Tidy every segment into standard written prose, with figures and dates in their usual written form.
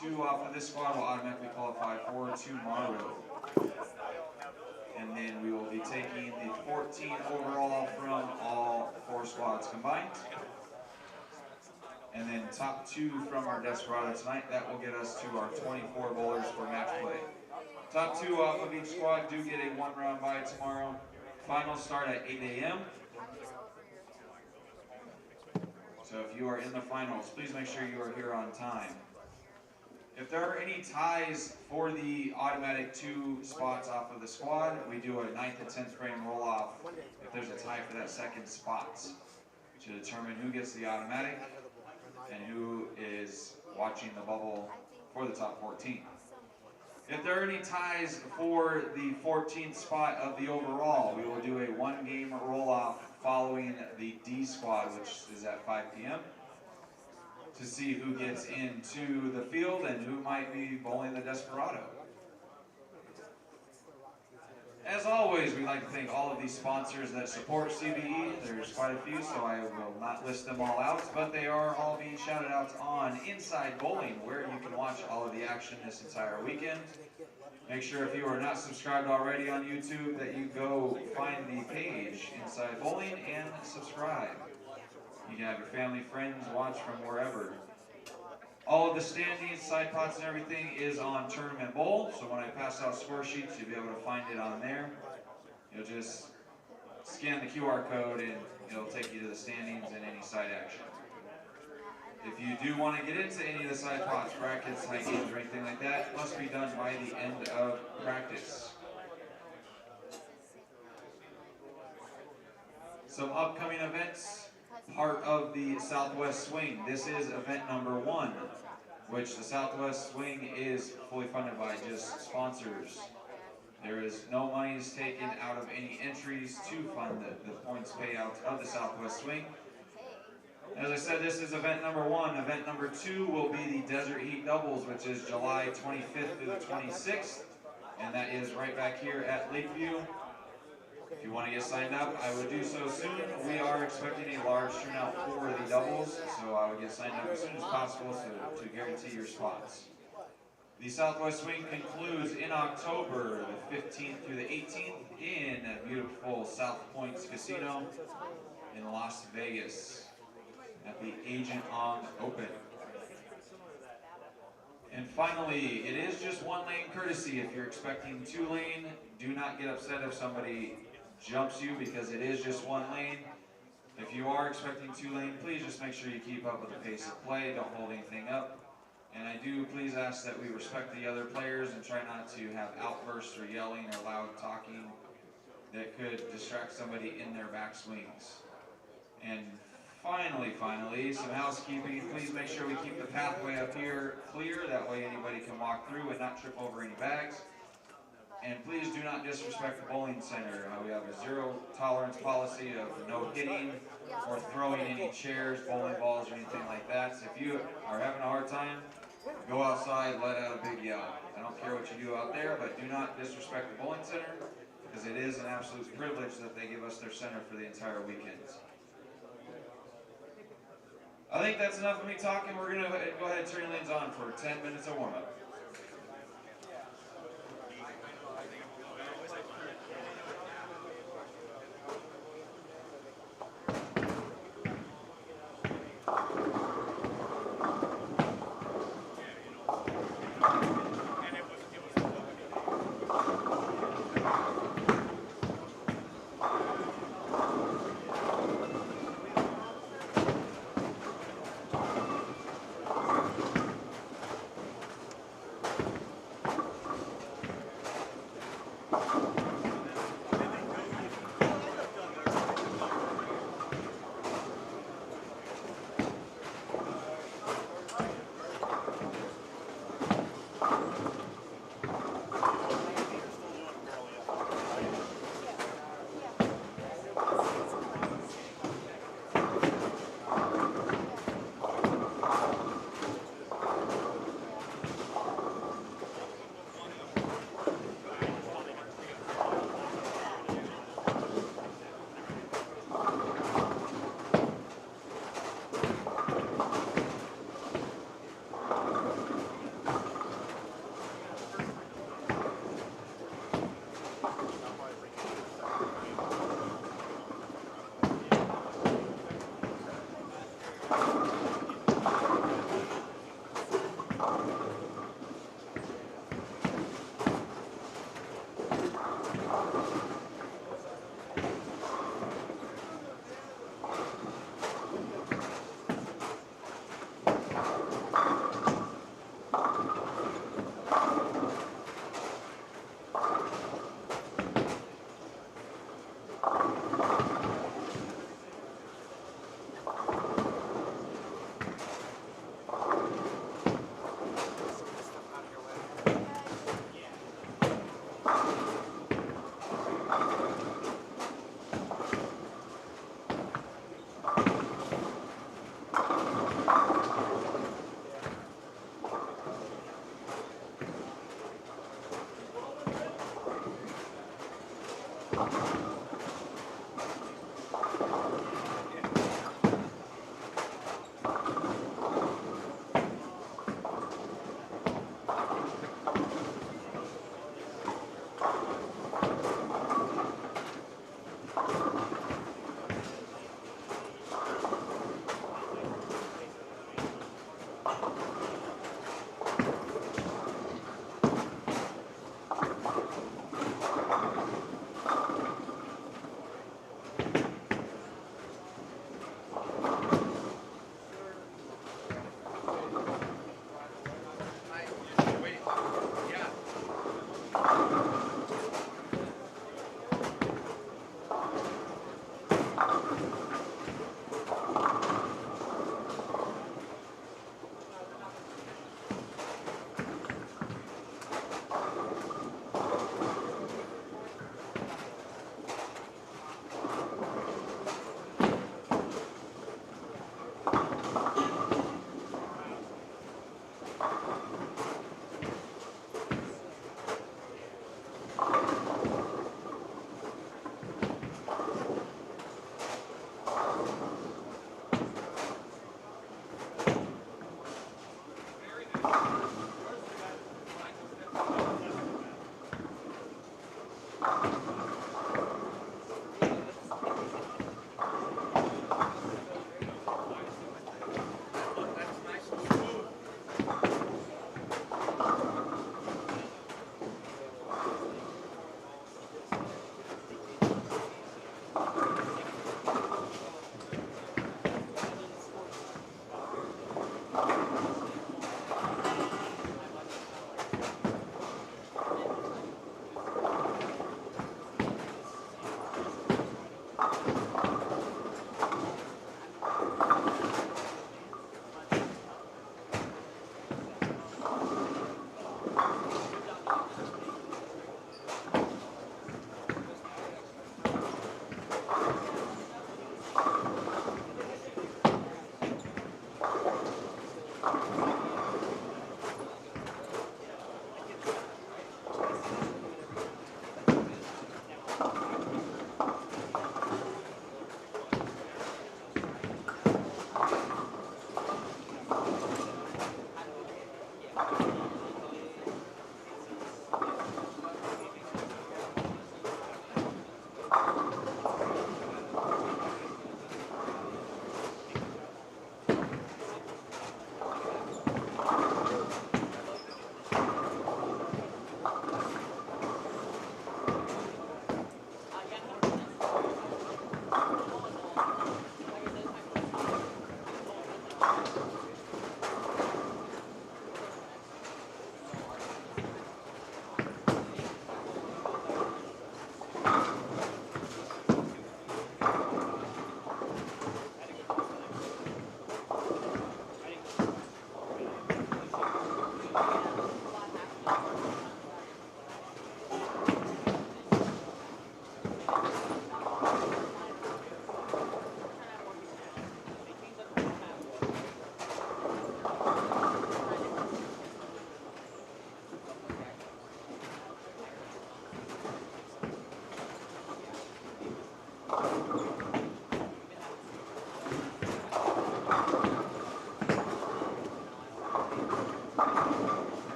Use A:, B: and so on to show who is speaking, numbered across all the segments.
A: 2 off of this squad will automatically qualify for tomorrow. And then we will be taking the 14 overall from all 4 squads combined. And then top 2 from our Desperado tonight. That will get us to our 24 bowlers for match play. Top 2 off of each squad do get a 1-round bye tomorrow. Finals start at 8 a.m. So if you are in the finals, please make sure you are here on time. If there are any ties for the automatic 2 spots off of the squad, we do a 9th and 10th frame roll-off if there's a tie for that second spot to determine who gets the automatic and who is watching the bubble for the top 14. If there are any ties for the 14th spot of the overall, we will do a 1-game roll-off following the D squad, which is at 5 p.m. to see who gets into the field and who might be bowling the Desperado. As always, we'd like to thank all of these sponsors that support CBE. There's quite a few, so I will not list them all out, but they are all being shouted out on Inside Bowling, where you can watch all of the action this entire weekend. Make sure if you are not subscribed already on YouTube that you go find the page Inside Bowling and subscribe. You can have your family, friends watch from wherever. All of the standings, side pots, and everything is on Tournament Bowl. So when I pass out score sheets, you'll be able to find it on there. You'll just scan the QR code and it'll take you to the standings and any side action. If you do want to get into any of the side pots, brackets, high games, or anything like that, it must be done by the end of practice. Some upcoming events. Part of the Southwest Swing. This is event number 1, which the Southwest Swing is fully funded by just sponsors. There is no monies taken out of any entries to fund the points payout of the Southwest Swing. As I said, this is event number 1. Event number 2 will be the Desert Heat Doubles, which is July 25th through the 26th, and that is right back here at Lakeview. If you want to get signed up, I would do so soon. We are expecting a large turnout for the doubles, so I would get signed up as soon as possible to guarantee your spots. The Southwest Swing concludes in October, the 15th through the 18th, in beautiful South Points Casino in Las Vegas at the Agent On Open. And finally, it is just 1-lane courtesy. If you're expecting 2-lane, do not get upset if somebody jumps you because it is just 1 lane. If you are expecting 2-lane, please just make sure you keep up with the pace of play. Don't hold anything up. And I do please ask that we respect the other players and try not to have outbursts or yelling or loud talking that could distract somebody in their backswings. And finally, some housekeeping. Please make sure we keep the pathway up here clear. That way anybody can walk through and not trip over any bags. And please do not disrespect the bowling center. We have a 0 tolerance policy of no hitting or throwing any chairs, bowling balls, or anything like that. So if you are having a hard time, go outside, let out a big yell. I don't care what you do out there, but do not disrespect the bowling center because it is an absolute privilege that they give us their center for the entire weekend. I think that's enough of me talking. We're going to go ahead and turn your lanes on for 10 minutes of warm-up.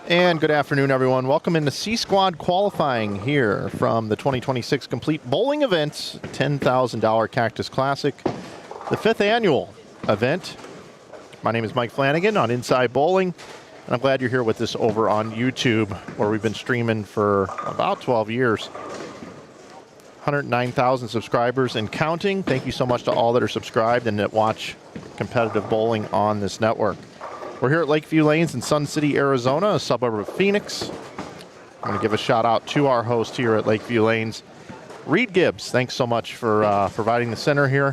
B: And good afternoon, everyone. Welcome into C-Squad qualifying here from the 2026 Complete Bowling Events $10,000 Cactus Classic, the 5th annual event. My name is Mike Flanagan on Inside Bowling, and I'm glad you're here with us over on YouTube, where we've been streaming for about 12 years. 109,000 subscribers and counting. Thank you so much to all that are subscribed and that watch competitive bowling on this network. We're here at Lakeview Lanes in Sun City, Arizona, a suburb of Phoenix. I'm going to give a shout out to our host here at Lakeview Lanes, Reed Gibbs. Thanks so much for providing the center here.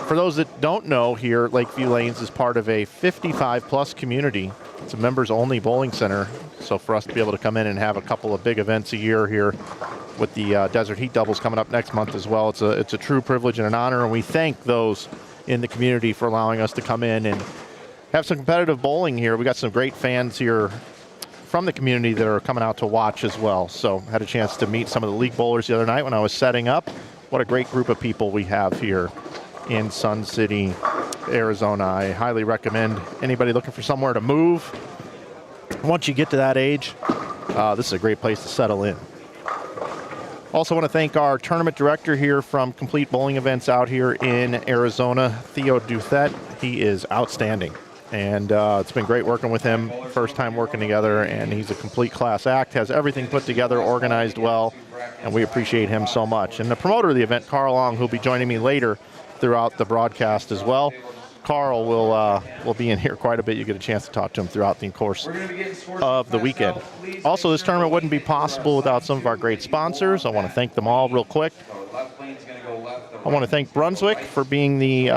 B: For those that don't know, here Lakeview Lanes is part of a 55-plus community. It's a members-only bowling center. So for us to be able to come in and have a couple of big events a year here with the Desert Heat Doubles coming up next month as well, it's a true privilege and an honor. And we thank those in the community for allowing us to come in and have some competitive bowling here. We got some great fans here from the community that are coming out to watch as well. So had a chance to meet some of the league bowlers the other night when I was setting up. What a great group of people we have here in Sun City, Arizona. I highly recommend anybody looking for somewhere to move. Once you get to that age, this is a great place to settle in. Also want to thank our tournament director here from Complete Bowling Events out here in Arizona, Theo Douthit. He is outstanding. And it's been great working with him. First time working together, and he's a complete class act, has everything put together, organized well, and we appreciate him so much. And the promoter of the event, Carl Long, who'll be joining me later throughout the broadcast as well. Carl will be in here quite a bit. You get a chance to talk to him throughout the course of the weekend. Also, this tournament wouldn't be possible without some of our great sponsors. I want to thank them all real quick. I want to thank Brunswick for being the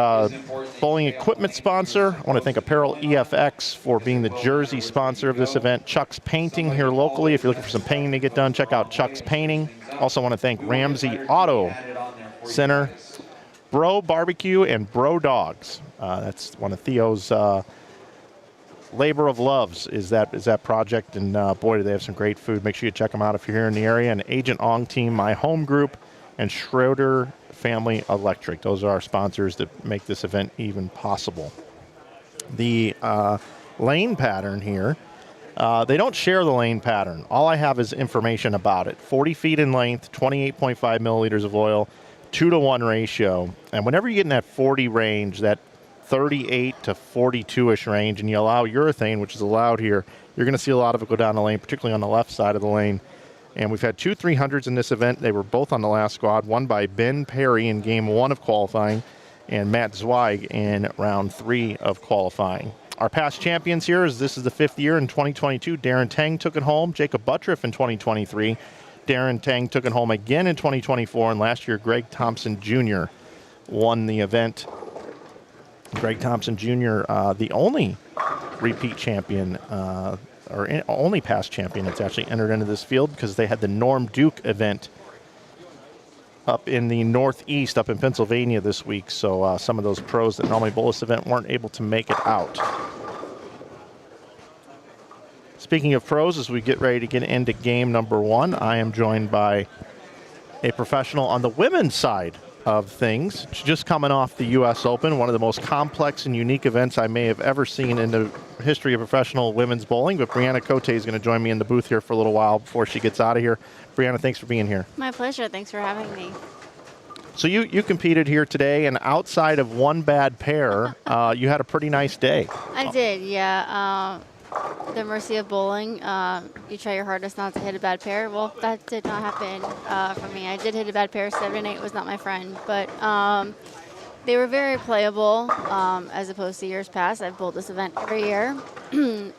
B: bowling equipment sponsor. I want to thank Apparel EFX for being the jersey sponsor of this event. Chuck's Painting here locally. If you're looking for some painting to get done, check out Chuck's Painting. Also want to thank Ramsey Auto Center, BroBQ, and Dawgs. That's one of Theo's labor of loves is that project, and boy, do they have some great food. Make sure you check them out if you're here in the area. And Agent Ong Team, My Home Group, and Schroeder Family Electric. Those are our sponsors that make this event even possible. The lane pattern here, they don't share the lane pattern. All I have is information about it. 40 feet in length, 28.5 milliliters of oil, 2-to-1 ratio. And whenever you get in that 40 range, that 38 to 42-ish range, and you allow urethane, which is allowed here, you're going to see a lot of it go down the lane, particularly on the left side of the lane. And we've had 2 300s in this event. They were both on the last squad, one by Ben Perry in game 1 of qualifying and Matt Zweig in round 3 of qualifying. Our past champions here this is the 5th year in 2022. Darren Tang took it home. Jacob Buttriff in 2023. Darren Tang took it home again in 2024. And last year, Greg Thompson Jr. won the event. Greg Thompson Jr., the only repeat champion only past champion that's actually entered into this field, because they had the Norm Duke event up in the Northeast, up in Pennsylvania this week. So some of those pros that normally bowl this event weren't able to make it out. Speaking of pros, as we get ready to get into game number 1, I am joined by a professional on the women's side of things. She's just coming off the U.S. Open, one of the most complex and unique events I may have ever seen in the history of professional women's bowling. But Brianna Cote is going to join me in the booth here for a little while before she gets out of here. Brianna, thanks for being here.
C: My pleasure. Thanks for having me.
B: So you competed here today, and outside of one bad pair, you had a pretty nice day.
C: I did, yeah. The mercy of bowling. You try your hardest not to hit a bad pair. Well, that did not happen for me. I did hit a bad pair. 7-8 was not my friend, but they were very playable as opposed to years past. I've bowled this event every year,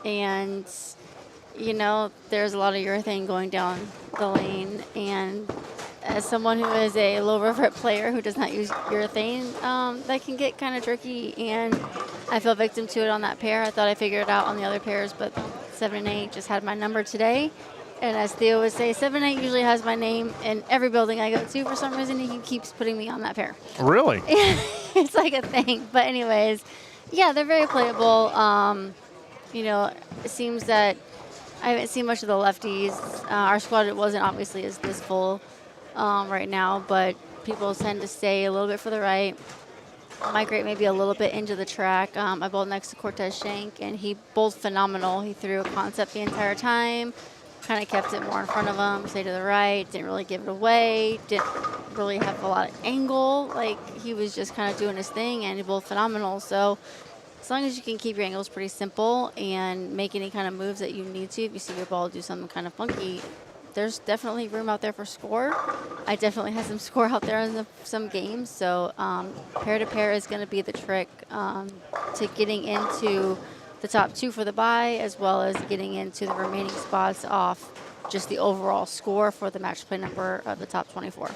C: and you know, there's a lot of urethane going down the lane, and as someone who is a low revert player who does not use urethane, that can get kind of tricky, and I fell victim to it on that pair. I thought I figured it out on the other pairs, but 7-8 just had my number today. And as Theo would say, 7-8 usually has my name in every building I go to. For some reason, he keeps putting me on that pair.
B: Really?
C: It's like a thing. But anyways, yeah, they're very playable. You know, it seems that I haven't seen much of the lefties. Our squad wasn't obviously this full right now, but people tend to stay a little bit further right, migrate maybe a little bit into the track. I bowled next to Cortez Shank, and he bowled phenomenal. He threw a concept the entire time, kind of kept it more in front of him, stay to the right, didn't really give it away, didn't really have a lot of angle. Like, he was just kind of doing his thing, and he bowled phenomenal. So as long as you can keep your angles pretty simple and make any kind of moves that you need to, if you see your ball do something kind of funky, there's definitely room out there for score. I definitely had some score out there in some games. So pair-to-pair is going to be the trick to getting into the top 2 for the bye, as well as getting into the remaining spots off just the overall score for the match play number of the top 24.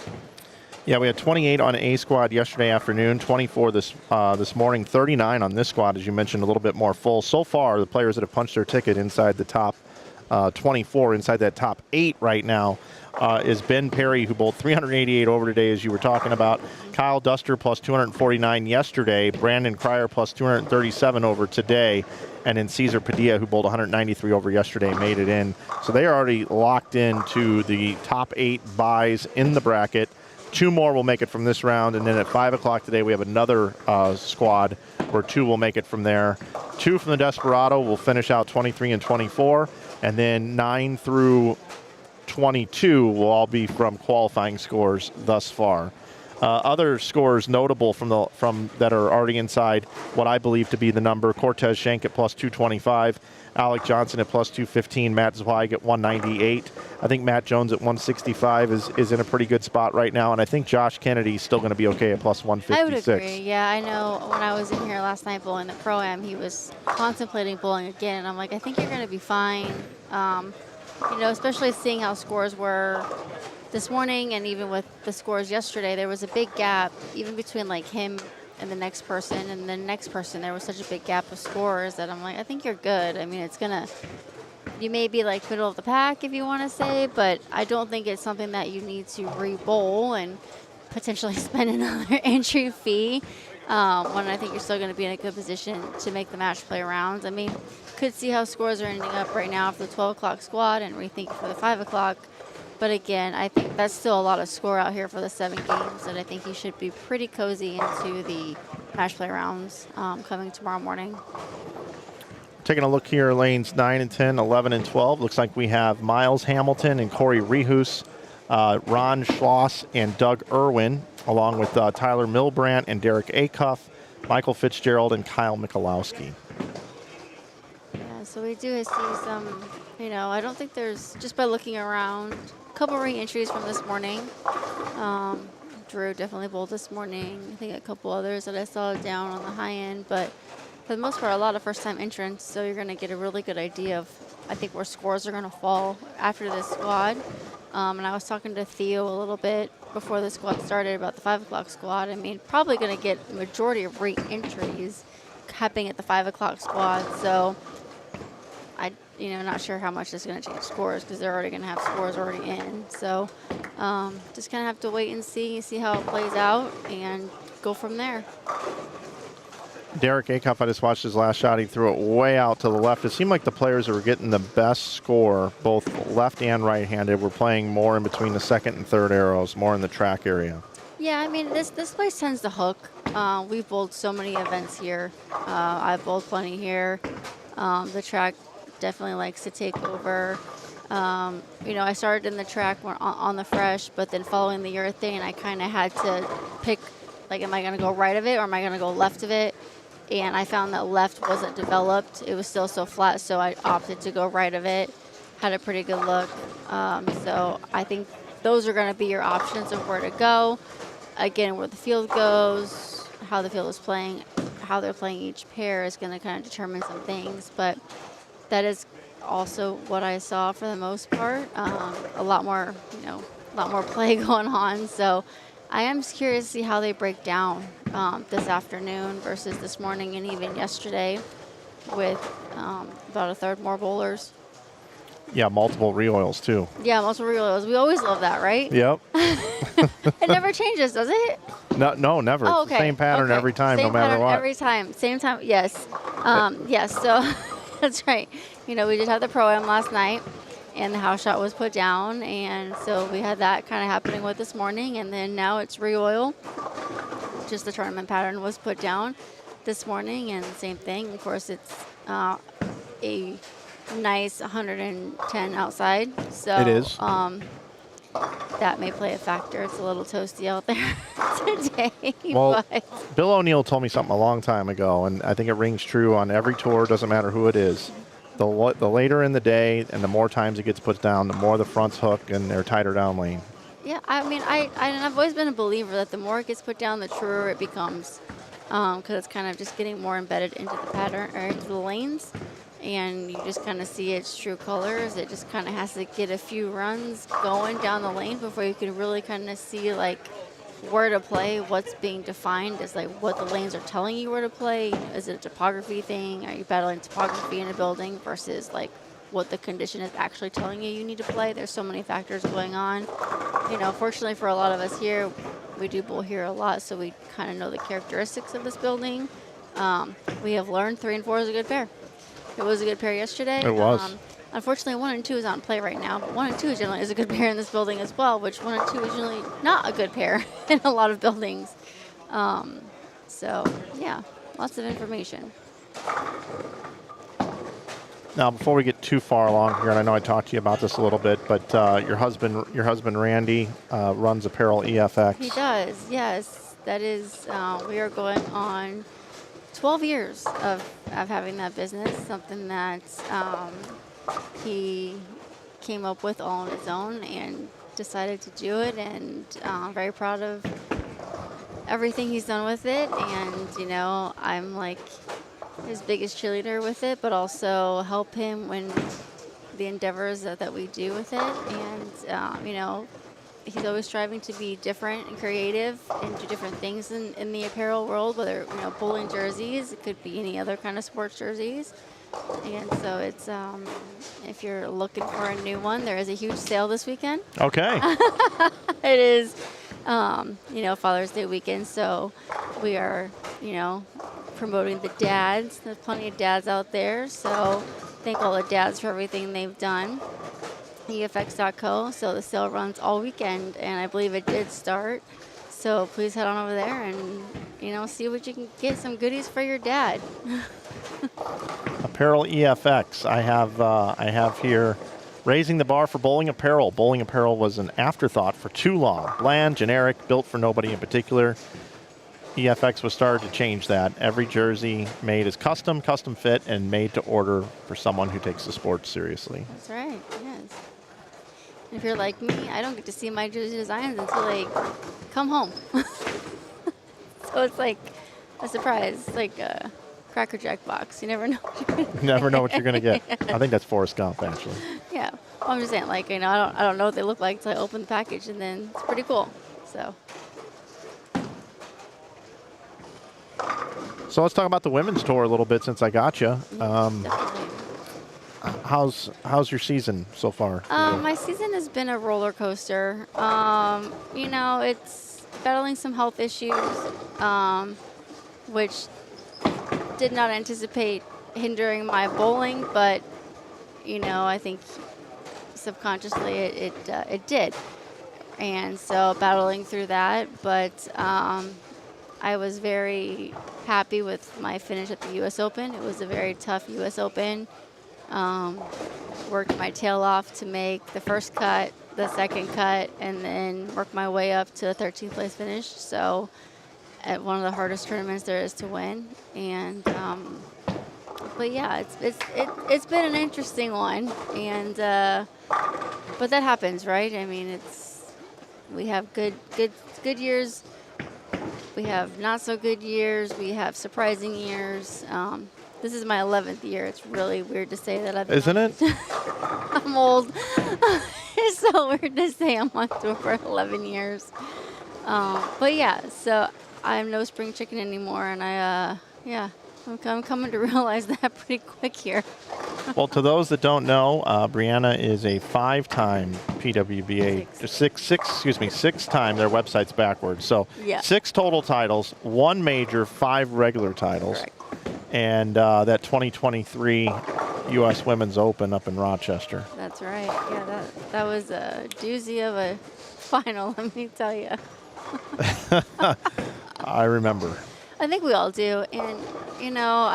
B: Yeah, we had 28 on A squad yesterday afternoon, 24 this morning, 39 on this squad, as you mentioned, a little bit more full. So far, the players that have punched their ticket inside the top 24, inside that top 8 right now, is Ben Perry, who bowled 388 over today, as you were talking about. Kyle Duster plus 249 yesterday. Brandon Cryer plus 237 over today. And then Cesar Padilla, who bowled 193 over yesterday, made it in. So they are already locked into the top 8 buys in the bracket. 2 more will make it from this round, and then at 5 o'clock today we have another squad where 2 will make it from there. 2 from the Desperado will finish out 23 and 24, and then 9 through 22 will all be from qualifying scores thus far. Other scores notable from that are already inside what I believe to be the number: Cortez Shank at plus 225, Alec Johnson at plus 215, Matt Zweig at 198. I think Matt Jones at 165 is in a pretty good spot right now, and I think Josh Kennedy is still going to be okay at plus 156.
C: I would agree. Yeah, I know when I was in here last night bowling the Pro-Am, he was contemplating bowling again, and I'm like, I think you're going to be fine. You know, especially seeing how scores were this morning, and even with the scores yesterday, there was a big gap even between like him and the next person and the next person. There was such a big gap of scores that I'm like, I think you're good. I mean, it's gonna, you may be like middle of the pack if you want to say, but I don't think it's something that you need to re-bowl and potentially spend another entry fee when I think you're still going to be in a good position to make the match play rounds. I mean, could see how scores are ending up right now for the 12 o'clock squad and rethink for the 5 o'clock. But again, I think that's still a lot of score out here for the 7 games, and I think you should be pretty cozy into the match play rounds coming tomorrow morning.
B: Taking a look here, lanes 9 and 10, 11 and 12. Looks like we have Miles Hamilton and Corey Rehus, Ron Schloss and Doug Irwin, along with Tyler Milbrandt and Derek Acuff, Michael Fitzgerald and Kyle Michalowski.
C: Yeah, so we do see some, you know, I don't think there's, just by looking around, a couple re-entries from this morning. Drew definitely bowled this morning. I think a couple others that I saw down on the high end, but for the most part, a lot of first-time entrants, so you're going to get a really good idea of, I think, where scores are going to fall after this squad. And I was talking to Theo a little bit before the squad started about the 5 o'clock squad. I mean, probably going to get the majority of re-entries happening at the 5 o'clock squad, so not sure how much this is going to change scores because they're already going to have scores already in. So just kind of have to wait and see how it plays out and go from there.
B: Derek Acuff, I just watched his last shot. He threw it way out to the left. It seemed like the players that were getting the best score, both left and right-handed, were playing more in between the second and third arrows, more in the track area.
C: Yeah, I mean, this place tends to hook. We've bowled so many events here. I've bowled plenty here. The track definitely likes to take over. You know, I started in the track on the fresh, but then following the urethane, I kind of had to pick, like, am I going to go right of it or am I going to go left of it? And I found that left wasn't developed. It was still so flat, so I opted to go right of it. Had a pretty good look. So I think those are going to be your options of where to go. Again, where the field goes, how the field is playing, how they're playing each pair is going to kind of determine some things. But that is also what I saw for the most part. A lot more, you know, a lot more play going on. So I am just curious to see how they break down this afternoon versus this morning and even yesterday with about a third more bowlers.
B: Yeah, multiple re-oils too.
C: Yeah, multiple reloads. We always love that, right?
B: Yep.
C: It never changes, does it?
B: No, never.
C: Oh,
B: It's the
C: okay.
B: same pattern
C: Okay.
B: every time,
C: Same
B: no matter
C: pattern
B: what.
C: every time. Same time. Yes. Yes. So that's right. You know, we did have the Pro-Am last night, and the house shot was put down, and so we had that kind of happening with this morning, and then now it's re-oil. Just the tournament pattern was put down this morning, and same thing. Of course, it's a nice 110 outside. So
B: It is.
C: that may play a factor. It's a little toasty out there today.
B: Well,
C: but
B: Bill O'Neill told me something a long time ago, and I think it rings true on every tour, doesn't matter who it is. The later in the day and the more times it gets put down, the more the fronts hook and they're tighter down lane.
C: yeah, I mean, I've always been a believer that the more it gets put down, the truer it becomes, because it's kind of just getting more embedded into the pattern or into the lanes, and you just kind of see its true colors. It just kind of has to get a few runs going down the lane before you can really kind of see like where to play, what's being defined as like what the lanes are telling you where to play. Is it a topography thing? Are you battling topography in a building versus like what the condition is actually telling you need to play? There's so many factors going on. You know, fortunately for a lot of us here, we do bowl here a lot, so we kind of know the characteristics of this building. We have learned 3 and 4 is a good pair. It was a good pair yesterday.
B: It was.
C: Unfortunately, 1 and 2 is on play right now, but 1 and 2 generally is a good pair in this building as well, which 1 and 2 is usually not a good pair in a lot of buildings. So, yeah, lots of information.
B: Now, before we get too far along here, and I know I talked to you about this a little bit, but your husband Randy runs Apparel EFX.
C: He does, yes. That is, we are going on 12 years of having that business, something that he came up with all on his own and decided to do it, and I'm very proud of everything he's done with it. And, you know, I'm like his biggest cheerleader with it, but also help him when the endeavors that we do with it. And, you know, he's always striving to be different and creative and do different things in the apparel world, whether, you know, bowling jerseys, it could be any other kind of sports jerseys. And so it's, if you're looking for a new one, there is a huge sale this weekend.
B: Okay.
C: It is, you know, Father's Day weekend, so we are, you know, promoting the dads. There's plenty of dads out there, so thank all the dads for everything they've done. EFX.co, so the sale runs all weekend, and I believe it did start. So please head on over there and, you know, see what you can get, some goodies for your dad.
B: Apparel EFX. I have here raising the bar for bowling apparel. Bowling apparel was an afterthought for too long. Bland, generic, built for nobody in particular. EFX was started to change that. Every jersey made is custom fit, and made to order for someone who takes the sport seriously.
C: That's right, yes. If you're like me, I don't get to see my jersey designs until they come home. So it's like a surprise. It's like a Cracker Jack box. You never know.
B: Never know what you're going to get. I think that's Forrest Gump, actually.
C: Yeah. Well, I'm just saying, like, you know, I don't know what they look like until I open the package, and then it's pretty cool. So.
B: So let's talk about the women's tour a little bit since I got you.
C: Definitely.
B: How's your season so far?
C: My season has been a roller coaster. You know, it's battling some health issues, which did not anticipate hindering my bowling, but, you know, I think subconsciously it did. And so battling through that, but I was very happy with my finish at the U.S. Open. It was a very tough U.S. Open. Worked my tail off to make the first cut, the second cut, and then worked my way up to a 13th place finish. So at one of the hardest tournaments there is to win. And but yeah, it's been an interesting one, and but that happens, right? I mean, we have good years, we have not so good years, we have surprising years. This is my 11th year. It's really weird to say that I've been
B: Isn't it?
C: I'm old. It's so weird to say I'm on tour for 11 years. But yeah, so I'm no spring chicken anymore, and I'm coming to realize that pretty quick here.
B: Well, to those that don't know, Brianna is a 5-time PWBA, six-time. Their website's backwards. So
C: Yeah.
B: 6 total titles, 1 major, 5 regular titles.
C: Correct.
B: And that 2023 U.S. Women's Open up in Rochester.
C: That's right. Yeah, that was a doozy of a final, let me tell you.
B: I remember.
C: I think we all do, and you know,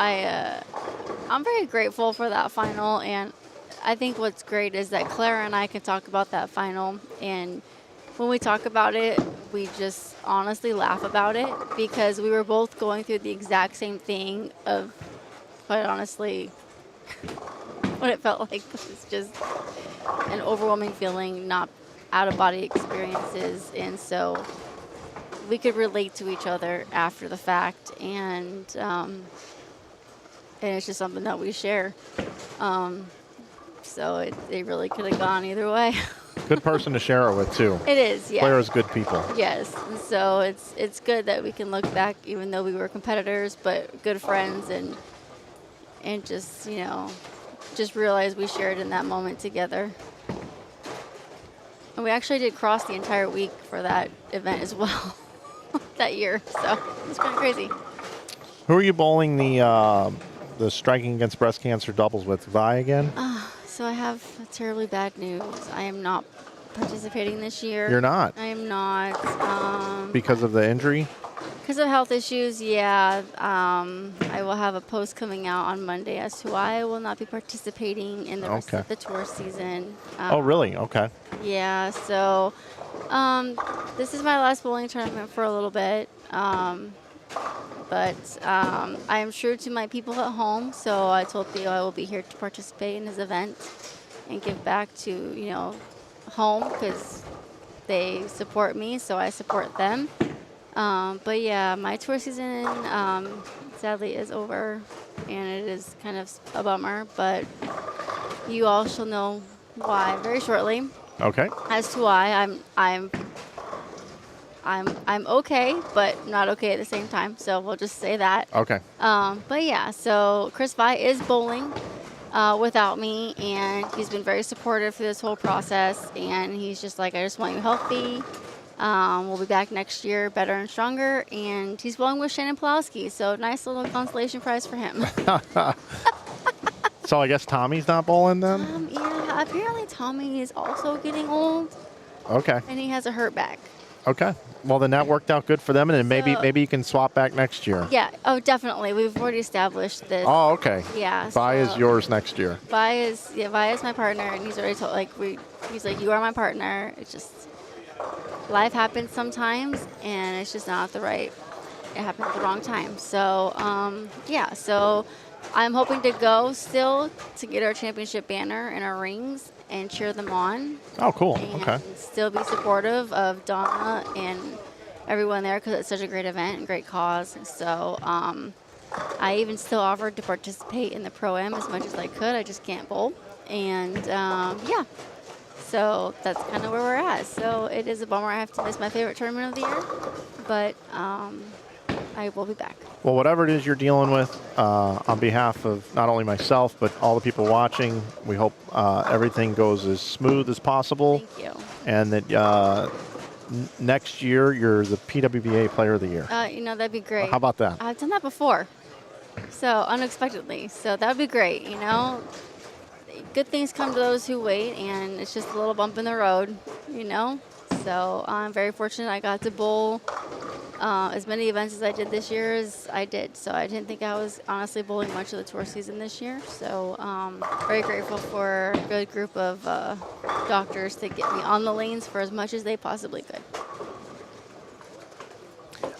C: I'm very grateful for that final, and I think what's great is that Clara and I can talk about that final, and when we talk about it, we just honestly laugh about it because we were both going through the exact same thing of, quite honestly, what it felt like was just an overwhelming feeling, not out-of-body experiences, and so we could relate to each other after the fact, and it's just something that we share. So it really could have gone either way.
B: Good person to share it with, too.
C: It is, yeah.
B: Clara's good people.
C: Yes, so it's good that we can look back, even though we were competitors, but good friends, and just, you know, just realize we shared in that moment together. And we actually did cross the entire week for that event as well that year, so it's kind of crazy.
B: Who are you bowling the Striking Against Breast Cancer doubles with? Vi again?
C: So I have terribly bad news. I am not participating this year.
B: You're not?
C: I am not.
B: Because of the injury?
C: Because of health issues, yeah. I will have a post coming out on Monday as to why I will not be participating in the rest of the tour season.
B: Oh, really? Okay.
C: Yeah, so this is my last bowling tournament for a little bit. But I am true to my people at home, so I told Theo I will be here to participate in his event and give back to, you know, home because they support me, so I support them. But yeah, my tour season sadly is over, and it is kind of a bummer, but you all shall know why very shortly.
B: Okay.
C: As to why I'm okay, but not okay at the same time. So we'll just say that.
B: Okay.
C: But yeah, so Chris Vi is bowling without me, and he's been very supportive through this whole process. And he's just like, I just want you healthy. We'll be back next year, better and stronger. And he's bowling with Shannon Pulowski, so nice little consolation prize for him.
B: So I guess Tommy's not bowling then?
C: Yeah, apparently Tommy is also getting old.
B: Okay.
C: And he has a hurt back.
B: Okay. Well, then that worked out good for them, and then maybe you can swap back next year.
C: Yeah. Oh, definitely. We've already established this.
B: Oh, okay.
C: Yeah.
B: Vi is yours next year.
C: Vi is my partner, and he's already told he's like, you are my partner. It's just life happens sometimes, and it's just not it happened at the wrong time. So yeah. So I'm hoping to go still to get our championship banner and our rings and cheer them on.
B: Oh, cool.
C: And
B: Okay.
C: still be supportive of Donna and everyone there because it's such a great event and great cause. So I even still offered to participate in the Pro-Am as much as I could. I just can't bowl. And yeah, so that's kind of where we're at. So it is a bummer I have to miss my favorite tournament of the year, but I will be back.
B: Well, whatever it is you're dealing with, on behalf of not only myself, but all the people watching, we hope everything goes as smooth as possible.
C: Thank you.
B: And that next year, you're the PWBA Player of the Year.
C: You know, that'd be great.
B: How about that?
C: I've done that before, so unexpectedly. So that would be great, you know. Good things come to those who wait, and it's just a little bump in the road, you know. So I'm very fortunate I got to bowl as many events as I did this year as I did. So I didn't think I was honestly bowling much of the tour season this year. So very grateful for a good group of doctors to get me on the lanes for as much as they possibly could.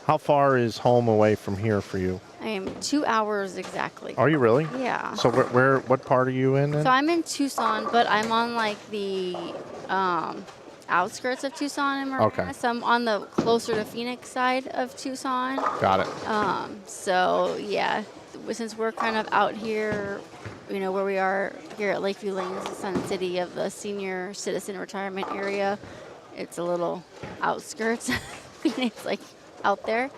B: How far is home away from here for you?
C: I am 2 hours exactly.
B: Are you really?
C: Yeah.
B: So what part are you in then?
C: So I'm in Tucson, but I'm on like the outskirts of Tucson and Marina.
B: Okay.
C: So I'm on the closer to Phoenix side of Tucson.
B: Got it.
C: So yeah, since we're kind of out here, you know, where we are here at Lakeview Lanes, the Sun City of the senior citizen retirement area, it's a little outskirts. Phoenix, like out there.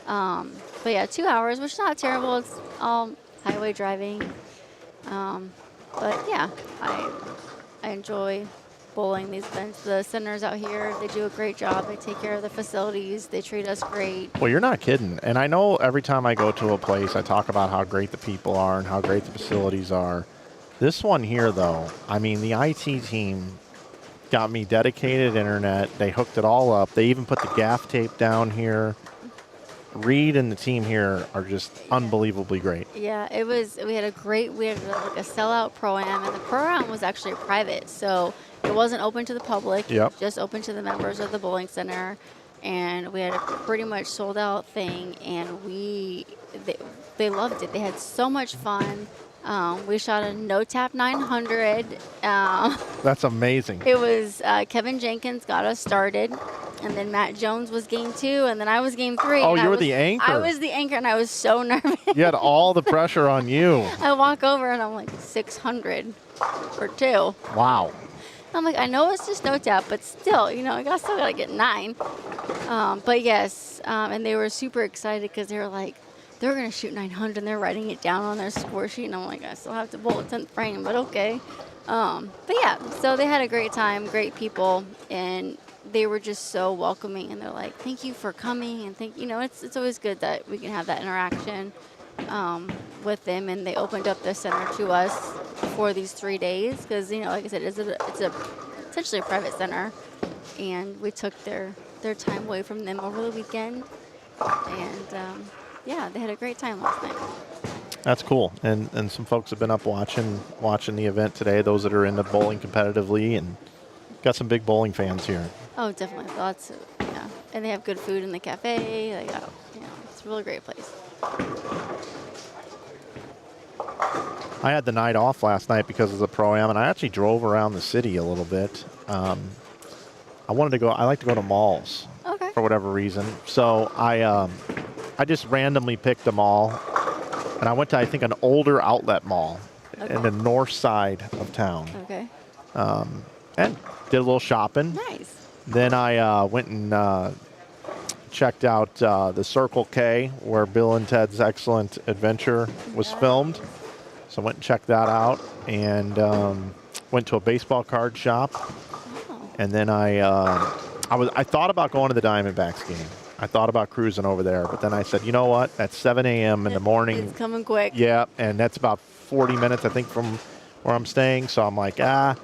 C: But yeah, 2 hours, which is not terrible. It's all highway driving. But yeah, I enjoy bowling these events. The centers out here, they do a great job. They take care of the facilities. They treat us great.
B: Well, you're not kidding. And I know every time I go to a place, I talk about how great the people are and how great the facilities are. This one here, though, I mean, the IT team got me dedicated internet. They hooked it all up. They even put the gaff tape down here. Reed and the team here are just unbelievably great.
C: Yeah, it was. We had like a sellout pro-am, and the pro-am was actually private, so it wasn't open to the public.
B: Yep.
C: Just open to the members of the bowling center, and we had a pretty much sold out thing, and they loved it. They had so much fun. We shot a no-tap 900.
B: That's amazing.
C: It was Kevin Jenkins got us started, and then Matt Jones was game 2, and then I was game 3.
B: Oh, you were the anchor.
C: I was the anchor, and I was so nervous.
B: You had all the pressure on you.
C: I walk over, and I'm like 600 for 2.
B: Wow.
C: I'm like, I know it's just no-tap, but still, you know, I still got to get 9. But yes, and they were super excited because they were like, they're going to shoot 900, and they're writing it down on their score sheet. And I'm like, I still have to bowl a 10th frame, but okay. But yeah, so they had a great time, great people, and they were just so welcoming. And they're like, thank you for coming. And you know, it's always good that we can have that interaction with them. And they opened up the center to us for these 3 days because, you know, like I said, it's essentially a private center. And we took their time away from them over the weekend. And yeah, they had a great time last night.
B: That's cool. And some folks have been up watching the event today, those that are into bowling competitively, and got some big bowling fans here.
C: Oh, definitely. Lots of, yeah. And they have good food in the cafe. They got, you know, it's a really great place.
B: I had the night off last night because of the Pro-Am, and I actually drove around the city a little bit. I like to go to malls.
C: Okay.
B: For whatever reason. So I just randomly picked a mall, and I went to, I think, an older outlet mall in the north side of town.
C: Okay.
B: And did a little shopping.
C: Nice.
B: Then I went and checked out the Circle K, where Bill and Ted's Excellent Adventure was filmed. So I went and checked that out, and went to a baseball card shop.
C: Oh.
B: And then I thought about going to the Diamondbacks game. I thought about cruising over there, but then I said, you know what? At 7 a.m. in the morning.
C: It's coming quick.
B: Yeah, and that's about 40 minutes, I think, from where I'm staying. So I'm like, not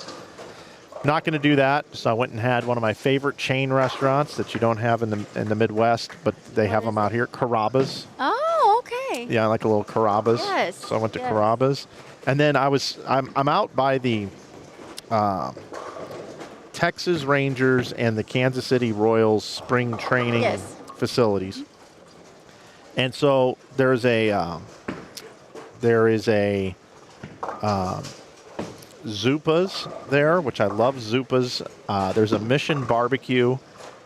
B: going to do that. So I went and had one of my favorite chain restaurants that you don't have in the Midwest, but they have them out here, Carrabba's.
C: Oh, okay.
B: Yeah, I like a little Carrabba's.
C: Yes.
B: So I went to Carrabba's. And then I'm out by the Texas Rangers and the Kansas City Royals spring training facilities. And so there is a Zupa's there, which I love Zupa's. There's a Mission Barbecue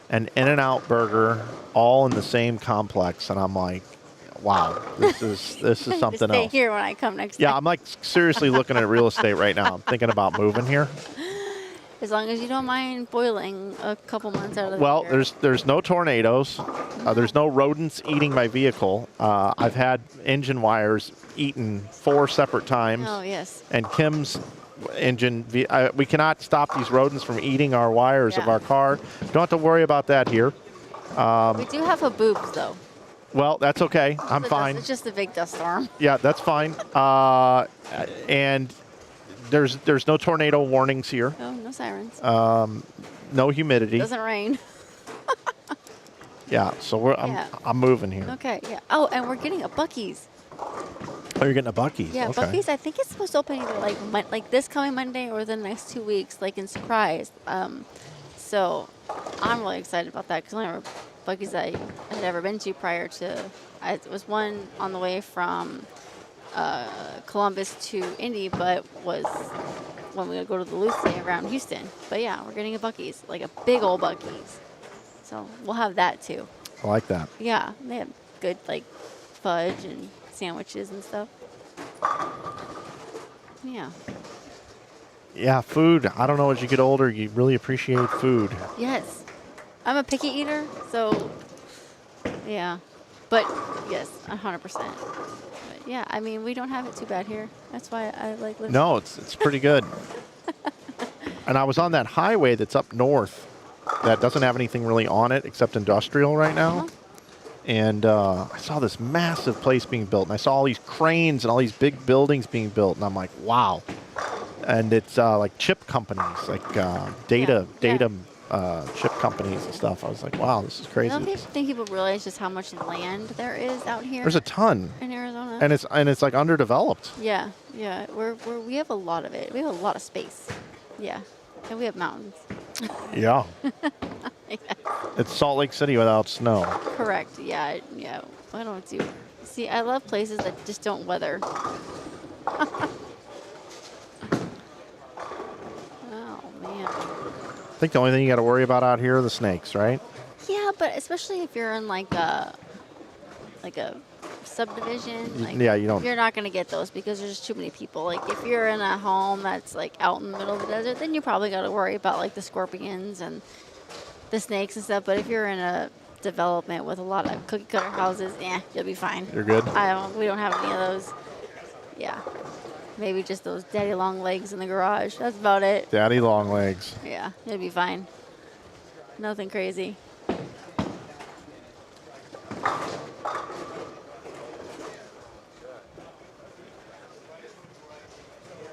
B: and In-N-Out Burger, all in the same complex, and I'm like, wow, this is something
C: Stay
B: else.
C: here when I come next
B: Yeah,
C: time.
B: I'm like seriously looking at real estate right now. I'm thinking about moving here.
C: As long as you don't mind boiling a couple months out of the
B: Well,
C: year.
B: there's no tornadoes. There's no rodents eating my vehicle. I've had engine wires eaten 4 separate times.
C: Oh, yes.
B: And Kim's engine, we cannot stop these rodents from eating our wires of our car. Don't have to worry about that here.
C: We do have a boobs, though.
B: Well, that's okay. I'm fine.
C: It's just a big dust storm.
B: Yeah, that's fine. And there's no tornado warnings here.
C: Oh, no sirens.
B: No humidity.
C: Doesn't rain.
B: Yeah, so I'm moving here.
C: Okay, yeah. Oh, and we're getting a Buc-ee's.
B: Oh, you're getting a Buc-ee's.
C: Yeah,
B: okay.
C: Buc-ee's. I think it's supposed to open either like this coming Monday or the next 2 weeks, like in Surprise. So I'm really excited about that because I remember Buc-ee's I had ever been to prior to. It was one on the way from Columbus to Indy, but was when we would go to the Lucy around Houston. But yeah, we're getting a Buc-ee's, like a big old Buc-ee's. So we'll have that too.
B: I like that.
C: Yeah, they have good like fudge and sandwiches and stuff. Yeah.
B: Yeah, food. I don't know, as you get older, you really appreciate food.
C: Yes. I'm a picky eater, so yeah. But yes, 100%. But yeah, I mean, we don't have it too bad here. That's why I like living.
B: No, it's pretty good. And I was on that highway that's up north that doesn't have anything really on it except industrial right now.
C: Uh-huh.
B: And I saw this massive place being built, and I saw all these cranes and all these big buildings being built, and I'm like, wow. And it's like chip companies, like data chip companies and stuff. I was like, wow, this is crazy.
C: I don't think people realize just how much land there is out here.
B: There's a ton.
C: In Arizona.
B: And it's like underdeveloped.
C: Yeah, yeah. We have a lot of it. We have a lot of space. Yeah. And we have mountains.
B: Yeah.
C: Yeah.
B: It's Salt Lake City without snow.
C: Correct. Yeah. Yeah. I don't do. See, I love places that just don't weather. Oh man.
B: I think the only thing you got to worry about out here are the snakes, right?
C: Yeah, but especially if you're in like a subdivision, like
B: Yeah, you don't.
C: You're not gonna get those because there's too many people. Like if you're in a home that's like out in the middle of the desert, then you probably got to worry about like the scorpions and the snakes and stuff. But if you're in a development with a lot of cookie cutter houses, you'll be fine.
B: You're good?
C: We don't have any of those. Yeah. Maybe just those daddy long legs in the garage. That's about it.
B: Daddy long legs.
C: Yeah, you'll be fine. Nothing crazy. I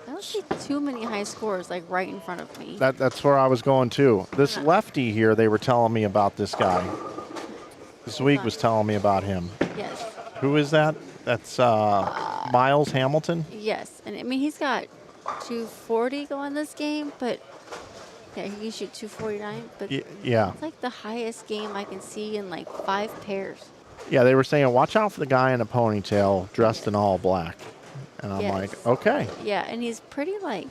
C: don't see too many high scores like right in front of me.
B: That's where I was going too. This lefty here, they were telling me about this guy. This week was telling me about him.
C: Yes.
B: Who is that? That's Miles Hamilton?
C: Yes. And I mean, he's got 240 going this game, but yeah, he can shoot 249. But
B: yeah.
C: it's like the highest game I can see in like 5 pairs.
B: Yeah, they were saying, watch out for the guy in a ponytail dressed in all black. And I'm like, okay.
C: Yeah, and he's pretty like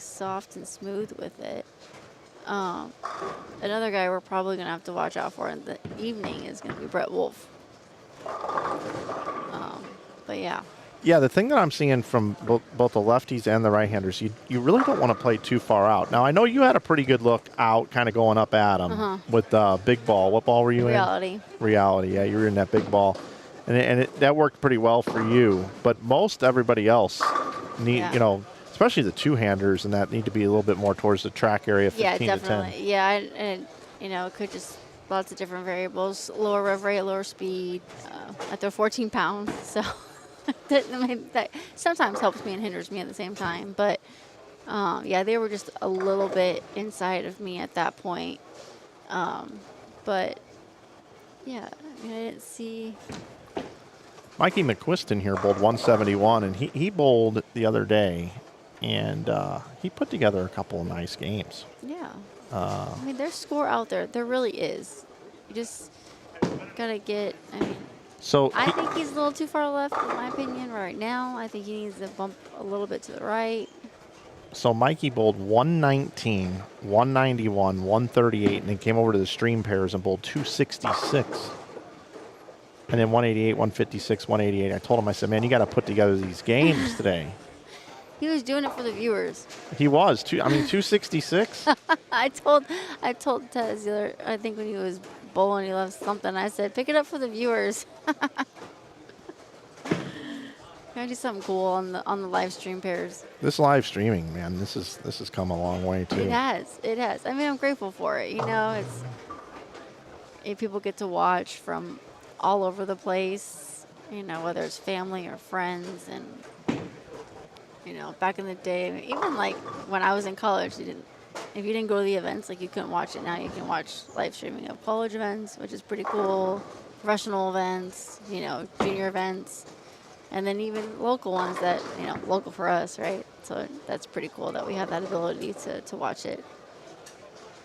C: soft and smooth with it. Another guy we're probably going to have to watch out for in the evening is going to be Brett Wolf. But yeah.
B: Yeah, the thing that I'm seeing from both the lefties and the right-handers, you really don't want to play too far out. Now, I know you had a pretty good look out, kind of going up at him with big ball. What ball were you in? Reality, yeah, you were in that big ball. And that worked pretty well for you. But most everybody else especially the two-handers and that need to be a little bit more towards the track area, 15 to 10.
C: Yeah, definitely. Yeah, and it could just lots of different variables, lower rev rate, lower speed. I throw 14 pounds, so that sometimes helps me and hinders me at the same time. But they were just a little bit inside of me at that point. But yeah, I didn't see.
B: Mikey McQuiston here bowled 171, and he bowled the other day, and he put together a couple of nice games.
C: Yeah. I mean, there's score out there. There really is. You just got to get, I think he's a little too far left, in my opinion, right now. I think he needs to bump a little bit to the right.
B: So Mikey bowled 119, 191, 138, and then came over to the stream pairs and bowled 266. And then 188, 156, 188. I told him, I said, man, you got to put together these games today.
C: He was doing it for the viewers.
B: He was. 266?
C: I told Tez the other, I think when he was bowling, he left something. I said, pick it up for the viewers. Gotta do something cool on the live stream pairs.
B: This live streaming, man, this has come a long way too.
C: It has. I mean, I'm grateful for it. If people get to watch from all over the place, whether it's family or friends, and back in the day, even like when I was in college, if you didn't go to the events, like you couldn't watch it. Now you can watch live streaming of college events, which is pretty cool. Professional events, you know, junior events, and then even local ones that, you know, local for us, right? So that's pretty cool that we have that ability to watch it.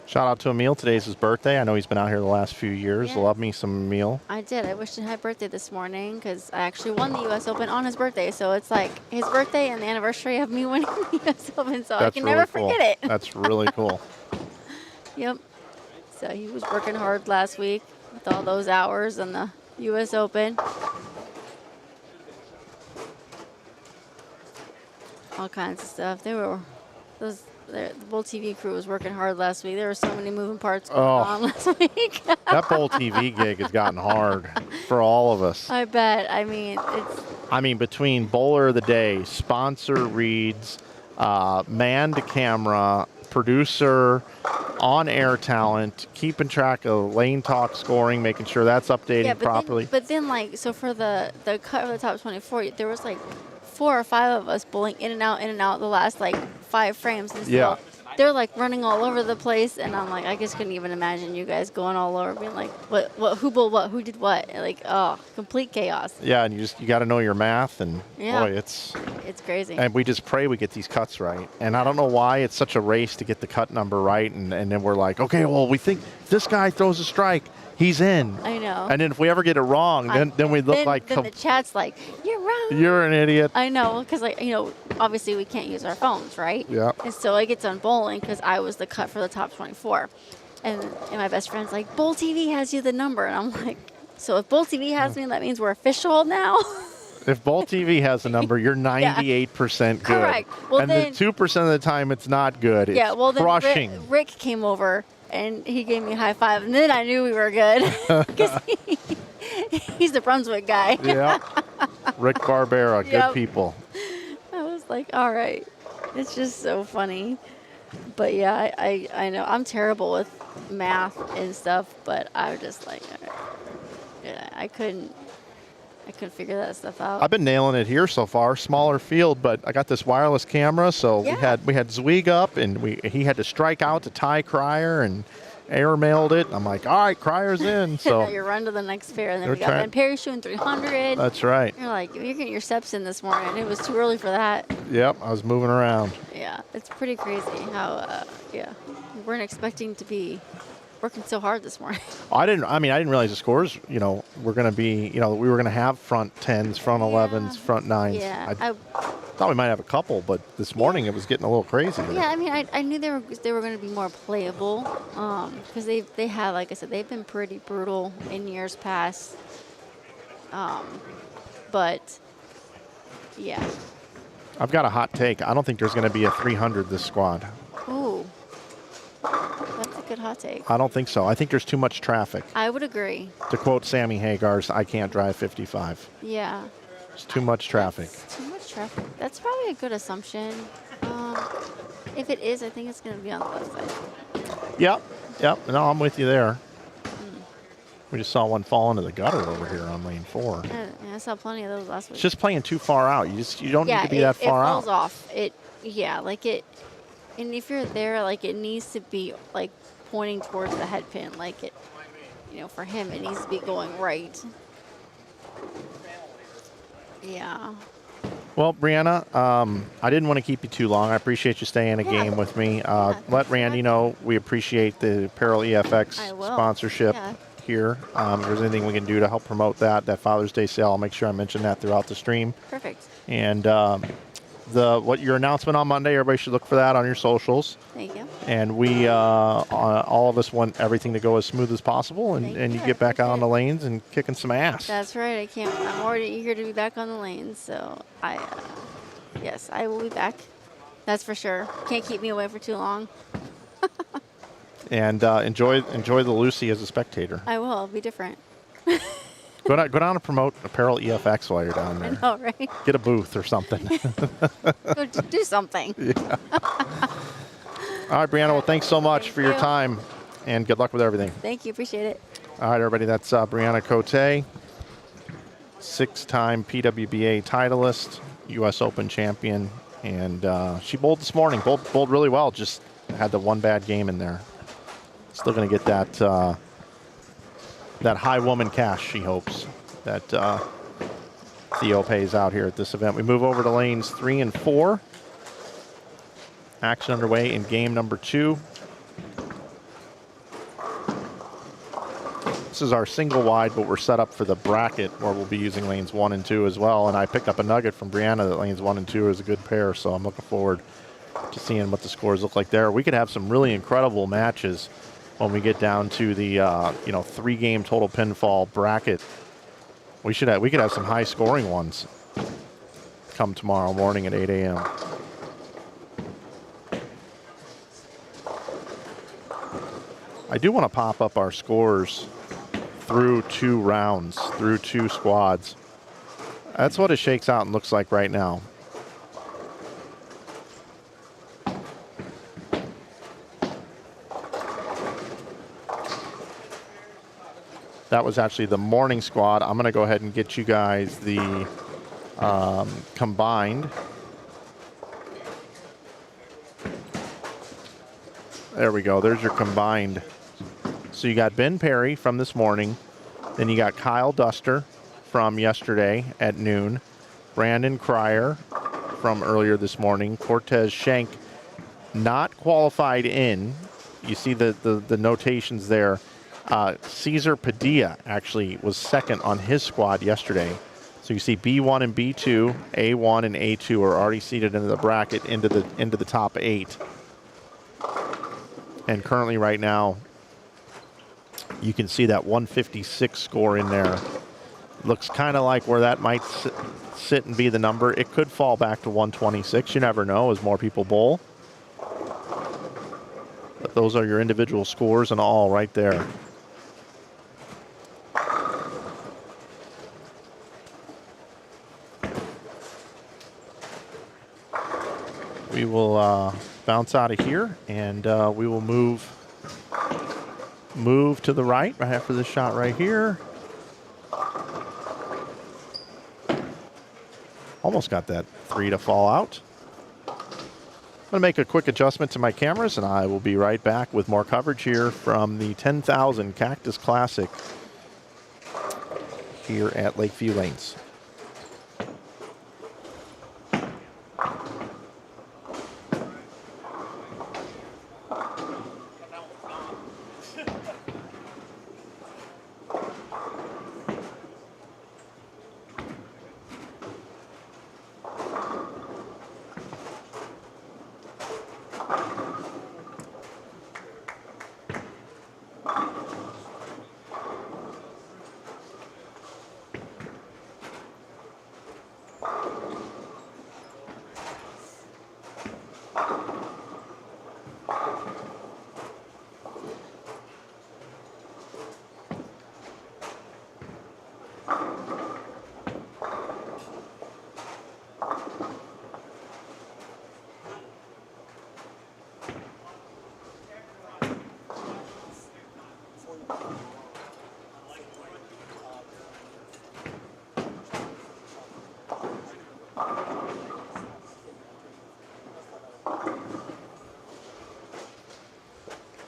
B: Shout out to Emil. Today's his birthday. I know he's been out here the last few years.
C: Yeah.
B: Love me some Emil.
C: I did. I wished him happy birthday this morning because I actually won the U.S. Open on his birthday. So it's like his birthday and the anniversary of me winning the U.S. Open. So I can
B: really
C: never
B: cool.
C: forget it.
B: That's really cool.
C: Yep. So he was working hard last week with all those hours on the U.S. Open. All kinds of stuff. The Bowl TV crew was working hard last week. There were so many moving parts going on last week.
B: That Bowl TV gig has gotten hard for all of us.
C: I bet. I mean,
B: between Bowler of the Day, sponsor reads, man to camera, producer, on-air talent, keeping track of lane talk scoring, making sure that's updating properly.
C: But then, like, so for the cut of the top 24, there was like 4 or 5 of us bowling in and out the last like 5 frames. And
B: yeah.
C: They're like running all over the place, and I'm like, I just couldn't even imagine you guys going all over, being like, what, who bowled what, who did what, like, oh, complete chaos.
B: Yeah, and you got to know your math, and boy, it's
C: crazy.
B: And we just pray we get these cuts right, and I don't know why it's such a race to get the cut number right, and then we're like, okay, well, we think this guy throws a strike, he's in.
C: I know.
B: And then if we ever get it wrong, then we look like
C: then the chat's like, you're wrong.
B: You're an idiot.
C: I know, because like, you know, obviously we can't use our phones, right?
B: Yeah.
C: And so it gets on bowling because I was the cut for the top 24, and my best friend's like, Bowl TV has you the number, and I'm like, so if Bowl TV has me, that means we're official now.
B: If Bowl TV has a number, you're 98% good.
C: Correct. Well,
B: and
C: then,
B: the 2% of the time it's not good. It's crushing.
C: Then Rick came over and he gave me a high five, and then I knew we were good because he's the Brunswick guy.
B: Yeah. Rick Barbera,
C: Yep.
B: good people.
C: I was like, all right. It's just so funny. But yeah, I know I'm terrible with math and stuff, but I was just like, all right. Yeah, I couldn't figure that stuff out.
B: I've been nailing it here so far. Smaller field, but I got this wireless camera, so we had Zweig up, and he had to strike out to tie Cryer, and airmailed it. I'm like, all right, Cryer's in. So
C: now you run to the next pair, and then we got Ben Perry shooting 300.
B: That's right.
C: You're like, you're getting your steps in this morning. It was too early for that.
B: Yep, I was moving around.
C: Yeah, it's pretty crazy how we weren't expecting to be working so hard this morning.
B: I didn't realize the scores, were going to be, we were going to have front 10s, front 11s, front 9s.
C: Yeah.
B: I thought we might have a couple, but this morning it was getting a little crazy.
C: Yeah, I mean, I knew they were going to be more playable because they have, like I said, they've been pretty brutal in years past. But, yeah.
B: I've got a hot take. I don't think there's going to be a 300 this squad.
C: Ooh. That's a good hot take.
B: I don't think so. I think there's too much traffic.
C: I would agree.
B: To quote Sammy Hagar's, I can't drive 55.
C: Yeah.
B: It's too much traffic.
C: That's too much traffic. That's probably a good assumption. If it is, I think it's going to be on the left side.
B: Yep. No, I'm with you there. We just saw one fall into the gutter over here on lane 4.
C: Yeah, I saw plenty of those last week.
B: It's just playing too far out. You don't need to be that far out.
C: It falls off. And if you're there, like, it needs to be, like, pointing towards the head pin. Like, it, for him, it needs to be going right. Yeah.
B: Well, Brianna, I didn't want to keep you too long. I appreciate you staying a game with me. Let Randy know we appreciate the Apparel EFX sponsorship here. If there's anything we can do to help promote that Father's Day sale, I'll make sure I mention that throughout the stream.
C: Perfect.
B: And your announcement on Monday, everybody should look for that on your socials.
C: Thank you.
B: And we, all of us want everything to go as smooth as possible, and you get back out on the lanes and kicking some ass.
C: That's right. I'm already eager to be back on the lanes. So yes, I will be back. That's for sure. Can't keep me away for too long.
B: And enjoy the Lucy as a spectator.
C: I will. It'll be different.
B: Go down and promote Apparel EFX while you're down there.
C: I know, right?
B: Get a booth or something.
C: Go do something.
B: Yeah. All right, Brianna. Well, thanks so much for your time, and good luck with everything.
C: Thank you. Appreciate it.
B: All right, everybody. That's Brianna Cote, 6-time PWBA titleist, U.S. Open champion, and she bowled this morning. Bowled really well. Just had the one bad game in there. Still going to get that that high woman cash, she hopes, that Theo pays out here at this event. We move over to lanes 3 and 4. Action underway in game number 2. This is our single wide, but we're set up for the bracket where we'll be using lanes 1 and 2 as well. And I picked up a nugget from Brianna that lanes 1 and 2 is a good pair, so I'm looking forward to seeing what the scores look like there. We could have some really incredible matches when we get down to the 3-game total pinfall bracket. We could have some high scoring ones come tomorrow morning at 8 a.m. I do want to pop up our scores through 2 rounds, through 2 squads. That's what it shakes out and looks like right now. That was actually the morning squad. I'm going to go ahead and get you guys the combined. There we go. There's your combined. So you got Ben Perry from this morning. Then you got Kyle Duster from yesterday at noon. Brandon Cryer from earlier this morning. Cortez Schenk not qualified in. You see the notations there. Cesar Padilla actually was second on his squad yesterday. So you see B1 and B2, A1 and A2 are already seated into the bracket into the top 8. And currently right now, you can see that 156 score in there. Looks kind of like where that might sit and be the number. It could fall back to 126. You never know as more people bowl. But those are your individual scores and all right there. We will bounce out of here, and we will move to the right after this shot right here. Almost got that 3 to fall out. I'm going to make a quick adjustment to my cameras, and I will be right back with more coverage here from the 10,000 Cactus Classic here at Lakeview Lanes.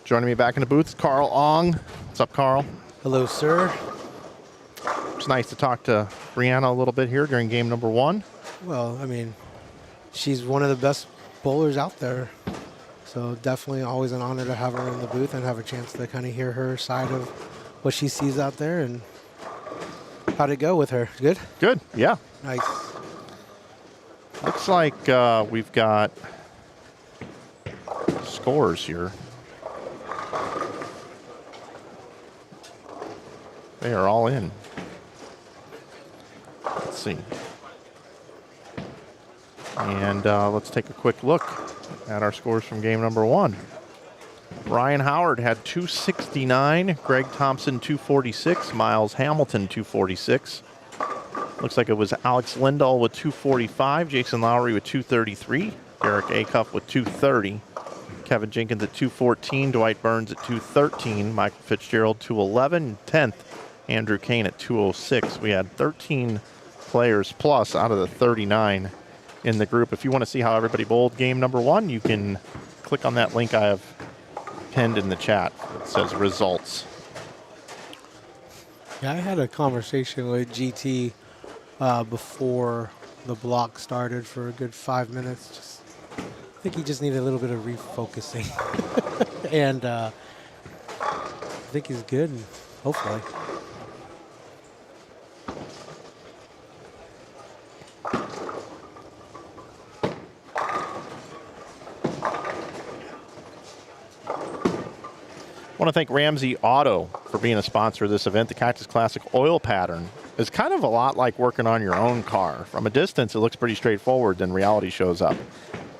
B: Joining me back in the booth, Carl Ong. What's up, Carl?
D: Hello, sir.
B: It's nice to talk to Brianna a little bit here during game number 1.
D: Well, I mean, she's one of the best bowlers out there. So definitely always an honor to have her in the booth and have a chance to kind of hear her side of what she sees out there. And how'd it go with her? Good?
B: Good, yeah.
D: Nice.
B: Looks like we've got scores here. They are all in. Let's see. And let's take a quick look at our scores from game number 1. Ryan Howard had 269, Greg Thompson 246, Miles Hamilton 246. Looks like it was Alex Lindahl with 245, Jason Lowry with 233, Derek Acuff with 230, Kevin Jenkins at 214, Dwight Burns at 213, Michael Fitzgerald 211, 10th, Andrew Kane at 206. We had 13 players plus out of the 39 in the group. If you want to see how everybody bowled game number 1, you can click on that link I have pinned in the chat. It says results.
D: Yeah, I had a conversation with GT before the block started for a good 5 minutes. I think he just needed a little bit of refocusing. And I think he's good, hopefully.
B: I want to thank Ramsey Auto for being a sponsor of this event. The Cactus Classic oil pattern is kind of a lot like working on your own car. From a distance, it looks pretty straightforward, then reality shows up.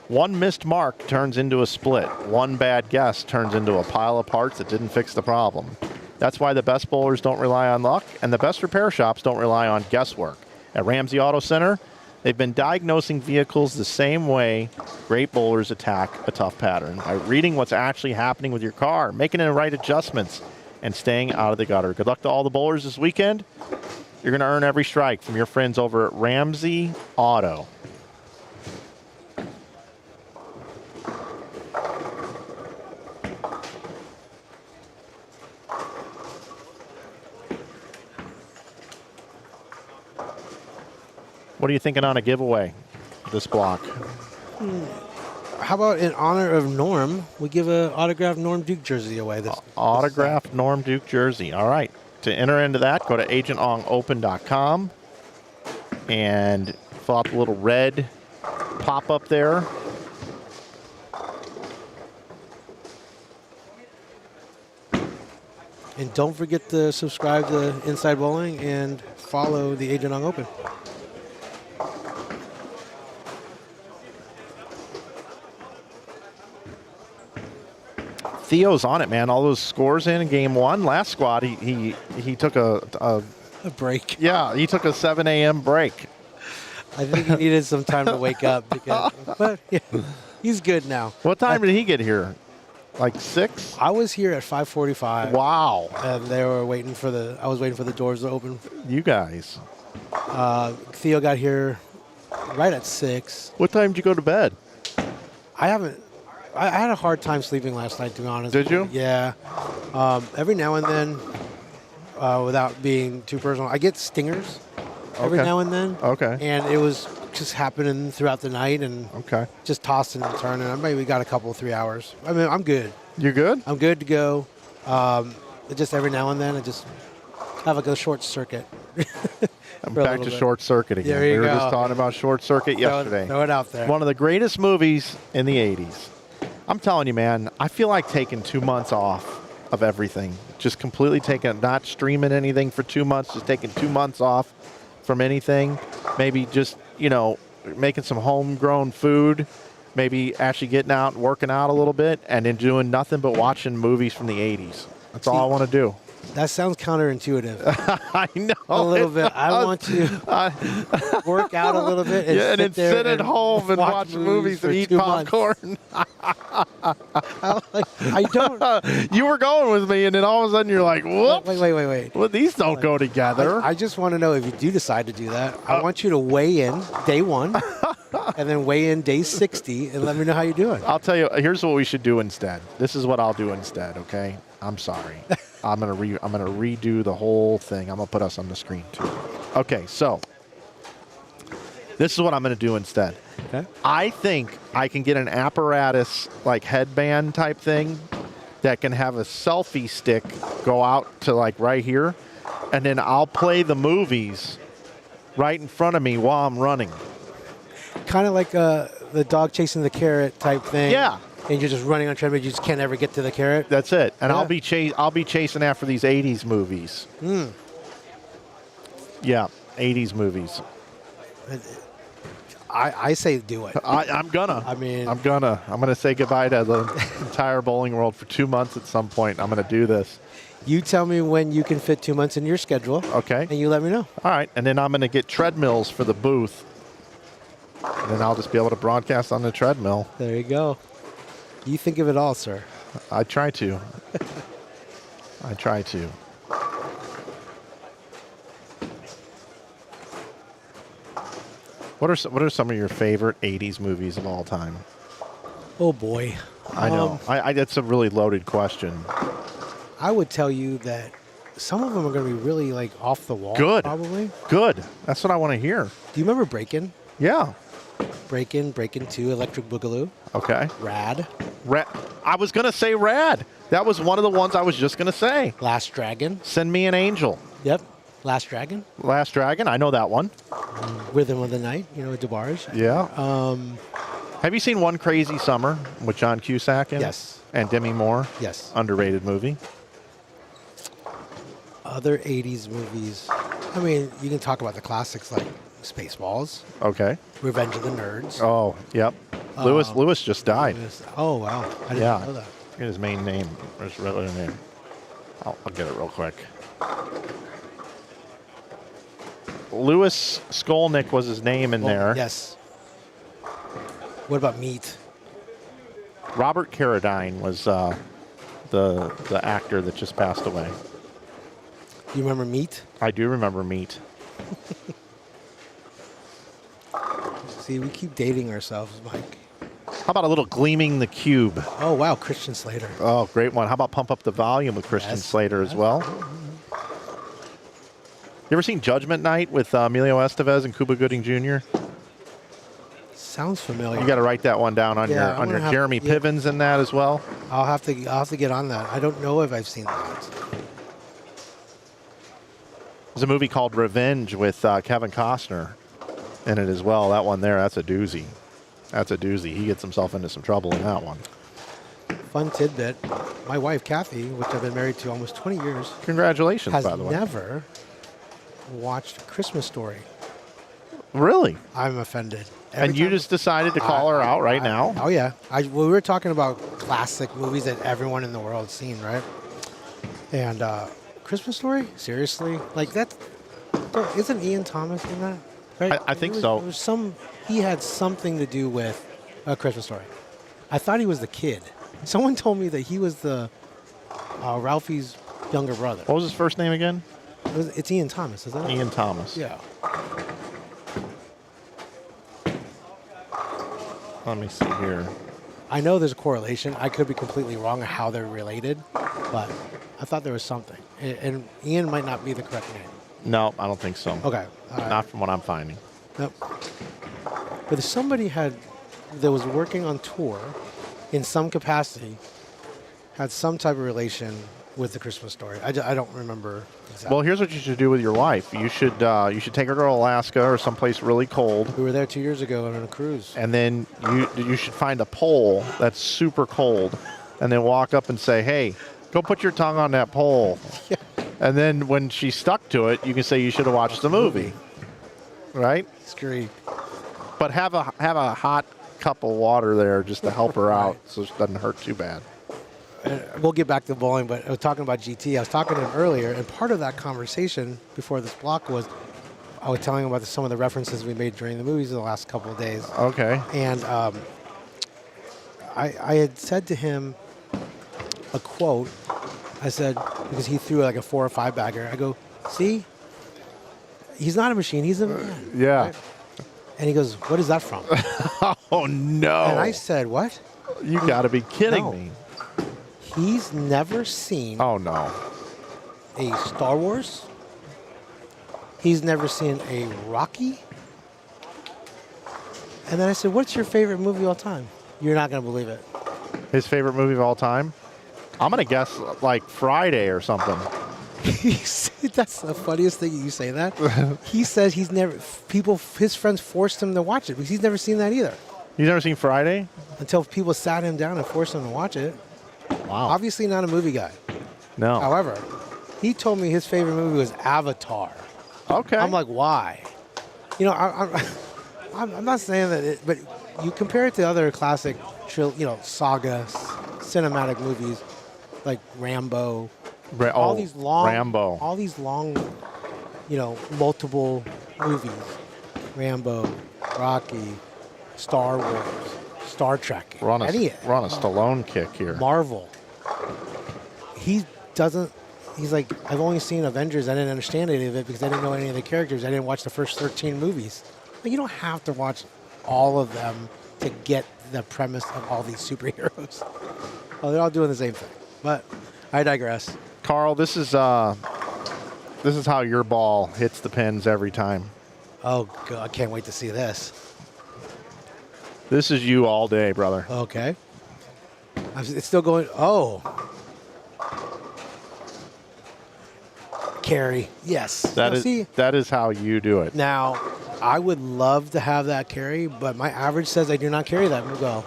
B: One missed mark turns into a split. One bad guess turns into a pile of parts that didn't fix the problem. That's why the best bowlers don't rely on luck, and the best repair shops don't rely on guesswork. At Ramsey Auto Center, they've been diagnosing vehicles the same way great bowlers attack a tough pattern, by reading what's actually happening with your car, making the right adjustments, and staying out of the gutter. Good luck to all the bowlers this weekend. You're going to earn every strike from your friends over at Ramsey Auto. What are you thinking on a giveaway this block?
D: How about in honor of Norm, we give an autographed Norm Duke jersey away this
B: Autographed Norm Duke jersey. All right. To enter into that, go to agentongopen.com and fill out the little red pop-up there.
D: And don't forget to subscribe to Inside Bowling and follow the Agent on Open.
B: Theo's on it, man. All those scores in game one. Last squad, he took a
D: break.
B: Yeah, he took a 7 a.m. break.
D: I think he needed some time to wake up, because, but yeah, he's good now.
B: What time did he get here? Like 6?
D: I was here at 5:45.
B: Wow.
D: And they were waiting for I was waiting for the doors to open.
B: You guys.
D: Theo got here right at 6.
B: What time did you go to bed?
D: I had a hard time sleeping last night, to be honest.
B: Did you?
D: Yeah. Every now and then, without being too personal, I get stingers every now and then.
B: Okay.
D: And it was just happening throughout the night, and just tossing and turning. I maybe got a couple 3 hours. I mean, I'm good.
B: You're good?
D: I'm good to go. Just every now and then, I just have like a short circuit.
B: I'm back to Short Circuit again. We were just talking about Short Circuit yesterday.
D: Throw it out there.
B: One of the greatest movies in the 80s. I'm telling you, man, I feel like taking 2 months off of everything. Just completely taking, not streaming anything for 2 months, just taking 2 months off from anything. Maybe just, making some homegrown food. Maybe actually getting out and working out a little bit, and then doing nothing but watching movies from the 80s. That's all I want to do.
D: That sounds counterintuitive.
B: I know.
D: A little bit. I want to work out a little bit
B: and then sit at home and watch movies and eat popcorn.
D: I don't.
B: You were going with me, and then all of a sudden you're like, whoops.
D: Wait.
B: Well, these don't go together.
D: I just want to know, if you do decide to do that, I want you to weigh in day 1 and then weigh in day 60 and let me know how you're doing.
B: I'll tell you, here's what we should do instead. This is what I'll do instead, okay? I'm sorry. I'm gonna redo the whole thing. I'm gonna put us on the screen too. Okay, so this is what I'm gonna do instead.
D: Okay.
B: I think I can get an apparatus like headband type thing that can have a selfie stick go out to like right here, and then I'll play the movies right in front of me while I'm running.
D: Kind of like the dog chasing the carrot type thing.
B: Yeah.
D: And you're just running on treadmill. You just can't ever get to the carrot.
B: That's it. And
D: Yeah.
B: I'll be chasing after these 80s movies. Yeah, 80s movies.
D: I say do it.
B: I'm gonna.
D: I mean,
B: I'm gonna say goodbye to the entire bowling world for 2 months at some point. I'm gonna do this.
D: you tell me when you can fit 2 months in your schedule.
B: Okay.
D: And you let me know.
B: All right. And then I'm gonna get treadmills for the booth. And then I'll just be able to broadcast on the treadmill.
D: There you go. You think of it all, sir.
B: I try to. I try to. What are some of your favorite 80s movies of all time?
D: Oh boy.
B: I know. That's a really loaded question.
D: I would tell you that some of them are going to be really like off the wall.
B: Good.
D: Probably.
B: Good. That's what I want to hear.
D: Do you remember Breakin'?
B: Yeah.
D: Breakin', Breakin' 2, Electric Boogaloo,
B: Okay.
D: Rad,
B: I was going to say Rad. That was one of the ones I was just going to say.
D: Last Dragon.
B: Send Me an Angel.
D: Yep. Last Dragon.
B: Last Dragon. I know that one.
D: Rhythm of the Night, DeBarge.
B: Yeah. Have you seen One Crazy Summer with John Cusack in it?
D: Yes.
B: And Demi Moore?
D: Yes.
B: Underrated movie.
D: Other 80s movies. I mean, you can talk about the classics like Spaceballs,
B: Okay.
D: Revenge of the Nerds.
B: Oh, yep. Lewis just died.
D: Oh, wow. I didn't
B: Yeah.
D: know that.
B: Forget his main name. Where's his other name? I'll get it real quick. Louis Skolnick was his name in there.
D: Yes. What about Meat?
B: Robert Carradine was the actor that just passed away.
D: You remember Meat?
B: I do remember Meat.
D: See, we keep dating ourselves, Mike.
B: How about a little Gleaming the Cube?
D: Oh, wow. Christian Slater.
B: Oh, great one. How about Pump Up the Volume with Christian
D: Yes.
B: Slater as well? You ever seen Judgment Night with Emilio Estevez and Cuba Gooding Jr.?
D: Sounds familiar.
B: You got to write that one down on
D: Yeah, I'm
B: your
D: gonna have-
B: Jeremy
D: yeah.
B: Piven's in that as well.
D: I'll have to get on that. I don't know if I've seen that.
B: There's a movie called Revenge with Kevin Costner in it as well. That one there, that's a doozy. That's a doozy. He gets himself into some trouble in that one.
D: Fun tidbit. My wife, Kathy, which I've been married to almost 20 years,
B: Congratulations,
D: has
B: by the way.
D: never watched Christmas Story.
B: Really?
D: I'm offended.
B: And you just decided to call her out right now?
D: Oh, yeah. We were talking about classic movies that everyone in the world's seen, right? And Christmas Story? Seriously? Like that? Isn't Ian Thomas in that? Right?
B: I think so.
D: There was he had something to do with A Christmas Story. I thought he was the kid. Someone told me that he was the Ralphie's younger brother.
B: What was his first name again?
D: It's Ian Thomas, isn't it?
B: Ian Thomas.
D: Yeah.
B: Let me see here.
D: I know there's a correlation. I could be completely wrong on how they're related, but I thought there was something. And Ian might not be the correct name.
B: No, I don't think so.
D: Okay. All right.
B: Not from what I'm finding.
D: Nope. But if somebody that was working on tour in some capacity had some type of relation with the Christmas Story. I don't remember exactly.
B: Well, here's what you should do with your wife. You should take her to Alaska or someplace really cold,
D: We were there 2 years ago on a cruise.
B: and then you should find a pole that's super cold, and then walk up and say, "Hey, go put your tongue on that pole."
D: Yeah.
B: And then when she's stuck to it, you can say you should have watched the movie, right?
D: Screwy.
B: But have a hot cup of water there just to help her out, so it doesn't hurt too bad.
D: We'll get back to bowling, but I was talking about GT. I was talking to him earlier, and part of that conversation before this block was I was telling him about some of the references we made during the movies in the last couple of days.
B: Okay.
D: And I had said to him a quote. I said, because he threw like a 4 or 5 bagger. I go, see, he's not a machine, he's a man.
B: Yeah.
D: Right? And he goes, what is that from?
B: Oh no!
D: And I said, what?
B: You got to be kidding
D: No.
B: me!
D: He's never seen
B: Oh no!
D: a Star Wars. He's never seen a Rocky. And then I said, what's your favorite movie of all time? You're not going to believe it.
B: His favorite movie of all time? I'm gonna guess like Friday or something.
D: He said, that's the funniest thing you say that. He says his friends forced him to watch it because he's never seen that either.
B: You've never seen Friday?
D: Until people sat him down and forced him to watch it.
B: Wow.
D: Obviously not a movie guy.
B: No.
D: However, he told me his favorite movie was Avatar.
B: Okay.
D: I'm like, why? You know, I'm not saying that, but you compare it to other classic, saga, cinematic movies like Rambo. All these long,
B: Rambo.
D: All these long, multiple movies. Rambo, Rocky, Star Wars, Star Trek.
B: We're on a Stallone kick here.
D: Marvel. He's like, I've only seen Avengers. I didn't understand any of it because I didn't know any of the characters. I didn't watch the first 13 movies. But you don't have to watch all of them to get the premise of all these superheroes. Oh, they're all doing the same thing. But I digress.
B: Carl, this is how your ball hits the pins every time.
D: Oh, God, I can't wait to see this.
B: This is you all day, brother.
D: Okay. It's still going. Oh. Carry. Yes.
B: That is how you do it.
D: Now, I would love to have that carry, but my average says I do not carry that go.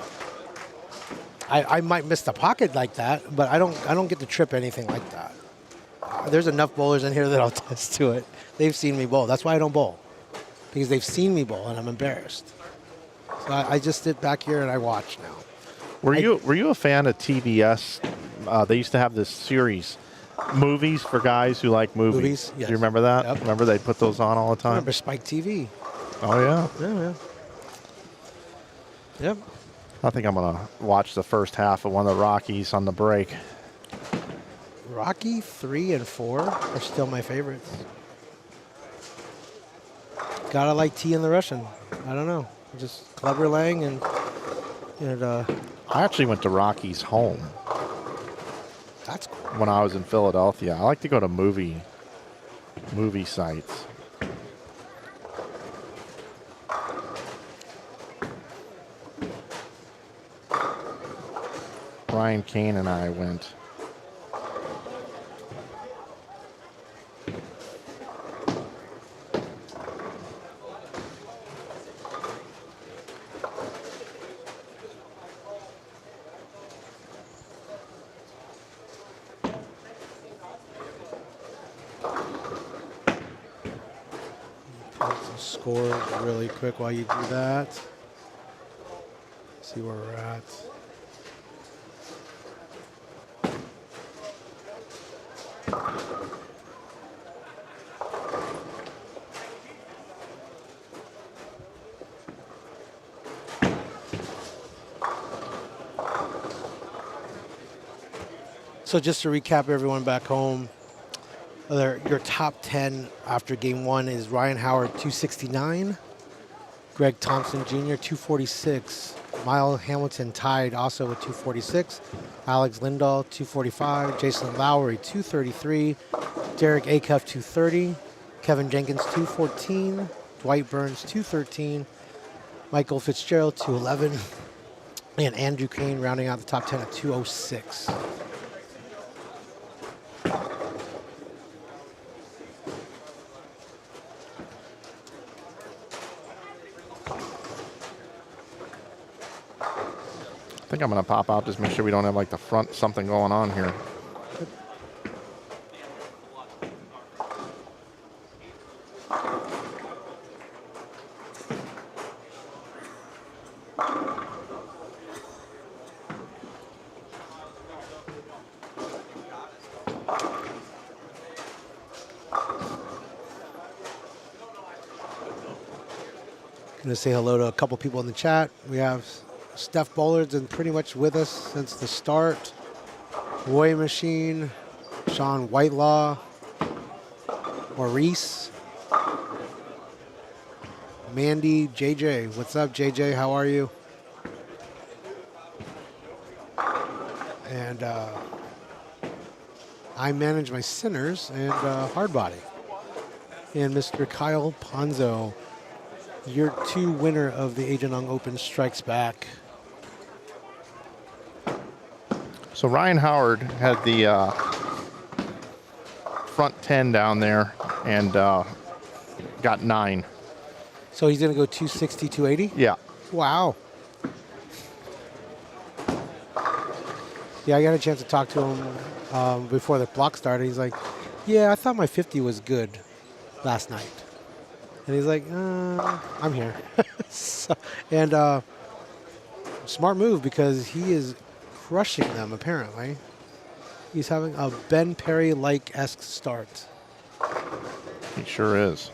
D: I might miss the pocket like that, but I don't get to trip anything like that. There's enough bowlers in here that'll attest to it. They've seen me bowl. That's why I don't bowl, because they've seen me bowl and I'm embarrassed. So I just sit back here and I watch now.
B: Were you a fan of TBS? They used to have this series, movies for guys who like movies.
D: Yes.
B: Do you remember that?
D: Yep.
B: Remember they put those on all the
D: I
B: time?
D: remember Spike TV.
B: Oh, yeah.
D: Yeah. Yep.
B: I think I'm going to watch the first half of one of the Rockies on the break.
D: Rocky 3 and 4 are still my favorites. Gotta like T and the Russian. I don't know. Just Clubber Lang and
B: I actually went to Rocky's home
D: that's cool.
B: when I was in Philadelphia. I like to go to movie sites. Ryan Kane and I went.
D: Score really quick while you do that. See where we're at. So just to recap everyone back home, your top 10 after game one is Ryan Howard, 269. Greg Thompson Jr., 246. Miles Hamilton tied also with 246. Alex Lindahl, 245. Jason Lowry, 233. Derek Acuff, 230. Kevin Jenkins, 214. Dwight Burns, 213. Michael Fitzgerald, 211. And Andrew Kane rounding out the top 10 at 206.
B: I think I'm going to pop out, just make sure we don't have like the front something going on here.
D: Going to say hello to a couple people in the chat. We have Steph Bollard's been pretty much with us since the start. Roy Machine, Sean Whitelaw, Maurice, Mandy, JJ. What's up, JJ? How are you? And I manage my Sinners and Hardbody. And Mr. Kyle Ponzo, year 2 winner of the Agent Ong Open, strikes back.
B: So Ryan Howard had the front 10 down there and got 9.
D: So he's going to go 260, 280?
B: Yeah.
D: Wow. Yeah, I got a chance to talk to him before the block started. He's like, yeah, I thought my 50 was good last night. And he's like, I'm here. And smart move, because he is crushing them, apparently. He's having a Ben Perry-like-esque start.
B: He sure is.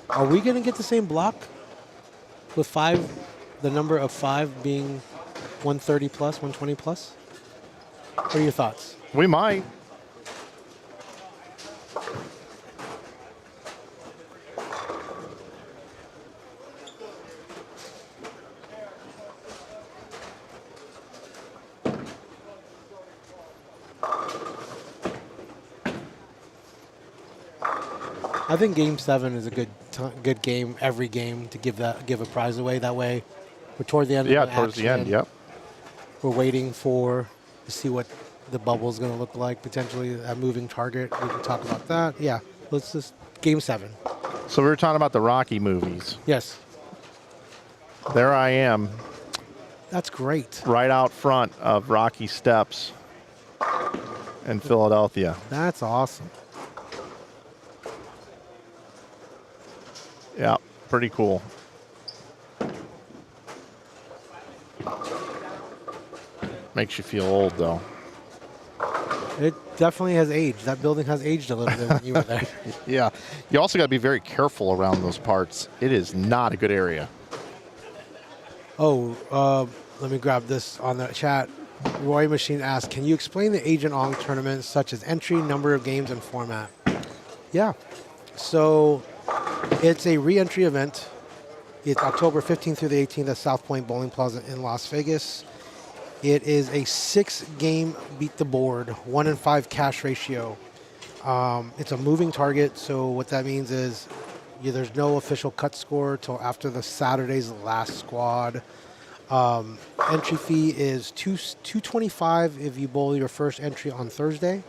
D: Are we going to get the same block with 5, the number of 5 being 130 plus, 120 plus? What are your thoughts?
B: We might.
D: I think Game 7 is a good game every game to give a prize away. That way, we're toward the end.
B: Yeah,
D: of the
B: towards the end.
D: action.
B: Yep.
D: We're waiting to see what the bubble is going to look like. Potentially a moving target. We can talk about that. Yeah, let's just Game 7.
B: So we were talking about the Rocky movies.
D: Yes,
B: There I am,
D: that's great.
B: right out front of Rocky Steps in Philadelphia.
D: That's awesome.
B: Yeah, pretty cool. Makes you feel old, though.
D: It definitely has aged. That building has aged a little bit when you were there.
B: Yeah. You also got to be very careful around those parts. It is not a good area.
D: Oh, let me grab this on the chat. Roy Machine asks, can you explain the Agent Ong tournaments, such as entry, number of games, and format? Yeah. So it's a re-entry event. It's October 15th through the 18th at South Point Bowling Plaza in Las Vegas. It is a 6-game beat the board, 1-in-5 cash ratio. It's a moving target, so what that means is there's no official cut score till after the Saturday's last squad. Entry fee is $225 if you bowl your first entry on Thursday,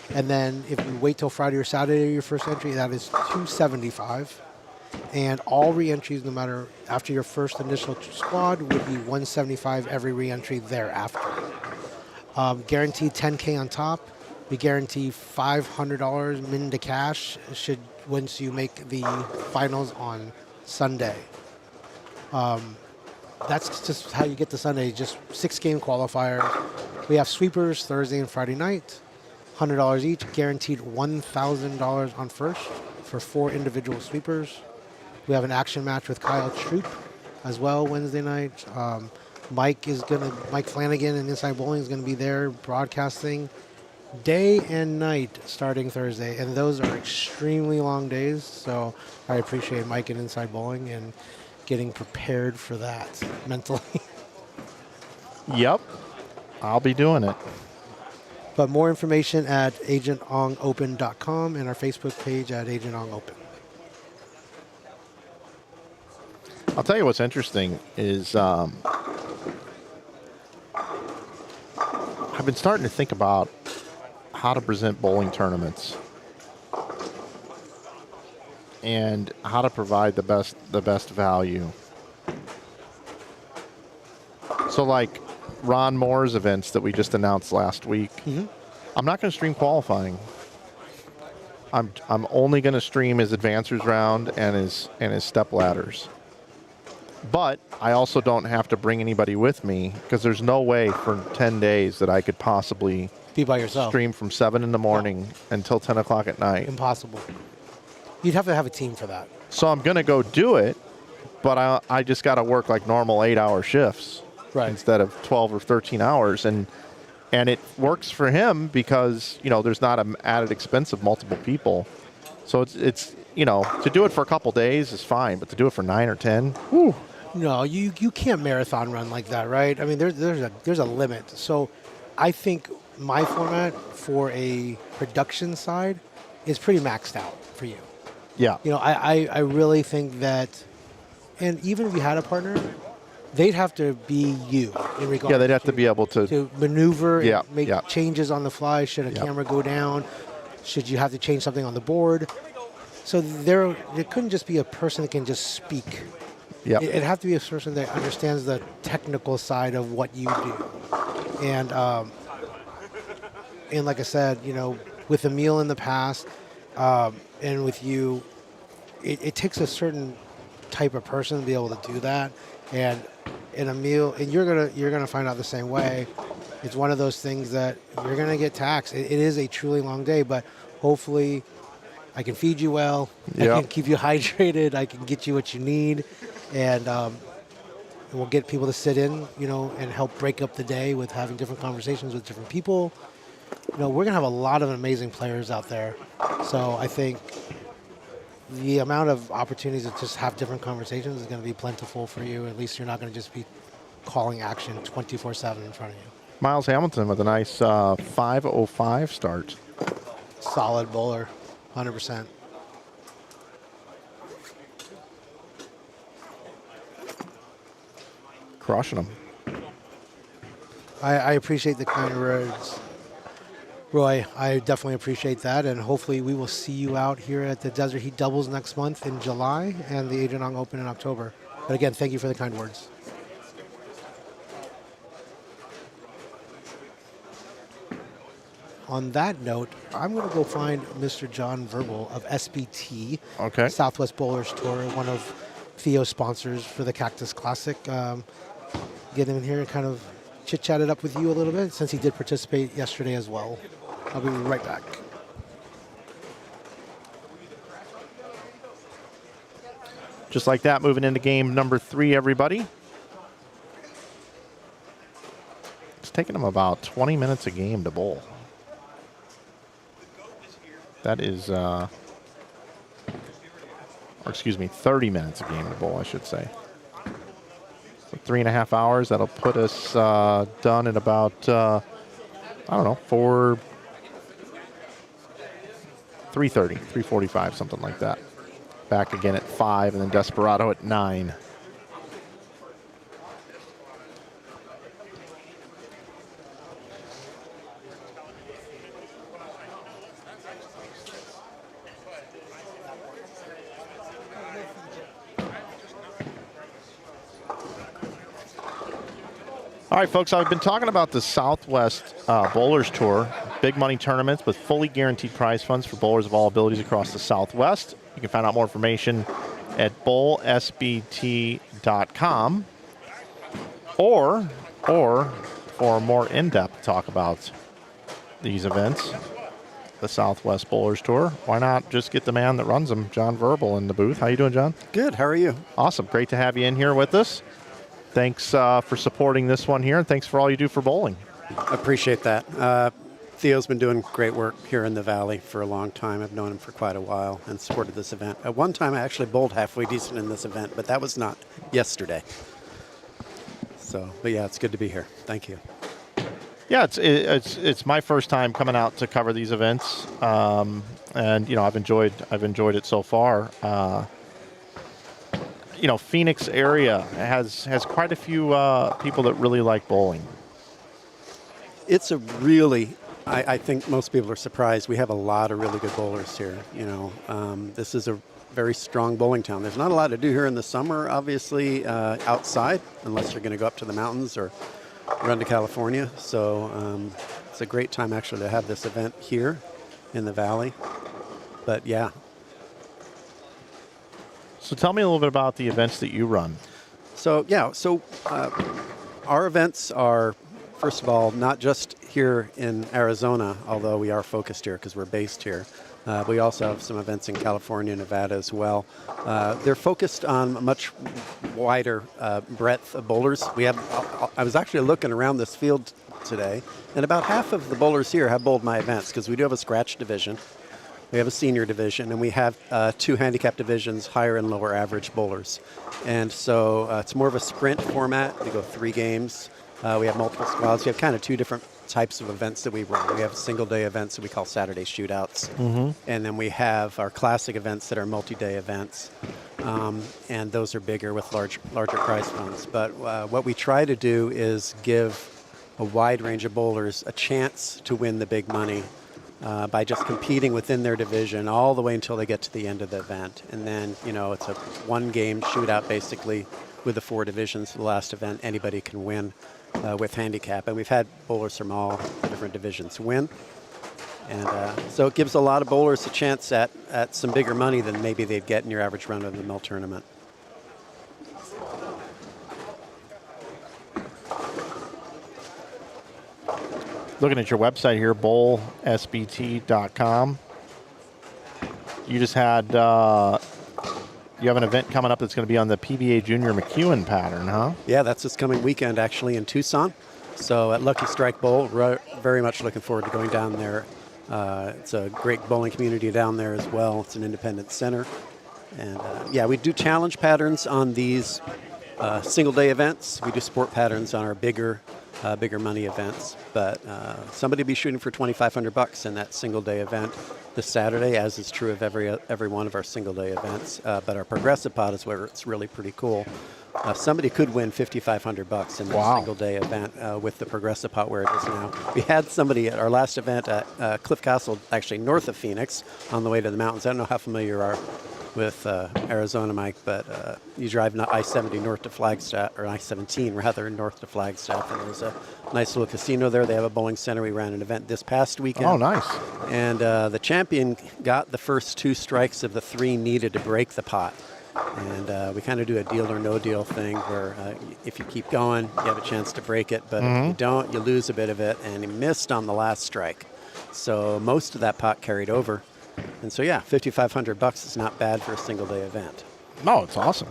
D: and then if you wait till Friday or Saturday your first entry, that is $275. And all re-entries, no matter after your first initial squad, would be $175 every re-entry thereafter. Guaranteed $10K on top. We guarantee $500 min to cash once you make the finals on Sunday. That's just how you get to Sunday, just 6-game qualifiers. We have sweepers Thursday and Friday night, $100 each, guaranteed $1,000 on first for 4 individual sweepers. We have an action match with Kyle Troop as well Wednesday night. Mike Flanagan and Inside Bowling is going to be there broadcasting day and night starting Thursday, and those are extremely long days. So I appreciate Mike and Inside Bowling and getting prepared for that mentally.
B: Yep. I'll be doing it.
D: But more information at agentongopen.com and our Facebook page at Agent Ong Open.
B: I'll tell you what's interesting is I've been starting to think about how to present bowling tournaments and how to provide the best value. So like Ron Moore's events that we just announced last week, I'm not going to stream qualifying. I'm only going to stream his advancers round and his step ladders. But I also don't have to bring anybody with me because there's no way for 10 days that I could possibly
D: be by yourself.
B: Stream from 7 in the morning until 10 o'clock at night.
D: Impossible. You'd have to have a team for that.
B: So I'm going to go do it, but I just got to work like normal 8-hour shifts instead of 12 or 13 hours. And it works for him because, there's not an added expense of multiple people. So it's to do it for a couple days is fine, but to do it for 9 or 10, whew.
D: No, you can't marathon run like that, right? I mean, there's a limit. So I think my format for a production side is pretty maxed out for you.
B: Yeah.
D: I really think that, and even if you had a partner, they'd have to be you in regards.
B: Yeah, they'd have to be able to
D: maneuver and make changes on the fly. Should a camera go down? Should you have to change something on the board? So there couldn't just be a person that can just speak.
B: Yeah.
D: It'd have to be a person that understands the technical side of what you do. And like I said, with Emil in the past, and with you, it takes a certain type of person to be able to do that. And Emil, and you're gonna find out the same way. It's one of those things that you're gonna get taxed. It is a truly long day, but hopefully I can feed you well. Yep. I can keep you hydrated. I can get you what you need. And we'll get people to sit in, and help break up the day with having different conversations with different people. We're going to have a lot of amazing players out there. So I think the amount of opportunities to just have different conversations is going to be plentiful for you. At least you're not going to just be calling action 24/7 in front of you.
B: Miles Hamilton with a nice 5:05 start.
D: Solid bowler, 100%.
B: crushing them.
D: I appreciate the kind words, Roy. I definitely appreciate that, and hopefully we will see you out here at the Desert Heat Doubles next month in July and the Adrian Open in October. But again, thank you for the kind words. On that note, I'm going to go find Mr. John Verbal of SBT,
B: Okay.
D: Southwest Bowlers Tour, one of Theo's sponsors for the Cactus Classic. Get him in here and kind of chit-chat it up with you a little bit, since he did participate yesterday as well. I'll be right back.
B: Just like that, moving into game number 3, everybody. It's taking them about 20 minutes a game to bowl. That is, or excuse me, 30 minutes a game to bowl, I should say. So 3.5 hours, that'll put us done in about, I don't know, 3:30, 3:45, something like that. Back again at 5, and then Desperado at 9. All right, folks, I've been talking about the Southwest Bowlers Tour, big money tournaments with fully guaranteed prize funds for bowlers of all abilities across the Southwest. You can find out more information at bowlsbt.com, or for a more in-depth talk about these events, the Southwest Bowlers Tour, why not just get the man that runs them, John Verbal, in the booth. How you doing, John?
E: Good. How are you?
B: Awesome. Great to have you in here with us. Thanks for supporting this one here, and thanks for all you do for bowling.
E: Appreciate that. Theo's been doing great work here in the Valley for a long time. I've known him for quite a while and supported this event. At one time, I actually bowled halfway decent in this event, but that was not yesterday. So, but yeah, it's good to be here. Thank you.
B: Yeah, it's my first time coming out to cover these events, and you know I've enjoyed it so far. You know, Phoenix area has quite a few people that really like bowling.
E: It's a really, I think most people are surprised. We have a lot of really good bowlers here. You know, this is a very strong bowling town. There's not a lot to do here in the summer, obviously, outside, unless you're going to go up to the mountains or run to California. So it's a great time actually to have this event here in the Valley. But yeah.
B: So tell me a little bit about the events that you run.
E: So yeah, our events are, first of all, not just here in Arizona, although we are focused here because we're based here. We also have some events in California, Nevada as well. They're focused on a much wider breadth of bowlers. I was actually looking around this field today, and about half of the bowlers here have bowled my events because we do have a scratch division. We have a senior division, and we have 2 handicap divisions, higher and lower average bowlers. And so it's more of a sprint format. We go 3 games. We have multiple squads. We have kind of 2 different types of events that we run. We have single-day events that we call Saturday shootouts. Mm-hmm. And then we have our classic events that are multi-day events. And those are bigger with larger prize funds. But what we try to do is give a wide range of bowlers a chance to win the big money by just competing within their division all the way until they get to the end of the event. And then, you know, it's a 1-game shootout basically with the 4 divisions. The last event, anybody can win with handicap. And we've had bowlers from all different divisions win. And so it gives a lot of bowlers a chance at some bigger money than maybe they'd get in your average run-of-the-mill tournament.
B: Looking at your website here, bowlsbt.com. You just had, you have an event coming up that's going to be on the PBA Junior McEwen pattern, huh?
E: Yeah, that's this coming weekend actually in Tucson. So at Lucky Strike Bowl, very much looking forward to going down there. It's a great bowling community down there as well. It's an independent center. And yeah, we do challenge patterns on these single-day events. We do sport patterns on our bigger money events, but somebody will be shooting for $2,500 in that single-day event this Saturday, as is true of every one of our single-day events. But our progressive pot is where it's really pretty cool. somebody could win $5,500 in a single day event with the progressive pot where it is now. We had somebody at our last event at Cliff Castle, actually north of Phoenix, on the way to the mountains. I don't know how familiar you are with Arizona, Mike, but you drive I-70 north to Flagstaff, or I-17 rather, north to Flagstaff, and there's a nice little casino there. They have a bowling center. We ran an event this past weekend.
B: Oh, nice.
E: And the champion got the first 2 strikes of the 3 needed to break the pot. And we kind of do a deal or no deal thing where if you keep going, you have a chance to break it, but if you don't, you lose a bit of it, and he missed on the last strike. So most of that pot carried over. And so, yeah, $5,500 is not bad for a single-day event.
B: No, it's awesome.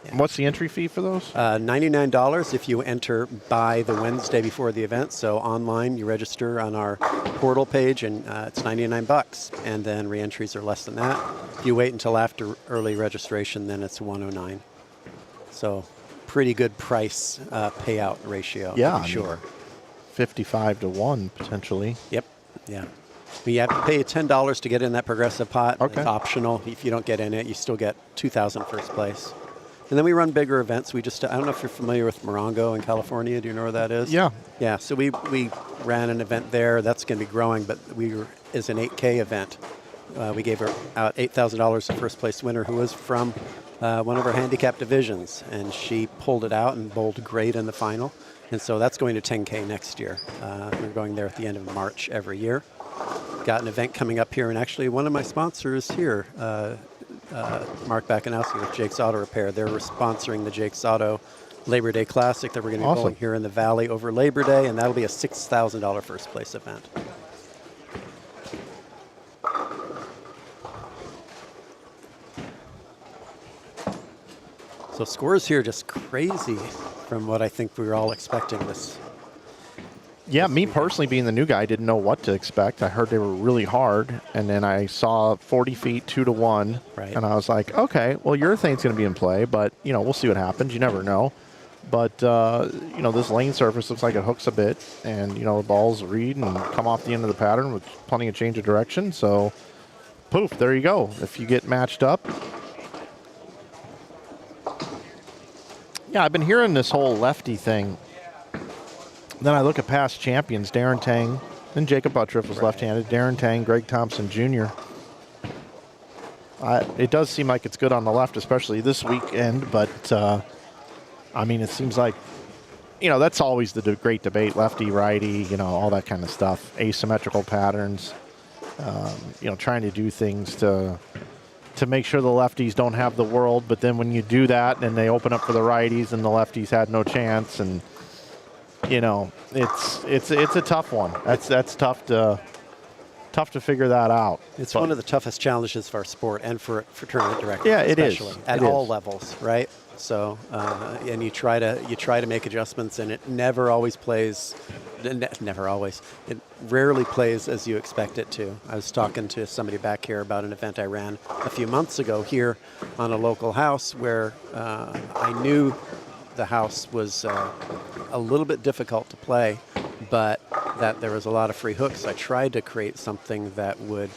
B: Yeah. What's the entry fee for those?
E: $99 if you enter by the Wednesday before the event. So online, you register on our portal page, and it's $99. And then re-entries are less than that. If you wait until after early registration, then it's $109. So pretty good price payout ratio.
B: Yeah,
E: I'm sure.
B: 55 to 1 potentially.
E: Yep. Yeah. You have to pay $10 to get in that progressive pot.
B: Okay.
E: It's optional. If you don't get in it, you still get $2,000 first place. And then we run bigger events. I don't know if you're familiar with Morongo in California. Do you know where that is?
B: Yeah.
E: Yeah, so we ran an event there. That's going to be growing, but is an 8K event. We gave out $8,000 to first place winner who was from one of our handicap divisions, and she pulled it out and bowled great in the final. And so that's going to 10K next year. We're going there at the end of March every year. Got an event coming up here, and actually one of my sponsors here, Mark Bakanowski with Jake's Auto Repair, they're sponsoring the Jake's Auto Labor Day Classic that we're going to be bowling here in the Valley over Labor Day, and that'll be a $6,000 first place event. So scores here just crazy from what I think we were all expecting this.
B: Yeah, me personally, being the new guy, I didn't know what to expect. I heard they were really hard, and then I saw 40 feet, 2 to 1,
E: right.
B: And I was like, okay, well, urethane's going to be in play, but, we'll see what happens. You never know. But, this lane surface looks like it hooks a bit, and, the balls read and come off the end of the pattern with plenty of change of direction. So, poof, there you go. If you get matched up. Yeah, I've been hearing this whole lefty thing. Then I look at past champions, Darren Tang, and Jacob Buttriff was left-handed, Darren Tang, Greg Thompson Jr. It does seem like it's good on the left, especially this weekend, but, it seems like, that's always the great debate, lefty, righty, all that kind of stuff, asymmetrical patterns, trying to do things to make sure the lefties don't have the world, but then when you do that, and they open up for the righties, and the lefties had no chance, and it's a tough one. That's tough to figure that out.
E: It's one of the toughest challenges for our sport and for tournament directors.
B: Yeah, it is
E: at all levels, right? So, and you try to make adjustments, and it never always plays. Never always. It rarely plays as you expect it to. I was talking to somebody back here about an event I ran a few months ago here on a local house where I knew the house was a little bit difficult to play, but that there was a lot of free hooks. I tried to create something that would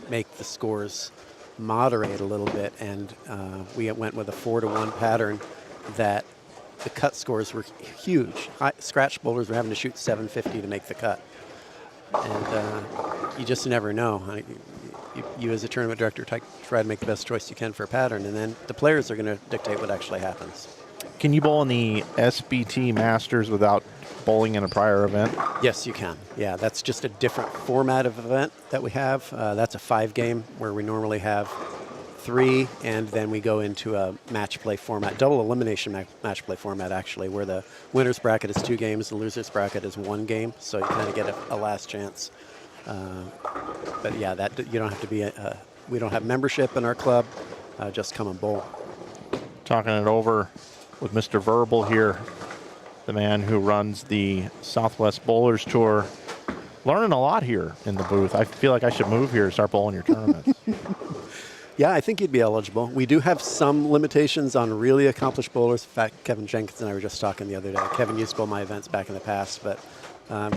E: make the scores moderate a little bit, and we went with a 4-to-1 pattern that the cut scores were huge. Scratch bowlers were having to shoot 750 to make the cut. And you just never know. You as a tournament director try to make the best choice you can for a pattern, and then the players are going to dictate what actually happens.
B: Can you bowl in the SBT Masters without bowling in a prior event?
E: Yes, you can. Yeah, that's just a different format of event that we have. That's a 5-game where we normally have 3, and then we go into a match play format, double elimination match play format, actually, where the winner's bracket is 2 games, the loser's bracket is 1 game, so you kind of get a last chance. But yeah, that you don't have to be. We don't have membership in our club. Just come and bowl.
B: Talking it over with Mr. Verbal here, the man who runs the Southwest Bowlers Tour. Learning a lot here in the booth. I feel like I should move here and start bowling your tournaments.
E: Yeah, I think you'd be eligible. We do have some limitations on really accomplished bowlers. In fact, Kevin Jenkins and I were just talking the other day. Kevin used to bowl my events back in the past, but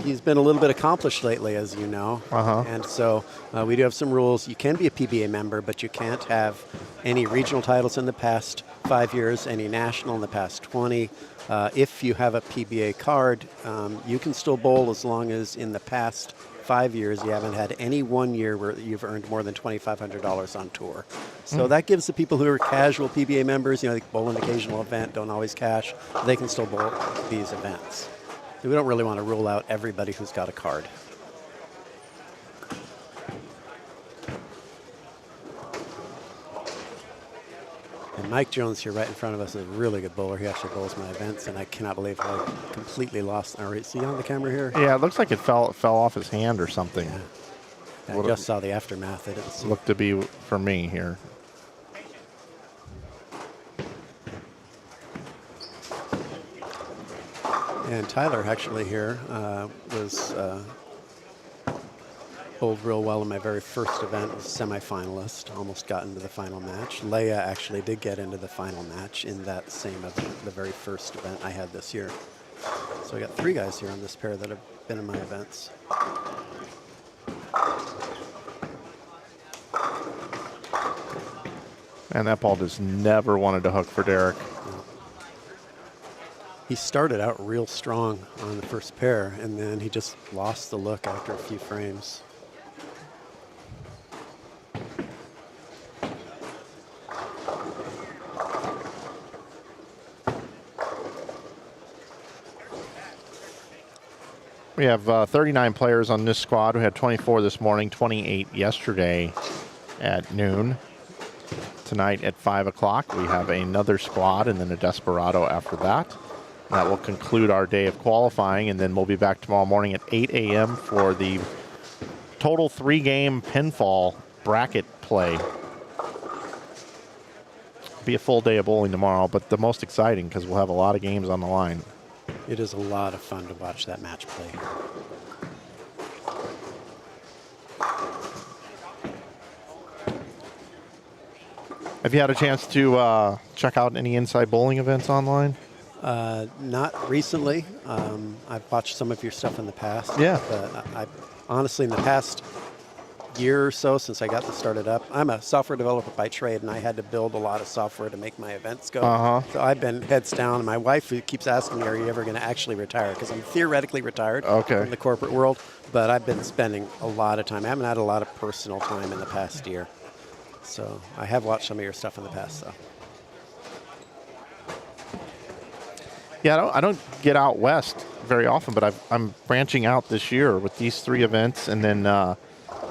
E: He's been a little bit accomplished lately, as you know. And so we do have some rules. You can be a PBA member, but you can't have any regional titles in the past 5 years, any national in the past 20. If you have a PBA card, you can still bowl as long as in the past 5 years you haven't had any 1 year where you've earned more than $2,500 on tour. So that gives the people who are casual PBA members, you know, they bowl an occasional event, don't always cash, they can still bowl these events. We don't really want to rule out everybody who's got a card. And Mike Jones here right in front of us is a really good bowler. He actually bowls my events, and I cannot believe how I completely lost. Is he on the camera here?
B: Yeah, it looks like it fell off his hand or something.
E: Yeah. I just saw the aftermath. It
B: looked to be for me here.
E: And Tyler actually here was bowled real well in my very first event, was semi-finalist, almost got into the final match. Leia actually did get into the final match in that same event, the very first event I had this year. So I got 3 guys here on this pair that have been in my events.
B: And that ball just never wanted to hook for Derek.
E: He started out real strong on the first pair, and then he just lost the look after a few frames.
B: We have 39 players on this squad. We had 24 this morning, 28 yesterday at noon. Tonight at 5 o'clock, we have another squad and then a Desperado after that. That will conclude our day of qualifying, and then we'll be back tomorrow morning at 8 a.m. for the total 3-game pinfall bracket play. Be a full day of bowling tomorrow, but the most exciting because we'll have a lot of games on the line.
E: It is a lot of fun to watch that match play.
B: Have you had a chance to check out any Inside Bowling events online?
E: Not recently. I've watched some of your stuff in the past.
B: Yeah.
E: But I honestly, in the past year or so since I got this started up, I'm a software developer by trade, and I had to build a lot of software to make my events go. So I've been heads down. And my wife keeps asking me, are you ever going to actually retire? Because I'm theoretically retired from the corporate world, but I've been spending a lot of time. I haven't had a lot of personal time in the past year. So I have watched some of your stuff in the past, though.
B: Yeah, I don't get out west very often, but I'm branching out this year with these 3 events, and then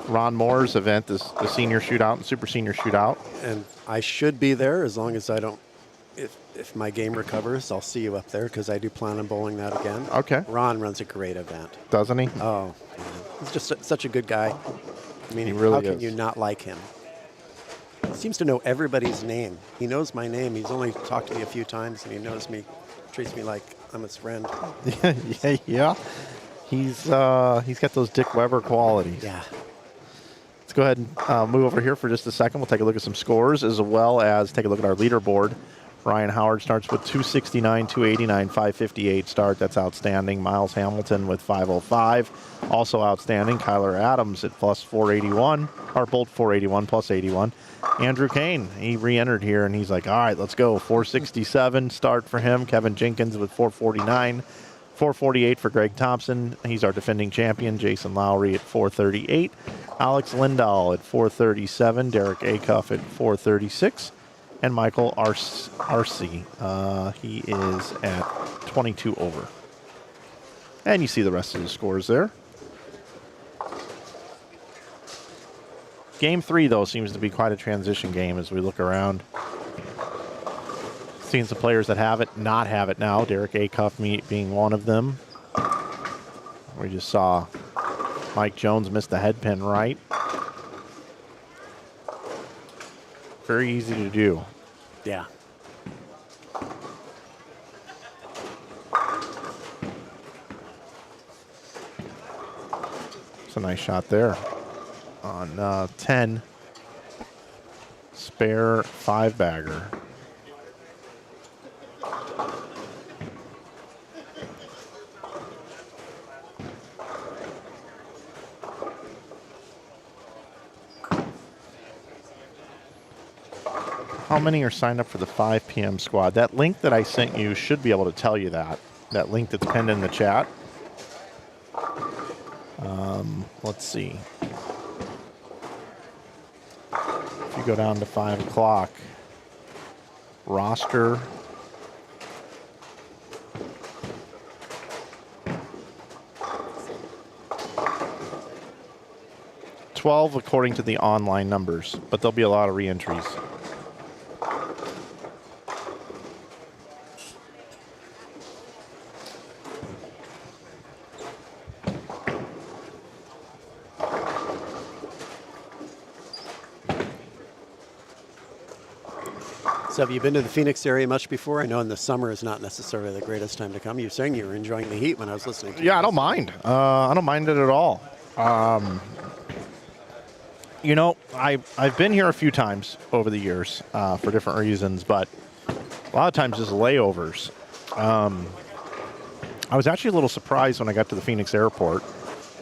B: Ron Moore's event is the senior shootout and super senior shootout.
E: And I should be there as long as I don't, if my game recovers, I'll see you up there because I do plan on bowling that again.
B: Okay.
E: Ron runs a great event.
B: Doesn't he?
E: Oh, man. He's just such a good guy. I mean,
B: he really
E: how can
B: is.
E: you not like him? He seems to know everybody's name. He knows my name. He's only talked to me a few times, and he knows me, treats me like I'm his friend.
B: Yeah. He's got those Dick Weber qualities.
E: Yeah.
B: Let's go ahead and move over here for just a second. We'll take a look at some scores as well as take a look at our leaderboard. Ryan Howard starts with 269, 289, 558 start. That's outstanding. Miles Hamilton with 505. Also outstanding. Kyler Adams at plus 481, or bolt 481 plus 81. Andrew Kane, he re-entered here, and he's like, all right, let's go. 467 start for him. Kevin Jenkins with 449. 448 for Greg Thompson. He's our defending champion. Jason Lowry at 438. Alex Lindahl at 437. Derek Acuff at 436. And Michael Arce, he is at 22 over. And you see the rest of the scores there. Game 3, though, seems to be quite a transition game as we look around. Seeing some players that have it, not have it now. Derek Acuff being one of them. We just saw Mike Jones miss the head pin right. Very easy to do.
E: Yeah.
B: It's a nice shot there. On 10, spare 5-bagger. how many are signed up for the 5 p.m. squad? That link that I sent you should be able to tell you that. That link that's pinned in the chat. Let's see. If you go down to 5 o'clock, roster. $12 according to the online numbers, but there'll be a lot of re-entries.
E: So have you been to the Phoenix area much before? I know in the summer is not necessarily the greatest time to come. You were saying you were enjoying the heat when I was listening to you.
B: Yeah, I don't mind. I don't mind it at all. You know, I've been here a few times over the years for different reasons, but a lot of times just layovers. I was actually a little surprised when I got to the Phoenix airport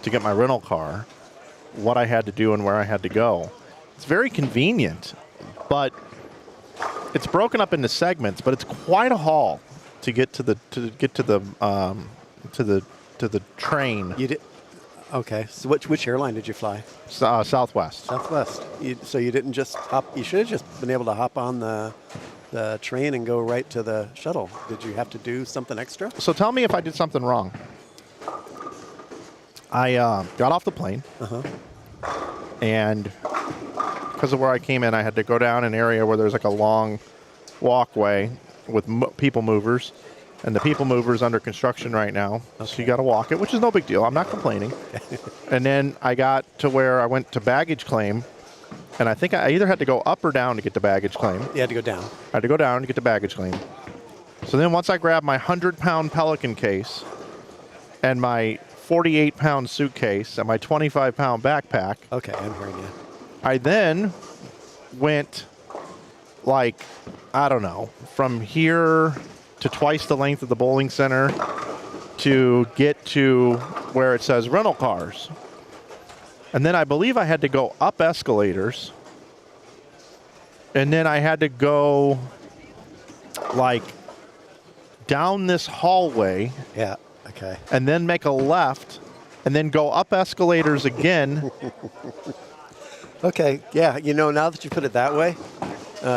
B: to get my rental car, what I had to do and where I had to go. It's very convenient, but it's broken up into segments, but it's quite a haul to get to the train.
E: You did. Okay. So which airline did you fly?
B: Southwest.
E: Southwest. So you didn't just hop. You should have just been able to hop on the train and go right to the shuttle. Did you have to do something extra?
B: So tell me if I did something wrong. I got off the plane, and because of where I came in, I had to go down an area where there's like a long walkway with people movers, and the people mover's under construction right now, so you got to walk it, which is no big deal. I'm not complaining. And then I got to where I went to baggage claim, and I think I either had to go up or down to get to baggage claim.
E: You had to go down.
B: I had to go down to get to baggage claim. So then once I grabbed my 100-pound Pelican case and my 48-pound suitcase and my 25-pound backpack.
E: Okay, I'm hearing you.
B: I then went, like, I don't know, from here to twice the length of the bowling center to get to where it says rental cars. And then I believe I had to go up escalators. And then I had to go, like, down this hallway.
E: Yeah, okay.
B: And then make a left and then go up escalators again.
E: Okay, yeah, you know, now that you put it that way,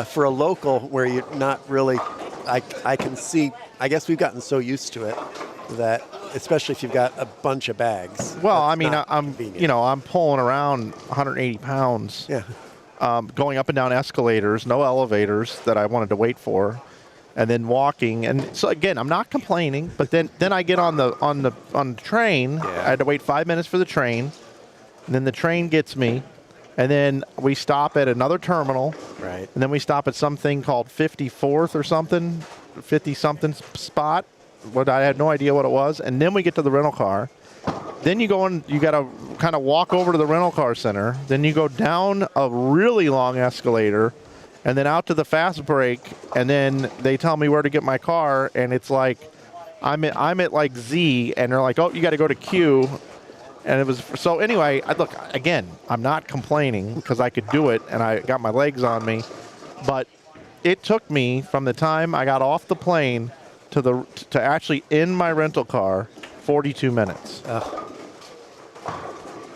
E: for a local where you're not really, I can see, I guess we've gotten so used to it that, especially if you've got a bunch of bags.
B: Well, I mean, I'm,
E: convenient.
B: you know, I'm pulling around 180 pounds,
E: Yeah.
B: going up and down escalators, no elevators that I wanted to wait for, and then walking. And so again, I'm not complaining, but then I get on the train.
E: Yeah.
B: I had to wait 5 minutes for the train, and then the train gets me. And then we stop at another terminal.
E: Right.
B: And then we stop at something called 54th or something, 50-something spot. What I had no idea what it was. And then we get to the rental car. Then you go in, you got to kind of walk over to the rental car center. Then you go down a really long escalator and then out to the fast break. And then they tell me where to get my car. And it's like, I'm at like Z, and they're like, oh, you got to go to Q. And it was, so anyway, look, again, I'm not complaining because I could do it and I got my legs on me. But it took me from the time I got off the plane to actually in my rental car, 42 minutes.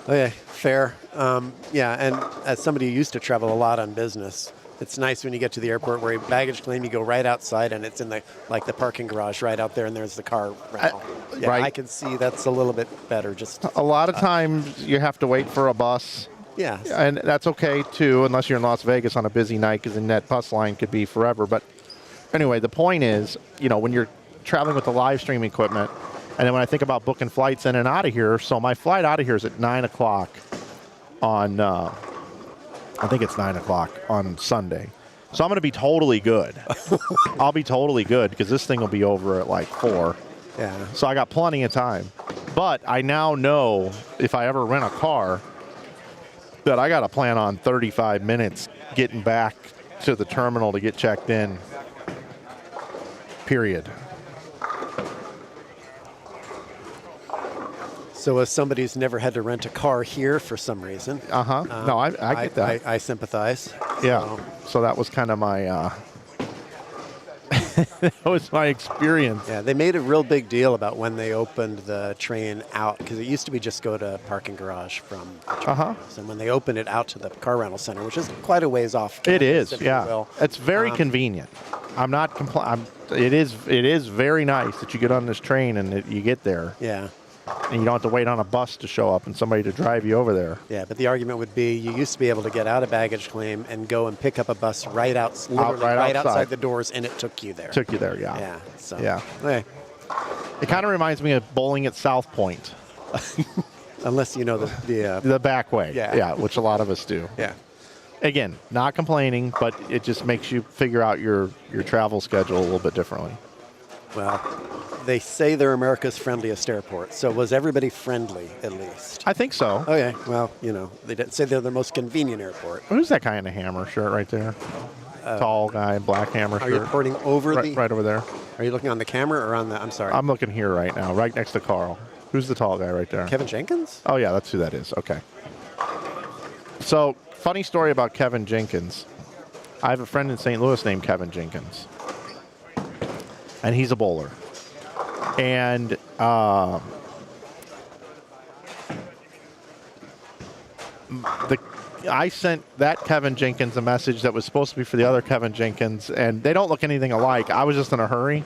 E: Okay, fair. Yeah, and as somebody who used to travel a lot on business, it's nice when you get to the airport where you baggage claim, you go right outside and it's in the parking garage right out there, and there's the car rental. Yeah,
B: right.
E: I can see that's a little bit better. Just
B: A lot of times you have to wait for a bus.
E: yeah.
B: And that's okay too, unless you're in Las Vegas on a busy night, because then that bus line could be forever. But anyway, the point is, you know, when you're traveling with the live stream equipment, and then when I think about booking flights in and out of here, so my flight out of here is at 9 o'clock on, I think it's 9 o'clock on Sunday. So I'm going to be totally good. I'll be totally good because this thing will be over at like 4.
E: Yeah.
B: So I got plenty of time. But I now know if I ever rent a car that I got to plan on 35 minutes getting back to the terminal to get checked in. Period.
E: So as somebody who's never had to rent a car here for some reason.
B: No, I get that.
E: I sympathize.
B: Yeah. So that was kind of my that was my experience.
E: Yeah, they made a real big deal about when they opened the train out, because it used to be just go to parking garage from the terminals. And when they opened it out to the car rental center, which is quite a ways off.
B: It is,
E: if you
B: yeah.
E: will.
B: It's very convenient. I'm not it is very nice that you get on this train and that you get there.
E: Yeah.
B: And you don't have to wait on a bus to show up and somebody to drive you over there.
E: Yeah, but the argument would be you used to be able to get out of baggage claim and go and pick up a bus right outside the doors, and it took you there.
B: Took you there, yeah.
E: Yeah. So.
B: Yeah.
E: Okay.
B: It kind of reminds me of bowling at South Point.
E: Unless you know the
B: The back way.
E: Yeah.
B: Yeah, which a lot of us do.
E: yeah.
B: Again, not complaining, but it just makes you figure out your travel schedule a little bit differently.
E: Well, they say they're America's friendliest airport. So was everybody friendly at least?
B: I think so.
E: Okay. Well, you know, they didn't say they're the most convenient airport.
B: Who's that guy in a hammer shirt right there? Tall guy, black hammer
E: Are
B: shirt.
E: you reporting over
B: right over there?
E: Are you looking on the camera or on the? I'm sorry.
B: I'm looking here right now, right next to Carl. Who's the tall guy right there?
E: Kevin Jenkins?
B: Oh, yeah, that's who that is. Okay. So, funny story about Kevin Jenkins. I have a friend in St. Louis named Kevin Jenkins. And he's a bowler. And I sent that Kevin Jenkins a message that was supposed to be for the other Kevin Jenkins, and they don't look anything alike. I was just in a hurry.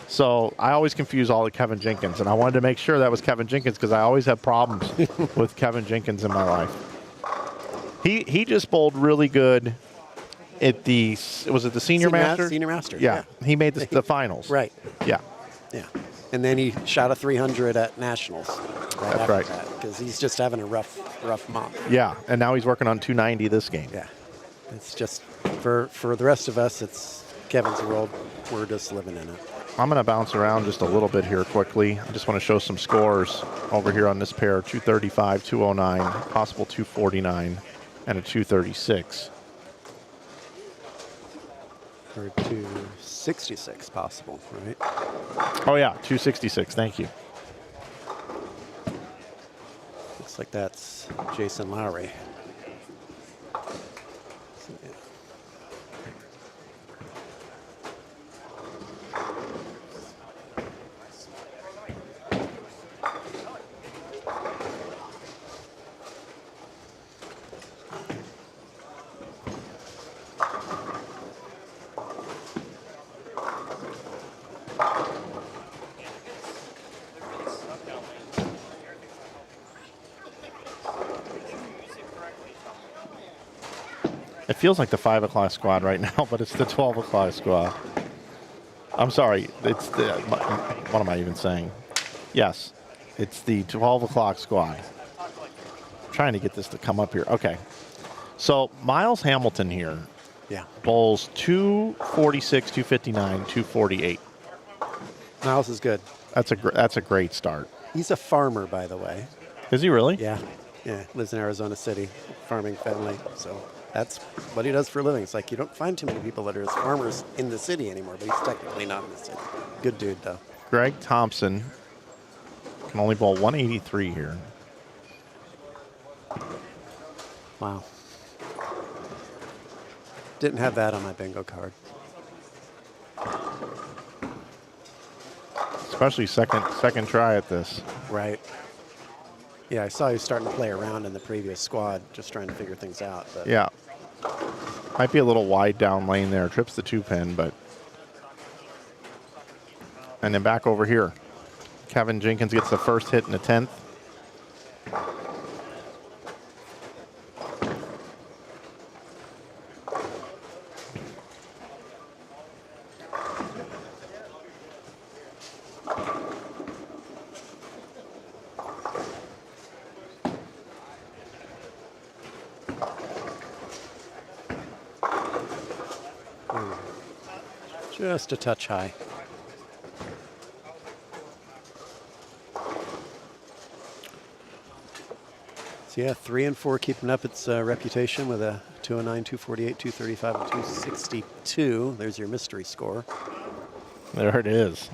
B: So I always confuse all the Kevin Jenkins, and I wanted to make sure that was Kevin Jenkins because I always have problems with Kevin Jenkins in my life. He just bowled really good at the Senior Masters?
E: Senior Masters.
B: Yeah. He made the finals.
E: Right.
B: Yeah.
E: Yeah. And then he shot a 300 at Nationals.
B: That's right.
E: Because he's just having a rough month.
B: Yeah, and now he's working on 290 this game.
E: Yeah. It's just, for the rest of us, it's Kevin's world. We're just living in it.
B: I'm going to bounce around just a little bit here quickly. I just want to show some scores over here on this pair. 235, 209, possible 249, and a 236.
E: Or 266 possible, right?
B: Oh, yeah, 266. Thank you.
E: Looks like that's Jason Lowry. So, yeah.
B: It feels like the 5 o'clock squad right now, but it's the 12 o'clock squad. I'm sorry. It's the, what am I even saying? Yes, it's the 12 o'clock squad. I'm trying to get this to come up here. Okay. So Miles Hamilton here bowls 246, 259, 248.
E: Miles is good.
B: That's a great start.
E: He's a farmer, by the way.
B: Is he really?
E: Yeah. Yeah. Lives in Arizona City, farming family. So that's what he does for a living. It's like you don't find too many people that are farmers in the city anymore, but he's technically not in the city. Good dude, though.
B: Greg Thompson can only bowl 183 here.
E: Wow. Didn't have that on my bingo card.
B: Especially second try at this.
E: Right. Yeah, I saw you starting to play around in the previous squad, just trying to figure things out. But
B: Yeah. Might be a little wide down lane there. Trips the 2-pin, but. And then back over here. Kevin Jenkins gets the first hit in the 10th.
E: just a touch high. So yeah, 3 and 4 keeping up its reputation with a 209, 248, 235, and 262. There's your mystery score.
B: There it is.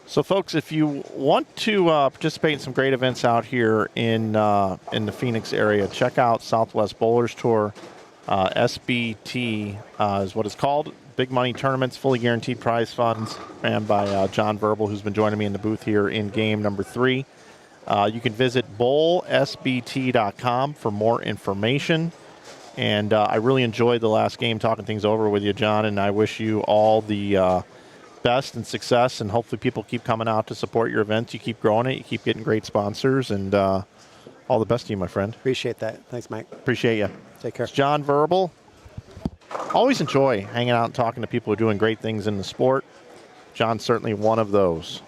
B: So, folks, if you want to participate in some great events out here in the Phoenix area, check out Southwest Bowlers Tour. SBT is what it's called. Big money tournaments, fully guaranteed prize funds, ran by John Verbal, who's been joining me in the booth here in game number 3. You can visit bowlsbt.com for more information. And I really enjoyed the last game talking things over with you, John, and I wish you all the best and success, and hopefully people keep coming out to support your events. You keep growing it, you keep getting great sponsors, and all the best to you, my friend.
E: Appreciate that. Thanks, Mike.
B: Appreciate you.
E: Take care.
B: It's John Verbal. Always enjoy hanging out and talking to people who are doing great things in the sport. John's certainly one of those.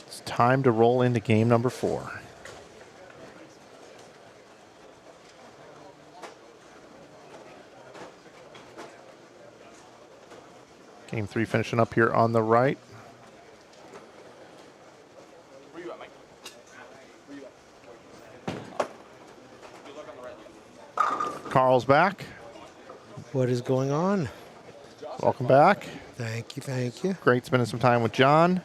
B: It's time to roll into game number 4. Game 3 finishing up here on the right. Carl's back.
D: What is going on?
B: Welcome back.
D: Thank you, thank you.
B: Great spending some time with John.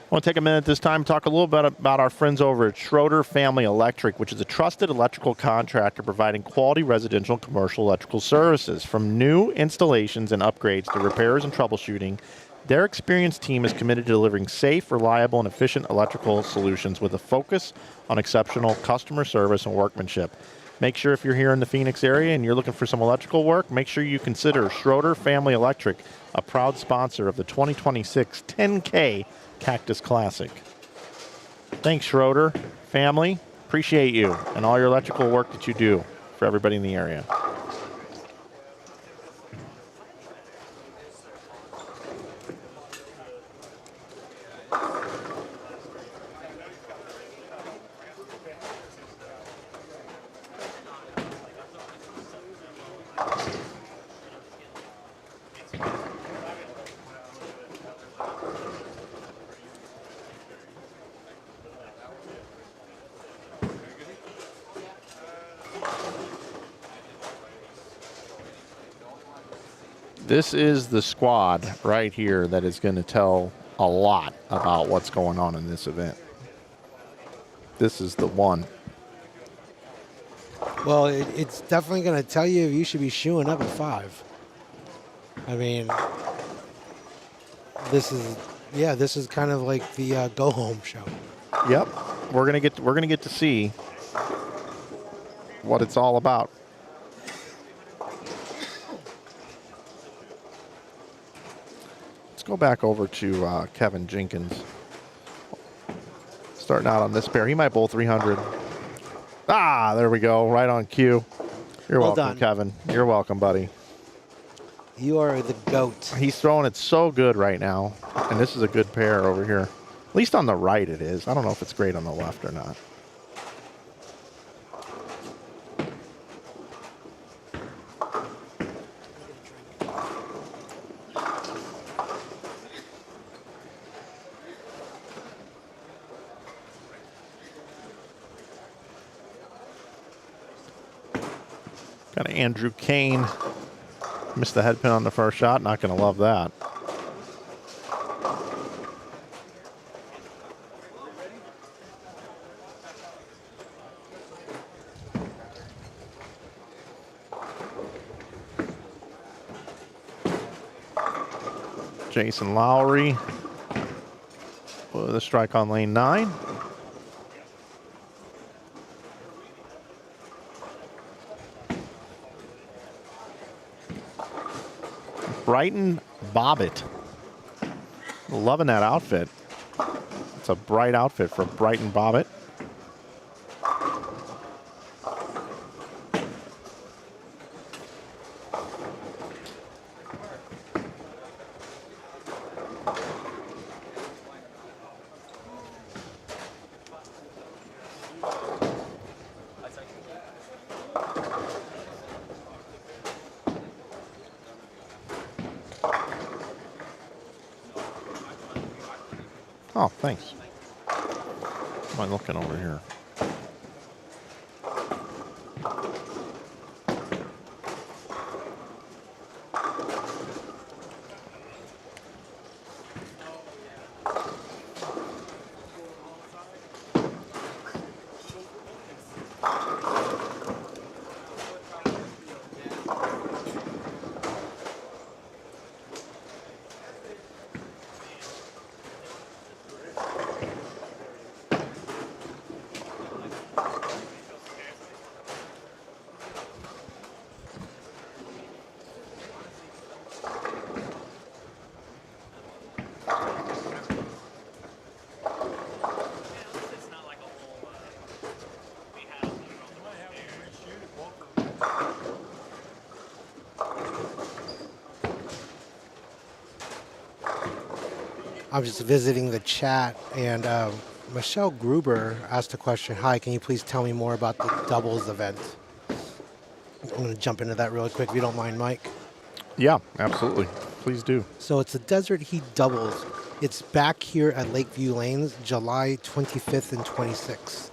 B: I want to take a minute this time to talk a little bit about our friends over at Schroeder Family Electric, which is a trusted electrical contractor providing quality residential and commercial electrical services. From new installations and upgrades to repairs and troubleshooting, their experienced team is committed to delivering safe, reliable, and efficient electrical solutions with a focus on exceptional customer service and workmanship. Make sure if you're here in the Phoenix area and you're looking for some electrical work, make sure you consider Schroeder Family Electric, a proud sponsor of the 2026 10K Cactus Classic. Thanks, Schroeder family. Appreciate you and all your electrical work that you do for everybody in the area. This is the squad right here that is going to tell a lot about what's going on in this event. This is the one.
D: Well, it's definitely going to tell you if you should be shoeing up at 5. I mean, this is kind of like the go home show.
B: Yep, we're gonna get to see what it's all about. Let's go back over to Kevin Jenkins. Starting out on this pair, he might bowl 300. Ah, there we go, right on cue. You're
D: Well
B: welcome,
D: done.
B: Kevin. You're welcome, buddy.
D: You are the GOAT.
B: He's throwing it so good right now, and this is a good pair over here. At least on the right it is. I don't know if it's great on the left or not. Got an Andrew Kane. Missed the head pin on the first shot. Not going to love that. Jason Lowry with a strike on lane 9. Brighton Bobbitt. Loving that outfit. It's a bright outfit for Brighton Bobbitt. Oh, thanks. What am I looking over here?
D: I'm just visiting the chat, and Michelle Gruber asked a question. Hi, can you please tell me more about the doubles event? I'm going to jump into that really quick if you don't mind, Mike.
B: Yeah, absolutely. Please do.
D: So it's the Desert Heat doubles. It's back here at Lakeview Lanes, July 25th and 26th.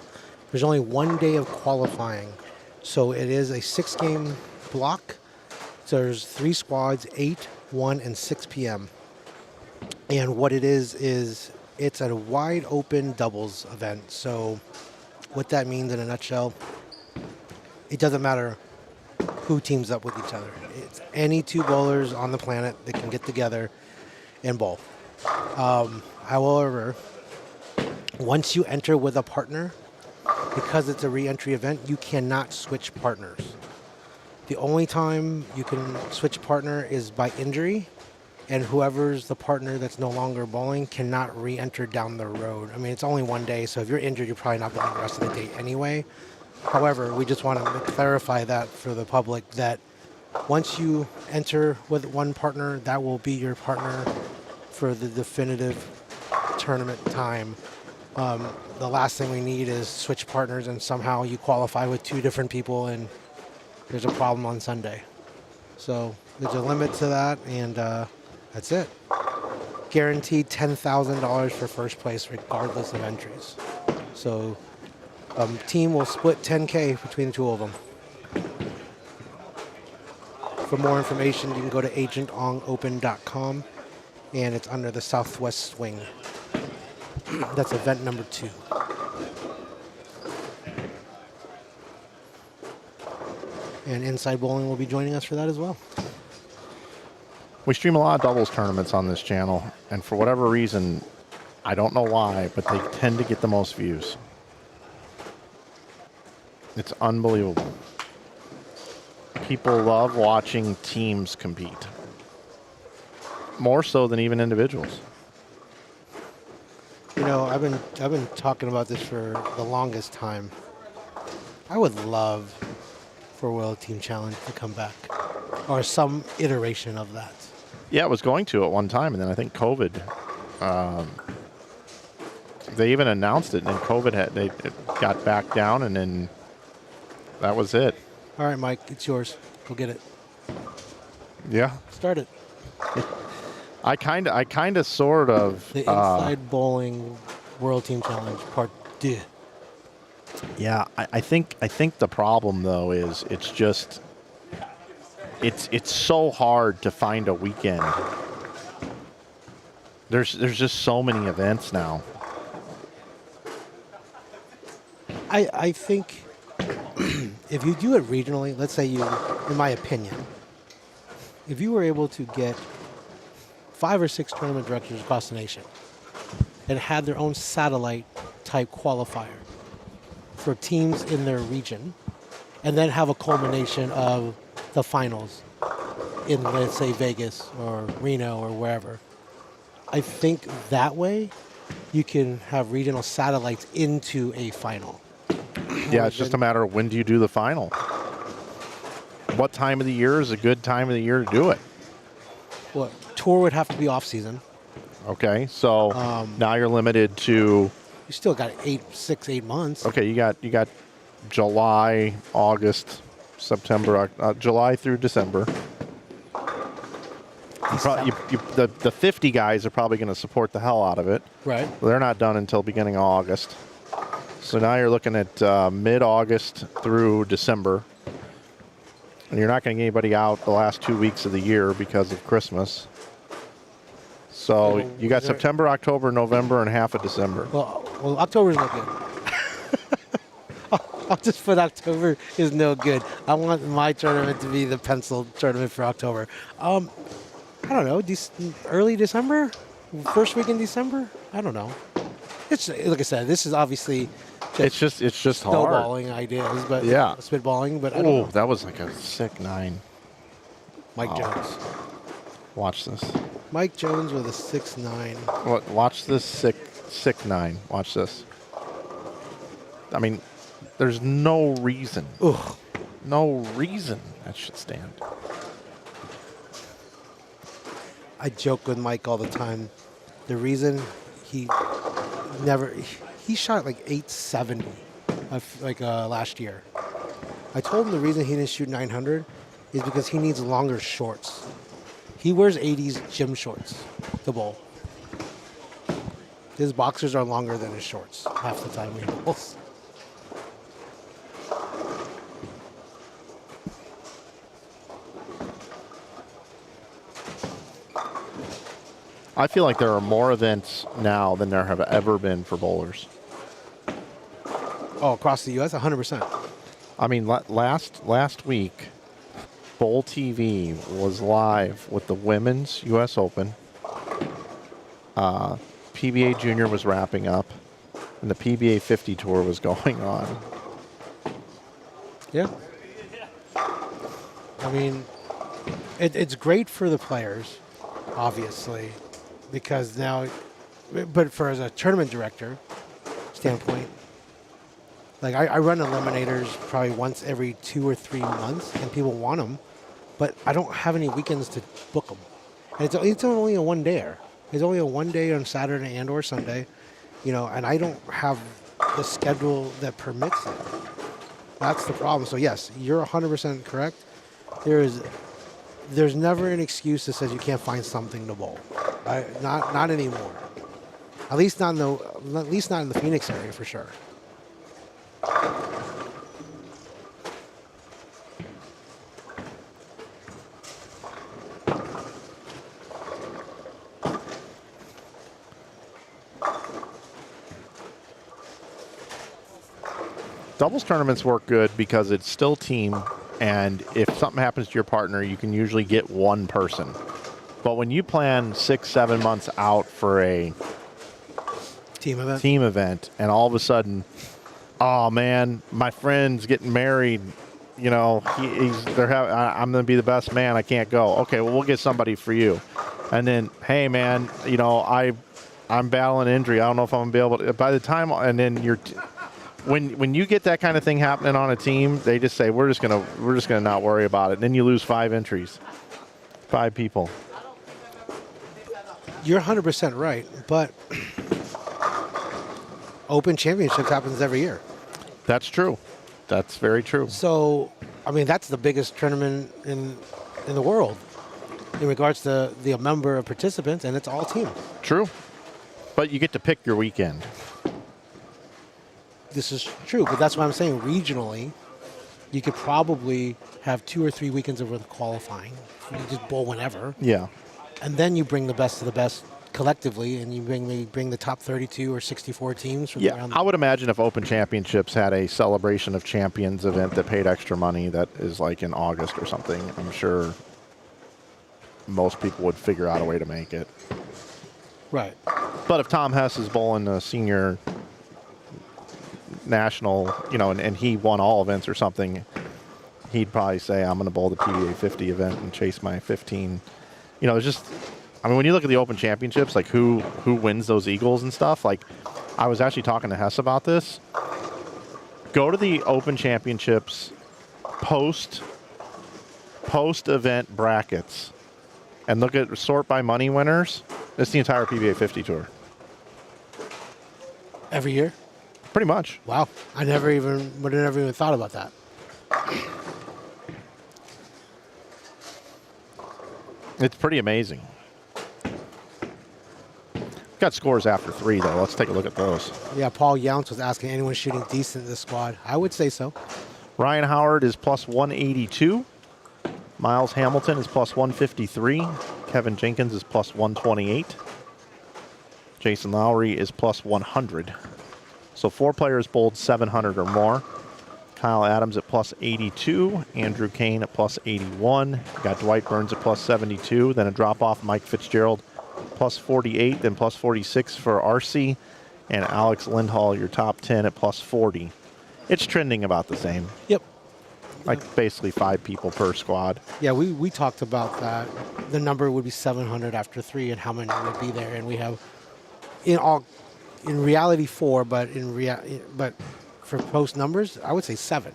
D: There's only 1 day of qualifying. So it is a 6-game block. So there's 3 squads, 8, 1, and 6 p.m. And what it is it's a wide open doubles event. So what that means in a nutshell, it doesn't matter who teams up with each other. It's any 2 bowlers on the planet that can get together and bowl. However, once you enter with a partner, because it's a re-entry event, you cannot switch partners. The only time you can switch partner is by injury, and whoever's the partner that's no longer bowling cannot re-enter down the road. I mean, it's only 1 day, so if you're injured, you're probably not bowling the rest of the day anyway. However, we just want to clarify that for the public, that once you enter with one partner, that will be your partner for the definitive tournament time. The last thing we need is switch partners and somehow you qualify with 2 different people and there's a problem on Sunday. So there's a limit to that, and that's it. Guaranteed $10,000 for first place regardless of entries. So team will split $10K between the 2 of them. For more information, you can go to agentongopen.com, and it's under the Southwest Swing. That's event number 2. And Inside Bowling will be joining us for that as well.
B: We stream a lot of doubles tournaments on this channel, and for whatever reason, I don't know why, but they tend to get the most views. It's unbelievable. People love watching teams compete. More so than even individuals.
D: You know, I've been talking about this for the longest time. I would love for World Team Challenge to come back, or some iteration of that.
B: Yeah, it was going to at one time, and then I think COVID. They even announced it, and then COVID it got back down, and then that was it.
D: All right, Mike, it's yours. Go get it.
B: Yeah.
D: Start it.
B: I kind of sort of.
D: The Inside Bowling World Team Challenge Part 2.
B: Yeah, I think the problem though is it's just it's so hard to find a weekend. There's just so many events now.
D: I think if you do it regionally, let's say you, in my opinion, if you were able to get 5 or 6 tournament directors across the nation and had their own satellite type qualifier for teams in their region, and then have a culmination of the finals in, let's say, Vegas or Reno or wherever, I think that way you can have regional satellites into a final.
B: Yeah, it's just a matter of when do you do the final. What time of the year is a good time of the year to do it?
D: What tour would have to be off season.
B: Okay, so now you're limited to.
D: You still got 8 months.
B: Okay, you got July, August, September, July through December. The 50 guys are probably going to support the hell out of it.
D: Right.
B: They're not done until beginning of August. So now you're looking at mid-August through December. And you're not going to get anybody out the last 2 weeks of the year because of Christmas. So you got September, October, November, and half of December.
D: Well, October's no good. I'll just put October is no good. I want my tournament to be the pencil tournament for October. I don't know, early December? First week in December? I don't know. It's like I said, this is obviously
B: It's just hard.
D: snowballing ideas, but
B: Yeah.
D: spitballing. But I don't
B: Oh,
D: know.
B: that was like a sick 9.
D: Mike Jones.
B: Watch this.
D: Mike Jones with a 6-9.
B: Watch this sick 9. Watch this. I mean, there's no reason.
D: Ugh.
B: No reason that should stand.
D: I joke with Mike all the time. The reason he shot like 870 last year. I told him the reason he didn't shoot 900 is because he needs longer shorts. He wears 80s gym shorts to bowl. His boxers are longer than his shorts half the time he bowls.
B: I feel like there are more events now than there have ever been for bowlers.
D: Oh, across the U.S., 100%.
B: I mean, last week, Bowl TV was live with the Women's U.S. Open. PBA Junior was wrapping up, and the PBA 50 Tour was going on.
D: Yeah. I mean, it's great for the players, obviously, because now, but as a tournament director standpoint, like I run eliminators probably once every 2 or 3 months, and people want them, but I don't have any weekends to book them. And it's only a one-dayer. It's only a one-day on Saturday and or Sunday, and I don't have the schedule that permits it. That's the problem. So yes, you're 100% correct. There's never an excuse that says you can't find something to bowl. Not anymore. At least not in the Phoenix area for sure.
B: Doubles tournaments work good because it's still team, and if something happens to your partner, you can usually get one person. But when you plan 6-7 months out for a
D: Team
B: event, and all of a sudden, oh man, my friend's getting married, I'm going to be the best man, I can't go. Okay, well, we'll get somebody for you. And then, hey man, I'm battling injury, I don't know if I'm going to be able to, by the time, and then when you get that kind of thing happening on a team, they just say we're just gonna not worry about it. And then you lose 5 entries, 5 people.
D: You're 100% right, but Open Championships happens every year.
B: That's true. That's very true.
D: So, I mean, that's the biggest tournament in the world in regards to the number of participants, and it's all team.
B: True, but you get to pick your weekend.
D: This is true, but that's what I'm saying. Regionally, you could probably have 2 or 3 weekends of qualifying. You just bowl whenever.
B: Yeah.
D: And then you bring the best of the best collectively, and you bring the top 32 or 64 teams from around.
B: I would imagine if Open Championships had a celebration of champions event that paid extra money that is like in August or something, I'm sure most people would figure out a way to make it.
D: Right.
B: But if Tom Hess is bowling a senior national, and he won all events or something, he'd probably say, I'm going to bowl the PBA 50 event and chase my 15. It's just, when you look at the Open Championships, like who wins those Eagles and stuff, like I was actually talking to Hess about this. Go to the Open Championships post-event brackets and sort by money winners. It's the entire PBA 50 tour.
D: Every year?
B: Pretty much.
D: Wow. I would have never even thought about that.
B: It's pretty amazing. Got scores after 3, though. Let's take a look at those.
D: Yeah, Paul Younts was asking anyone shooting decent in this squad. I would say so.
B: Ryan Howard is plus 182. Miles Hamilton is plus 153. Kevin Jenkins is plus 128. Jason Lowry is plus 100. So 4 players bowled 700 or more. Kyle Adams at plus 82. Andrew Kane at plus 81. Got Dwight Burns at plus 72. Then a drop off, Mike Fitzgerald plus 48. Then plus 46 for RC. And Alex Lindhall, your top 10 at plus 40. It's trending about the same.
D: Yep.
B: Like basically 5 people per squad.
D: Yeah, we talked about that. The number would be 700 after 3 and how many would be there. And we have in reality 4, but but for post numbers, I would say 7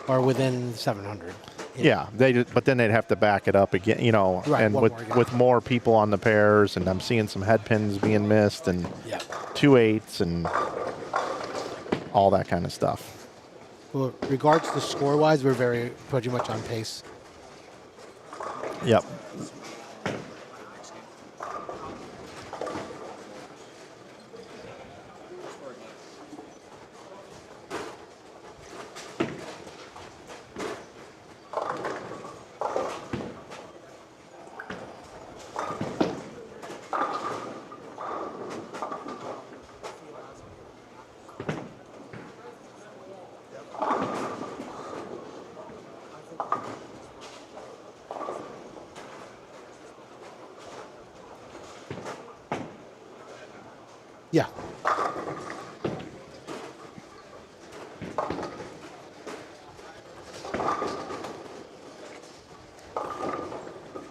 D: or within 700.
B: Yeah, but then they'd have to back it up again, you know,
D: Right,
B: and with more people on the pairs, and I'm seeing some head pins being missed, and 2 8s and all that kind of stuff.
D: Well, regards to score-wise, we're pretty much on pace.
B: Yep.
D: Yeah.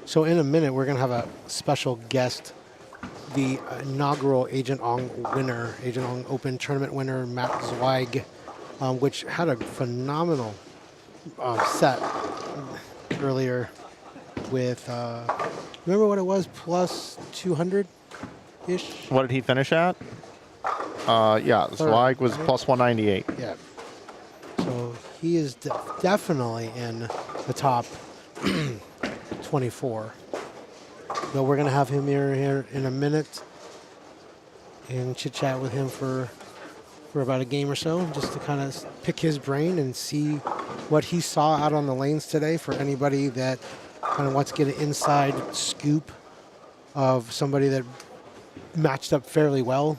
D: So in a minute, we're going to have a special guest, the inaugural Agent Ong winner, Agent Ong Open Tournament winner, Matt Zweig, which had a phenomenal set earlier with, remember what it was, plus 200-ish?
B: What did he finish at? Yeah, Zweig was plus 198.
D: Yeah. So he is definitely in the top 24. So we're going to have him here in a minute and chit-chat with him for about a game or so, just to kind of pick his brain and see what he saw out on the lanes today for anybody that kind of wants to get an inside scoop of somebody that matched up fairly well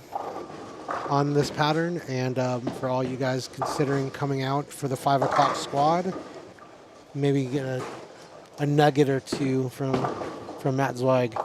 D: on this pattern. And for all you guys considering coming out for the 5 o'clock squad, maybe get a nugget or 2 from Matt Zweig.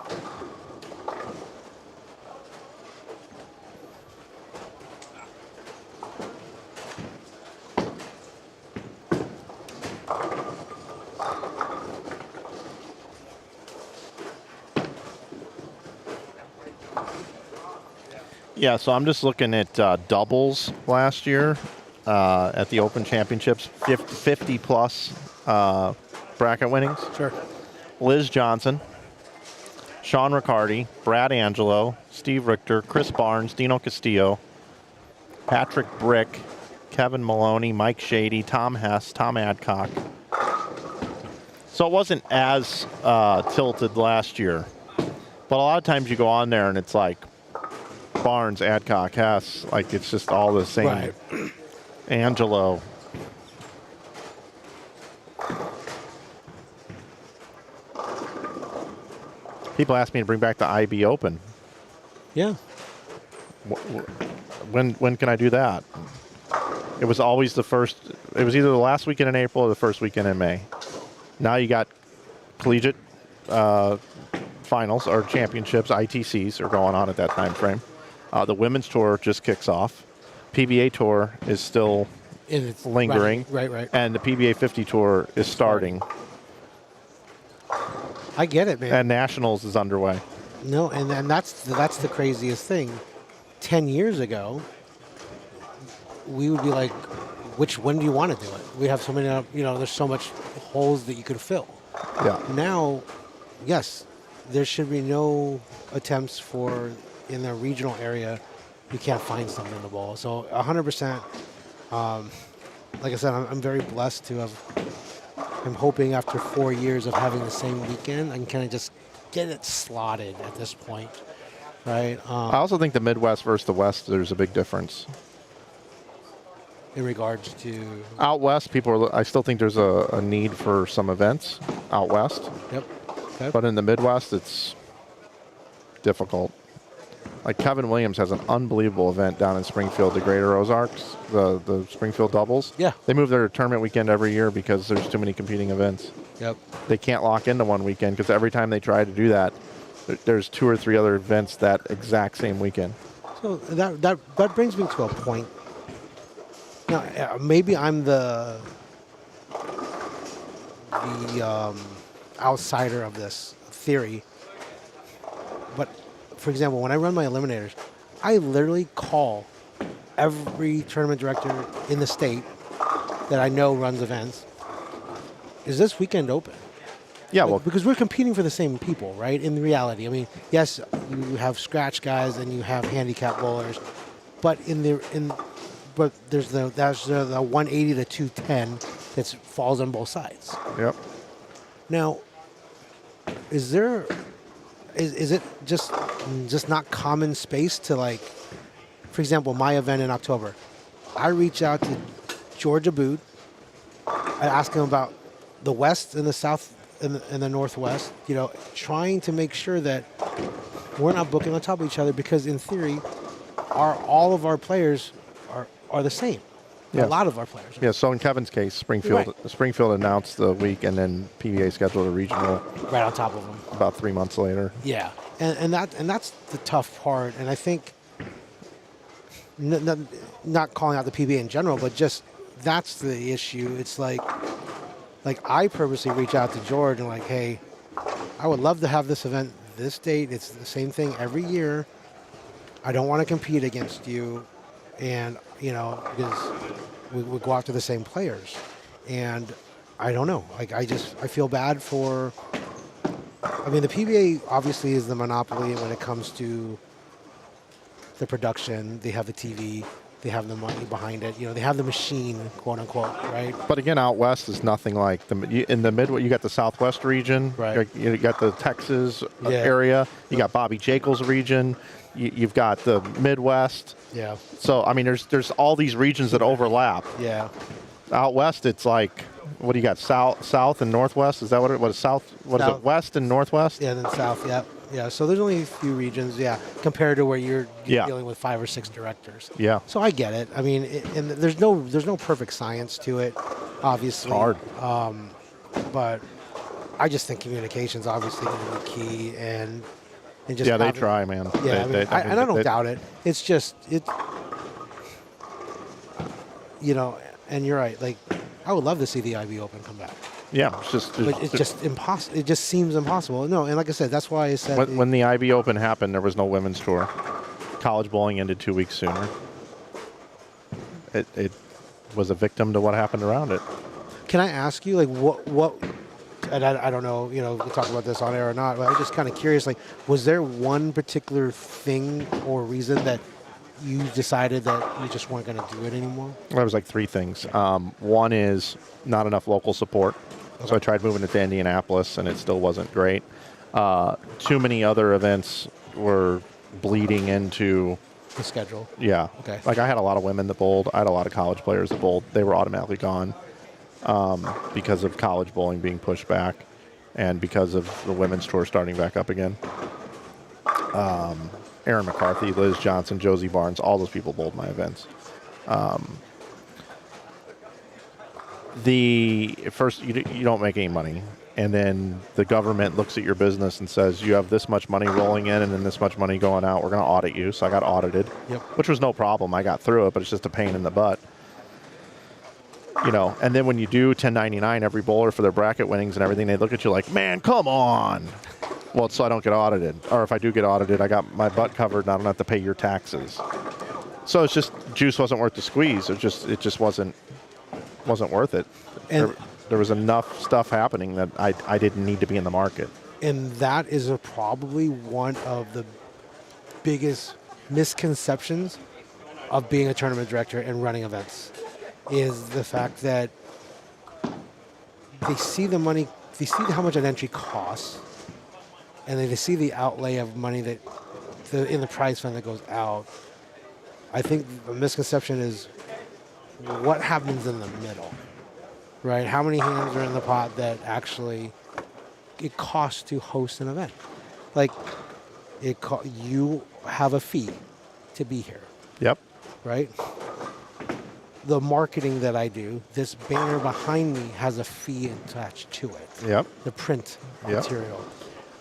B: Yeah, so I'm just looking at doubles last year at the Open Championships, 50 plus bracket winnings.
D: Sure.
B: Liz Johnson, Sean Riccardi, Brad Angelo, Steve Richter, Chris Barnes, Dino Castillo, Patrick Brick, Kevin Maloney, Mike Shady, Tom Hess, Tom Adcock. So it wasn't as tilted last year. But a lot of times you go on there and it's like Barnes, Adcock, Hess, like it's just all the same.
D: Right.
B: Angelo. People ask me to bring back the IB Open.
D: Yeah.
B: When can I do that? It was always the first. It was either the last weekend in April or the first weekend in May. Now you got collegiate finals or championships, ITCs are going on at that time frame. The women's tour just kicks off. PBA tour is still lingering.
D: Right.
B: And the PBA 50 tour is starting.
D: I get it, man.
B: And Nationals is underway.
D: No, and that's the craziest thing. 10 years ago, we would be like, when do you want to do it? We have so many, there's so much holes that you could fill.
B: Yeah.
D: Now, yes, there should be no attempts for, in the regional area, you can't find something in the bowl. So 100%, like I said, I'm very blessed to have, I'm hoping after 4 years of having the same weekend, I can kind of just get it slotted at this point, right?
B: I also think the Midwest versus the West, there's a big difference.
D: In regards to
B: Out West, I still think there's a need for some events out West.
D: yep. Okay.
B: But in the Midwest, it's difficult. Like Kevin Williams has an unbelievable event down in Springfield, the Greater Ozarks, the Springfield Doubles.
D: Yeah.
B: They move their tournament weekend every year because there's too many competing events.
D: Yep.
B: They can't lock into one weekend because every time they try to do that, there's 2 or 3 other events that exact same weekend.
D: So that brings me to a point. Now, maybe I'm the outsider of this theory, but for example, when I run my eliminators, I literally call every tournament director in the state that I know runs events. Is this weekend open?
B: Yeah, well,
D: Because we're competing for the same people, right? In reality, I mean, yes, you have scratch guys and you have handicap bowlers, but but there's the 180 to 210 that falls on both sides.
B: yep.
D: Now, is it just not common space to, like, for example, my event in October, I reach out to Georgia Boot, I ask him about the West and the South and the Northwest, trying to make sure that we're not booking on top of each other, because in theory, all of our players are the same.
B: Yeah.
D: A lot of our players.
B: Yeah, so in Kevin's case, Springfield announced the week, and then PBA scheduled a regional
D: Right on top of them.
B: about 3 months later.
D: Yeah, and that's the tough part. And I think not calling out the PBA in general, but just that's the issue. It's like I purposely reach out to George and like, hey, I would love to have this event this date. It's the same thing every year. I don't want to compete against you, and because we go after the same players, and I don't know. Like I feel bad for. I mean, the PBA obviously is the monopoly when it comes to the production. They have the TV. They have the money behind it. They have the machine, quote unquote, right?
B: But again, out west is nothing like in the Midwest. You got the Southwest region,
D: Right.
B: You got the Texas
D: Yeah.
B: area. You got Bobby Jekyll's region. You've got the Midwest.
D: Yeah.
B: So I mean, there's all these regions that overlap.
D: Yeah.
B: Out west, it's like, what do you got? South and Northwest? Is that what is South? What is
D: South.
B: it? West and Northwest?
D: Yeah, and then South. Yeah. Yeah. So there's only a few regions. Yeah, compared to where you're
B: Yeah.
D: dealing with 5 or 6 directors.
B: Yeah.
D: So I get it. I mean, and there's no perfect science to it, obviously.
B: It's hard.
D: But I just think communication's obviously going to be key, and just
B: Yeah, they
D: having-
B: try, man.
D: Yeah, I don't doubt it. It's just and you're right. Like, I would love to see the IB Open come back,
B: Yeah, it's just
D: but it's just impossible. It just seems impossible. No, and like I said, that's why I said
B: when the IB Open happened, there was no women's tour. College bowling ended 2 weeks sooner. It was a victim to what happened around it.
D: Can I ask you, like, what? And I don't know, we'll talk about this on air or not, but I'm just kind of curious, like, was there one particular thing or reason that you decided that you just weren't going to do it anymore?
B: There was like 3 things. One is not enough local support. So I tried moving it to Indianapolis, and it still wasn't great. Too many other events were bleeding into
D: The schedule.
B: Yeah.
D: Okay.
B: Like I had a lot of women that bowled. I had a lot of college players that bowled. They were automatically gone because of college bowling being pushed back and because of the women's tour starting back up again. Aaron McCarthy, Liz Johnson, Josie Barnes, all those people bowled my events. First, you don't make any money. And then the government looks at your business and says, you have this much money rolling in and then this much money going out. We're going to audit you. So I got audited,
D: Yep.
B: which was no problem. I got through it, but it's just a pain in the butt. And then when you do 1099 every bowler for their bracket winnings and everything, they look at you like, man, come on. Well, so I don't get audited. Or if I do get audited, I got my butt covered and I don't have to pay your taxes. So it's just, juice wasn't worth the squeeze. It just wasn't worth it.
D: And
B: There was enough stuff happening that I didn't need to be in the market.
D: And that is probably one of the biggest misconceptions of being a tournament director and running events, is the fact that they see the money, they see how much an entry costs, and they see the outlay of money that in the prize fund that goes out. I think the misconception is what happens in the middle, right? How many hands are in the pot that actually it costs to host an event? Like, you have a fee to be here,
B: Yep.
D: right? The marketing that I do, this banner behind me has a fee attached to it.
B: Yep.
D: The print material.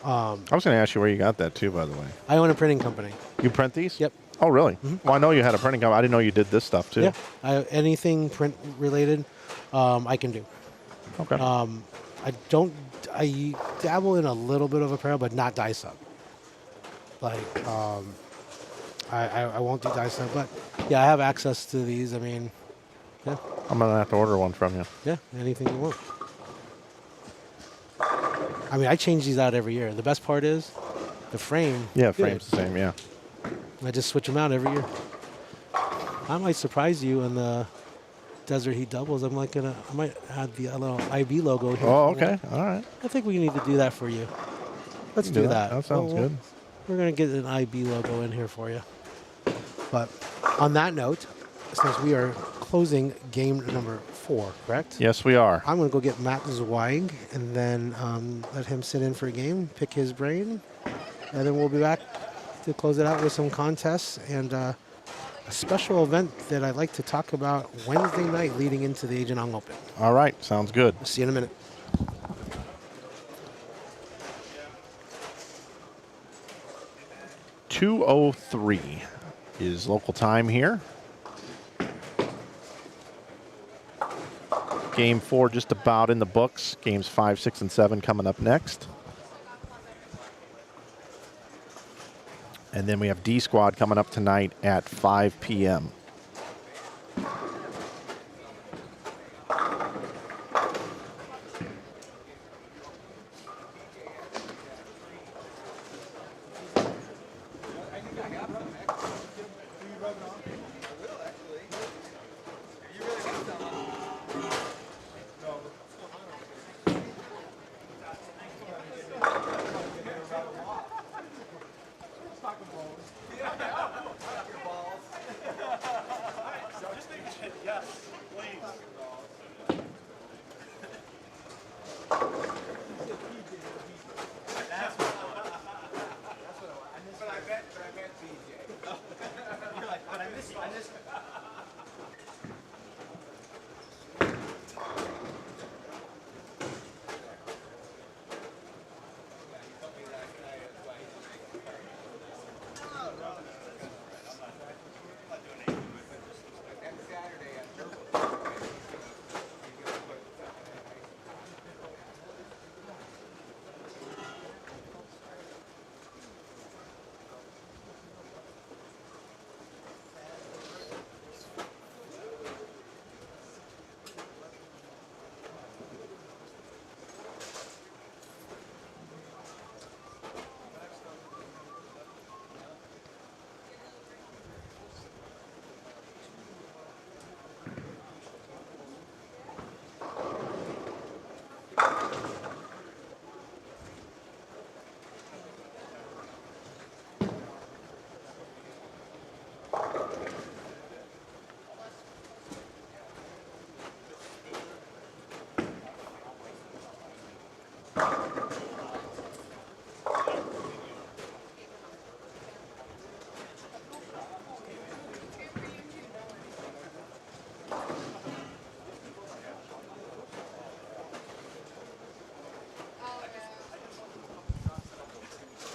B: I was going to ask you where you got that too, by the way.
D: I own a printing company.
B: You print these?
D: Yep.
B: Oh, really? Well, I know you had a printing company. I didn't know you did this stuff too.
D: Yeah. Anything print related, I can do.
B: Okay.
D: I dabble in a little bit of apparel, but not dice up. Like, I won't do dice up, but yeah, I have access to these. I mean, yeah,
B: I'm going to have to order one from you.
D: yeah, anything you want. I mean, I change these out every year. The best part is the frame.
B: Yeah,
D: good.
B: frame's the same, yeah.
D: I just switch them out every year. I might surprise you in the Desert Heat doubles. I might add the little IB logo here.
B: Oh, okay. All right.
D: I think we need to do that for you. Let's
B: You can
D: do that.
B: That sounds good.
D: We're going to get an IB logo in here for you. But on that note, since we are closing game number 4, correct?
B: Yes, we are.
D: I'm going to go get Matt Zweig and then let him sit in for a game, pick his brain, and then we'll be back to close it out with some contests and a special event that I'd like to talk about Wednesday night leading into the Agent Ong Open.
B: All right. Sounds good.
D: See you in a minute.
B: .203 is local time here. Game 4 just about in the books. Games 5, 6, and 7 coming up next. And then we have D Squad coming up tonight at 5 p.m.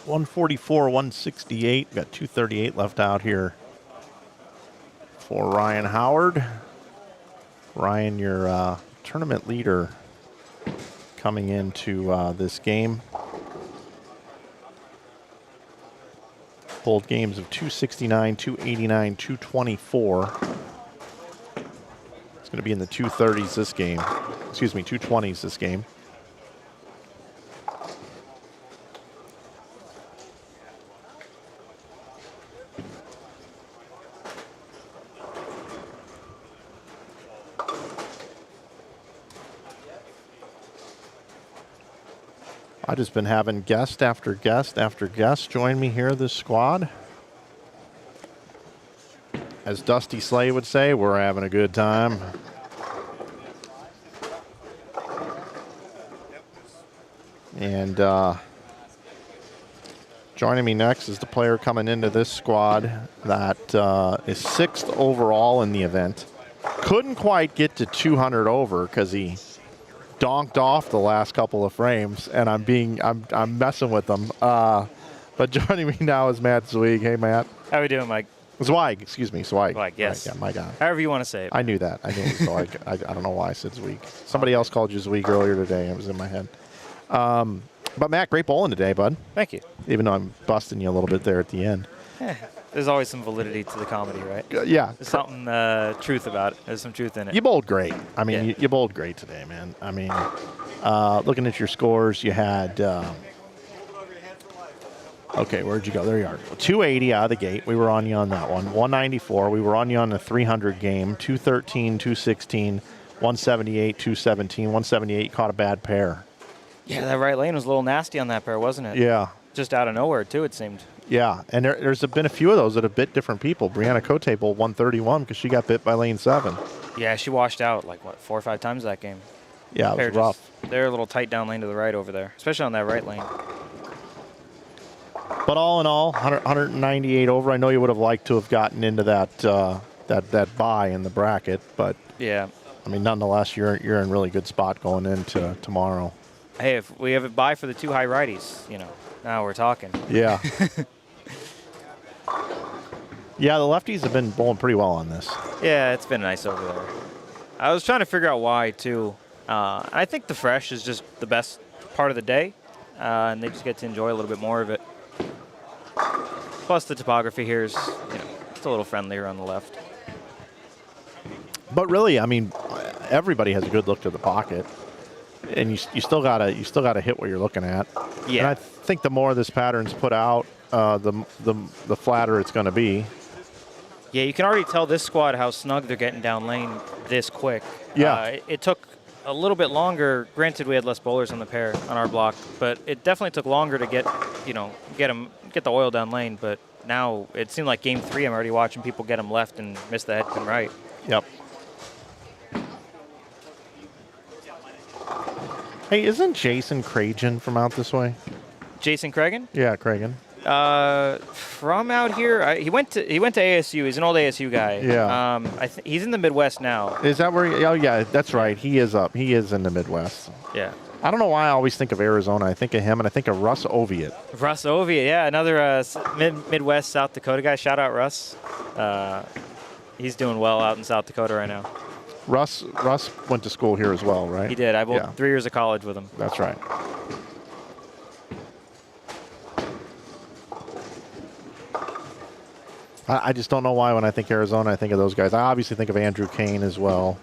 B: .144, 168. Got 238 left out here for Ryan Howard. Ryan, your tournament leader coming into this game. Pulled games of 269, 289, 224. It's going to be in the 230s this game. Excuse me, 220s this game. I've just been having guest after guest after guest join me here, this squad. As Dusty Slay would say, we're having a good time. And joining me next is the player coming into this squad that is 6th overall in the event. Couldn't quite get to 200 over because he donked off the last couple of frames, and I'm messing with them. But joining me now is Matt Zweig. Hey, Matt.
F: How are we doing, Mike?
B: Zweig, excuse me, Zweig.
F: Zweig, yes.
B: Right, yeah, my God.
F: However you want to say it.
B: I knew that. I knew it was Zweig. I don't know why I said Zweig. Somebody else called you Zweig earlier today. It was in my head. But Matt, great bowling today, bud.
F: Thank you.
B: Even though I'm busting you a little bit there at the end.
F: There's always some validity to the comedy, right?
B: Yeah.
F: There's something truth about it. There's some truth in it.
B: You bowled great. I mean,
F: Yeah.
B: you bowled great today, man. I mean, looking at your scores, you had, okay, where'd you go? There you are. 280 out of the gate. We were on you on that one. 194. We were on you on the 300 game. 213, 216, 178, 217. 178, caught a bad pair.
F: Yeah, that right lane was a little nasty on that pair, wasn't it?
B: Yeah.
F: Just out of nowhere, too, it seemed.
B: Yeah, and there's been a few of those that have bit different people. Brianna Cote bowled 131 because she got bit by lane 7.
F: Yeah, she washed out like, 4 or 5 times that game.
B: Yeah, it
F: Pair
B: was rough.
F: they're a little tight down lane to the right over there, especially on that right lane.
B: But all in all, 198 over. I know you would have liked to have gotten into that that bye in the bracket, but
F: Yeah.
B: I mean, nonetheless, you're in really good spot going into tomorrow.
F: Hey, if we have a bye for the 2 high righties, now we're talking.
B: Yeah. Yeah, the lefties have been bowling pretty well on this.
F: Yeah, it's been nice over there. I was trying to figure out why, too. I think the fresh is just the best part of the day, and they just get to enjoy a little bit more of it. Plus, the topography here is, it's a little friendlier on the left.
B: But really, I mean, everybody has a good look to the pocket, and you still gotta hit what you're looking at.
F: Yeah.
B: And I think the more this pattern's put out, the flatter it's going to be.
F: Yeah, you can already tell this squad how snug they're getting down lane this quick.
B: Yeah.
F: It took a little bit longer. Granted, we had less bowlers on the pair on our block, but it definitely took longer to get the oil down lane. But now it seemed like game 3, I'm already watching people get them left and miss the head pin right.
B: Yep. Hey, isn't Jason Cragen from out this way?
F: Jason Cregan?
B: Yeah, Cragen.
F: From out here, he went to ASU. He's an old ASU guy.
B: Yeah.
F: He's in the Midwest now.
B: Is that where? Oh, yeah, that's right. He is up. He is in the Midwest.
F: Yeah.
B: I don't know why I always think of Arizona. I think of him, and I think of Russ Oviatt.
F: Russ Oviatt, yeah, another Midwest South Dakota guy. Shout out Russ. He's doing well out in South Dakota right now.
B: Russ went to school here as well, right?
F: He did. I bowled 3 years of college with him.
B: That's right. I just don't know why when I think Arizona, I think of those guys. I obviously think of Andrew Kane as well.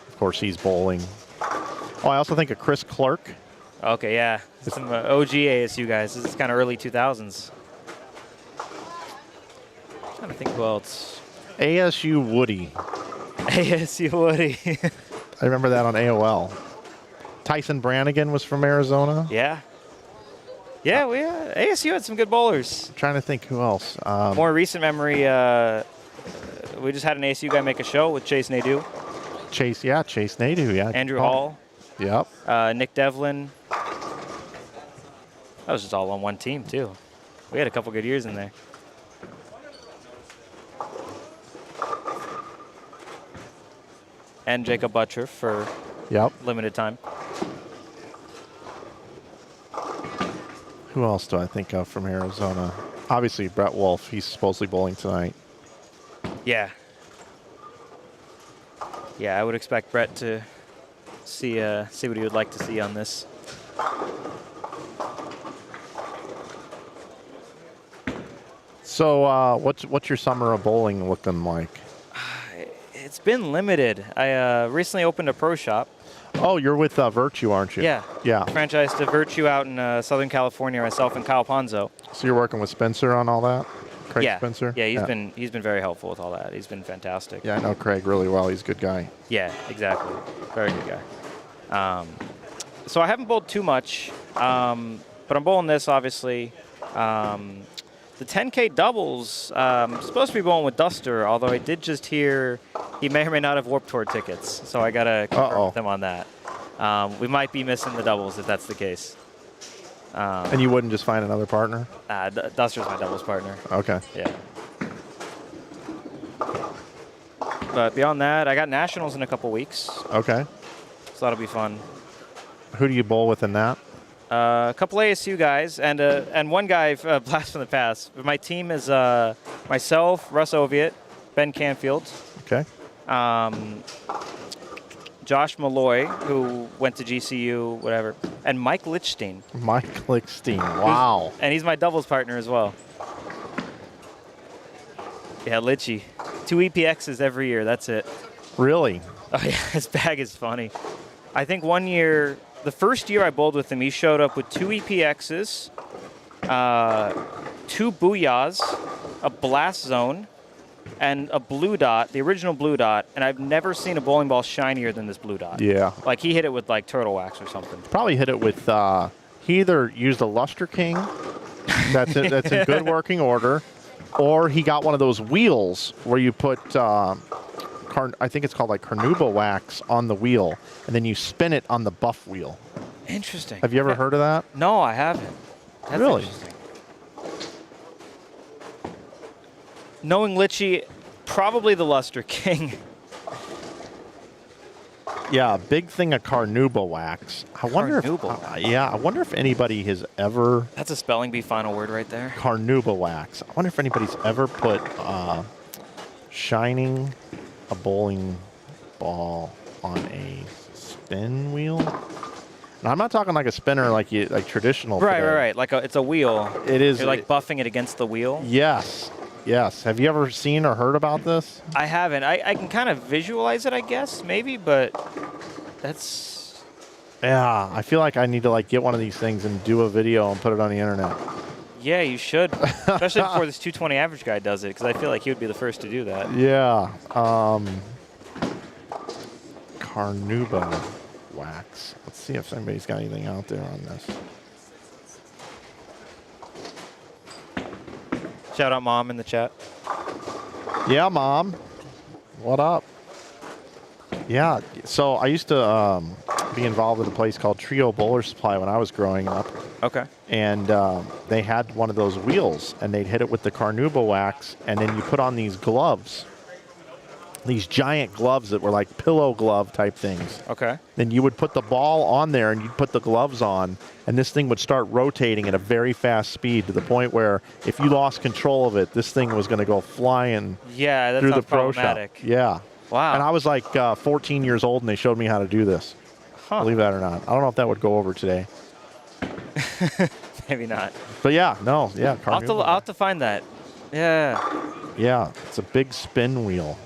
B: Of course, he's bowling. Oh, I also think of Chris Clark.
F: Okay, yeah. Some OG ASU guys. This is kind of early 2000s. Trying to think who else.
B: ASU Woody.
F: ASU Woody.
B: I remember that on AOL. Tyson Brannigan was from Arizona.
F: Yeah. Yeah, ASU had some good bowlers.
B: I'm trying to think who else.
F: More recent memory, we just had an ASU guy make a show with Chase Nadeau.
B: Chase Nadeau, yeah.
F: Andrew Hall.
B: Yep.
F: Nick Devlin. That was just all on one team, too. We had a couple good years in there. And Jacob Butcher for limited time.
B: Who else do I think of from Arizona? Obviously, Brett Wolf. He's supposedly bowling tonight.
F: Yeah. Yeah, I would expect Brett to see what he would like to see on this.
B: So, what's your summer of bowling looking like?
F: It's been limited. I recently opened a pro shop.
B: Oh, you're with Virtue, aren't you?
F: Yeah.
B: Yeah.
F: Franchise to Virtue out in Southern California, myself and Kyle Ponzo.
B: So you're working with Spencer on all that? Craig
F: Yeah.
B: Spencer?
F: Yeah, he's been very helpful with all that. He's been fantastic.
B: Yeah, I know Craig really well. He's a good guy.
F: Yeah, exactly. Very good guy. So I haven't bowled too much, but I'm bowling this, obviously. The 10K doubles, I'm supposed to be bowling with Duster, although I did just hear he may or may not have Warped Tour tickets, so I got to confirm with him on that. We might be missing the doubles if that's the case.
B: And you wouldn't just find another partner?
F: Duster's my doubles partner.
B: Okay.
F: Yeah. But beyond that, I got nationals in a couple weeks,
B: Okay.
F: so that'll be fun.
B: Who do you bowl with in that?
F: A couple ASU guys and one guy, blast from the past. But my team is myself, Russ Oviatt, Ben Canfield,
B: Okay.
F: Josh Malloy, who went to GCU, whatever, and Mike Lichstein.
B: Mike Lichstein. Wow.
F: And he's my doubles partner as well. Yeah, Litchy. 2 EPXs every year, that's it.
B: Really?
F: Oh yeah, his bag is funny. I think one year, the first year I bowled with him, he showed up with 2 EPXs, 2 Booyahs, a Blast Zone, and a Blue Dot, the original Blue Dot, and I've never seen a bowling ball shinier than this Blue Dot.
B: Yeah.
F: Like he hit it with like turtle wax or something.
B: Probably hit it with, he either used a Luster King, that's in good working order, or he got one of those wheels where you put, I think it's called like carnauba wax on the wheel, and then you spin it on the buff wheel.
F: Interesting.
B: Have you ever heard of that?
F: No, I haven't. That's
B: Really?
F: interesting. Knowing Litchy, probably the Luster King.
B: Yeah, a big thing of carnauba wax. I wonder if anybody has ever
F: That's a spelling bee final word right there.
B: carnauba wax. I wonder if anybody's ever put shining a bowling ball on a spin wheel. And I'm not talking like a spinner like traditional.
F: Right. Like it's a wheel.
B: It is.
F: You're like buffing it against the wheel.
B: Yes. Have you ever seen or heard about this?
F: I haven't. I can kind of visualize it, I guess, maybe, but that's...
B: Yeah, I feel like I need to like get one of these things and do a video and put it on the internet.
F: Yeah, you should. Especially before this 220 average guy does it, because I feel like he would be the first to do that.
B: Yeah. Carnauba wax. Let's see if anybody's got anything out there on this.
F: Shout out Mom in the chat.
B: Yeah, Mom. What up? Yeah, so I used to be involved with a place called Trio Bowler Supply when I was growing up.
F: Okay.
B: And they had one of those wheels, and they'd hit it with the carnauba wax, and then you put on these gloves, these giant gloves that were like pillow glove type things.
F: Okay.
B: Then you would put the ball on there, and you'd put the gloves on, and this thing would start rotating at a very fast speed to the point where if you lost control of it, this thing was going to go flying
F: Yeah, that
B: through the
F: sounds
B: pro shop.
F: problematic.
B: Yeah.
F: Wow.
B: And I was like 14 years old, and they showed me how to do this.
F: Huh.
B: Believe that or not. I don't know if that would go over today.
F: Maybe not.
B: But yeah, no, yeah.
F: I'll have to find that. Yeah.
B: Yeah, it's a big spin wheel.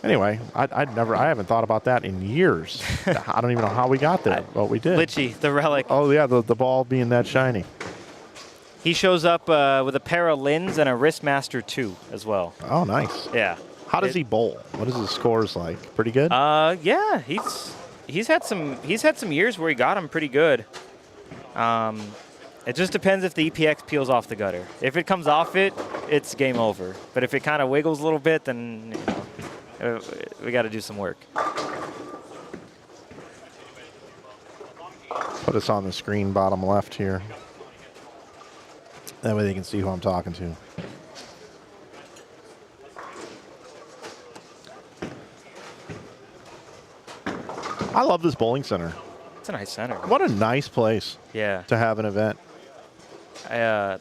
B: Anyway, I haven't thought about that in years. I don't even know how we got there, but we did.
F: Litchy, the relic.
B: Oh yeah, the ball being that shiny.
F: He shows up with a pair of Lins and a Wristmaster 2 as well.
B: Oh, nice.
F: Yeah.
B: How does he bowl? What is his scores like? Pretty good.
F: Yeah, he's had some years where he got him pretty good. It just depends if the EPX peels off the gutter. If it comes off it, it's game over. But if it kind of wiggles a little bit, then we got to do some work.
B: Put us on the screen bottom left here. That way they can see who I'm talking to. I love this bowling center.
F: It's a nice center.
B: What a nice place
F: Yeah.
B: to have an event.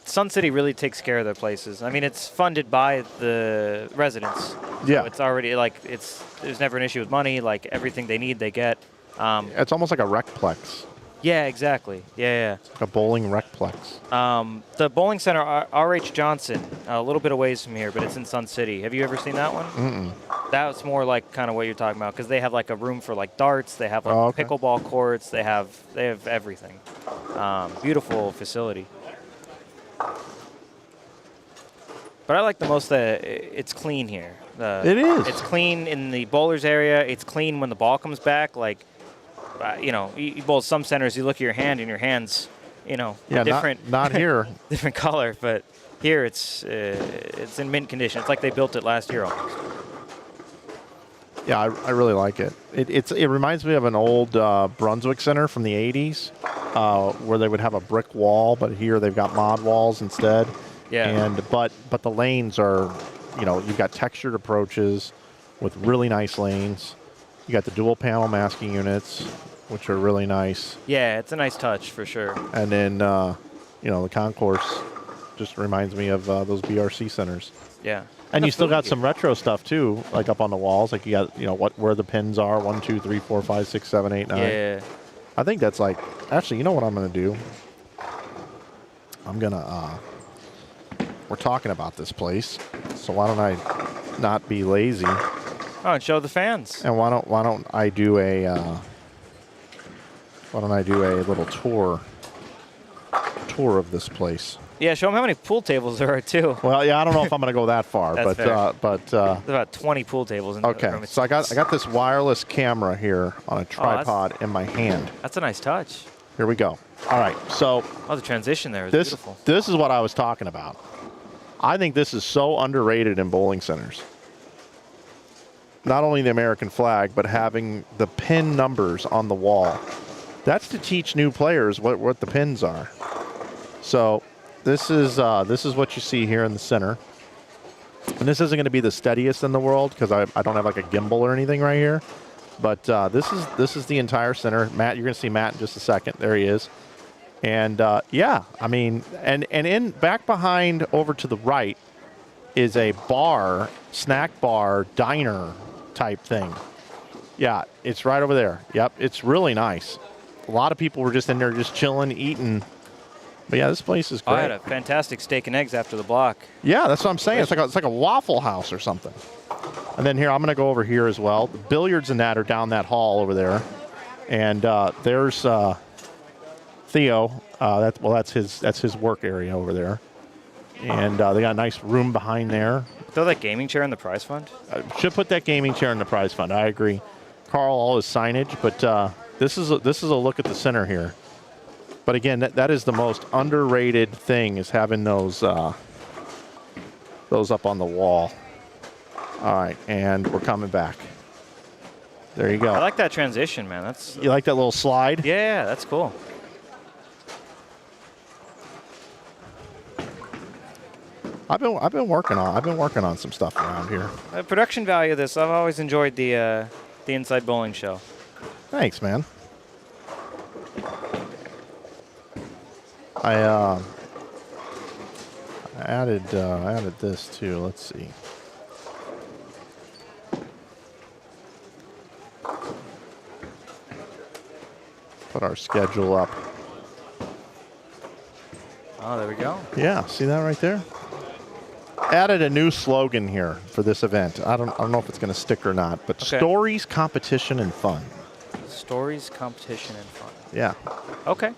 F: Sun City really takes care of their places. I mean, it's funded by the residents.
B: Yeah.
F: So it's already like there's never an issue with money. Like everything they need, they get.
B: It's almost like a recplex,
F: Yeah, exactly. Yeah.
B: like a bowling recplex.
F: The bowling center, R.H. Johnson, a little bit of ways from here, but it's in Sun City. Have you ever seen that one?
B: Mm-mm.
F: That's more like kind of what you're talking about, because they have like a room for like darts. They have like
B: okay.
F: pickleball courts. They have everything. Beautiful facility. But I like the most that it's clean here.
B: It is.
F: It's clean in the bowlers area. It's clean when the ball comes back. Like you know, you bowl some centers, you look at your hand, and your hand's, you know,
B: Yeah,
F: different.
B: not here.
F: Different color, but here it's in mint condition. It's like they built it last year almost.
B: Yeah, I really like it. It reminds me of an old Brunswick center from the 80s where they would have a brick wall, but here they've got mod walls instead.
F: Yeah.
B: But the lanes are, you know, you've got textured approaches with really nice lanes. You got the dual panel masking units, which are really nice.
F: Yeah, it's a nice touch for sure.
B: And then, you know, the concourse just reminds me of those BRC centers.
F: Yeah.
B: And you still got some retro stuff too, like up on the walls. Like you got, you know, where the pins are, 1, 2, 3, 4, 5, 6, 7, 8, 9.
F: Yeah.
B: I think that's like, actually, you know what I'm going to do? I'm going to, we're talking about this place, so why don't I not be lazy?
F: Oh, and show the fans.
B: And why don't I do a little tour of this place?
F: Yeah, show them how many pool tables there are too.
B: Well, yeah, I don't know if I'm going to go that far,
F: That's fair.
B: but
F: There's about 20 pool tables in the
B: okay.
F: room.
B: So I got this wireless camera here on a tripod in my hand.
F: That's a nice touch.
B: Here we go. All right, so
F: Oh, the transition there is
B: this
F: beautiful.
B: this is what I was talking about. I think this is so underrated in bowling centers. Not only the American flag, but having the pin numbers on the wall. That's to teach new players what the pins are. So this is what you see here in the center. And this isn't going to be the steadiest in the world because I don't have like a gimbal or anything right here. But this is the entire center. Matt, you're going to see Matt in just a second. There he is. And yeah, I mean, and in back behind over to the right is a bar, snack bar, diner type thing. Yeah, it's right over there. Yep, it's really nice. A lot of people were just in there just chilling, eating. But yeah, this place is great.
F: I had a fantastic steak and eggs after the block.
B: Yeah, that's what I'm saying. It's like a Waffle House or something. And then here, I'm going to go over here as well. The billiards and that are down that hall over there. And there's Theo. That's his work area over there. And they got a nice room behind there.
F: Throw that gaming chair in the prize fund.
B: Should put that gaming chair in the prize fund. I agree. Carl, all his signage, but this is a look at the center here. But again, that is the most underrated thing, is having those up on the wall. All right, and we're coming back. There you go.
F: I like that transition, man.
B: You like that little slide?
F: Yeah, that's cool.
B: I've been working on some stuff around here.
F: The production value of this, I've always enjoyed the Inside Bowling Show.
B: Thanks, man. I added this too. Let's see. Put our schedule up.
F: Oh, there we go.
B: Yeah, see that right there? Added a new slogan here for this event. I don't know if it's going to stick or not, but
F: Okay.
B: Stories, competition, and fun.
F: Stories, competition, and fun.
B: Yeah,
F: Okay,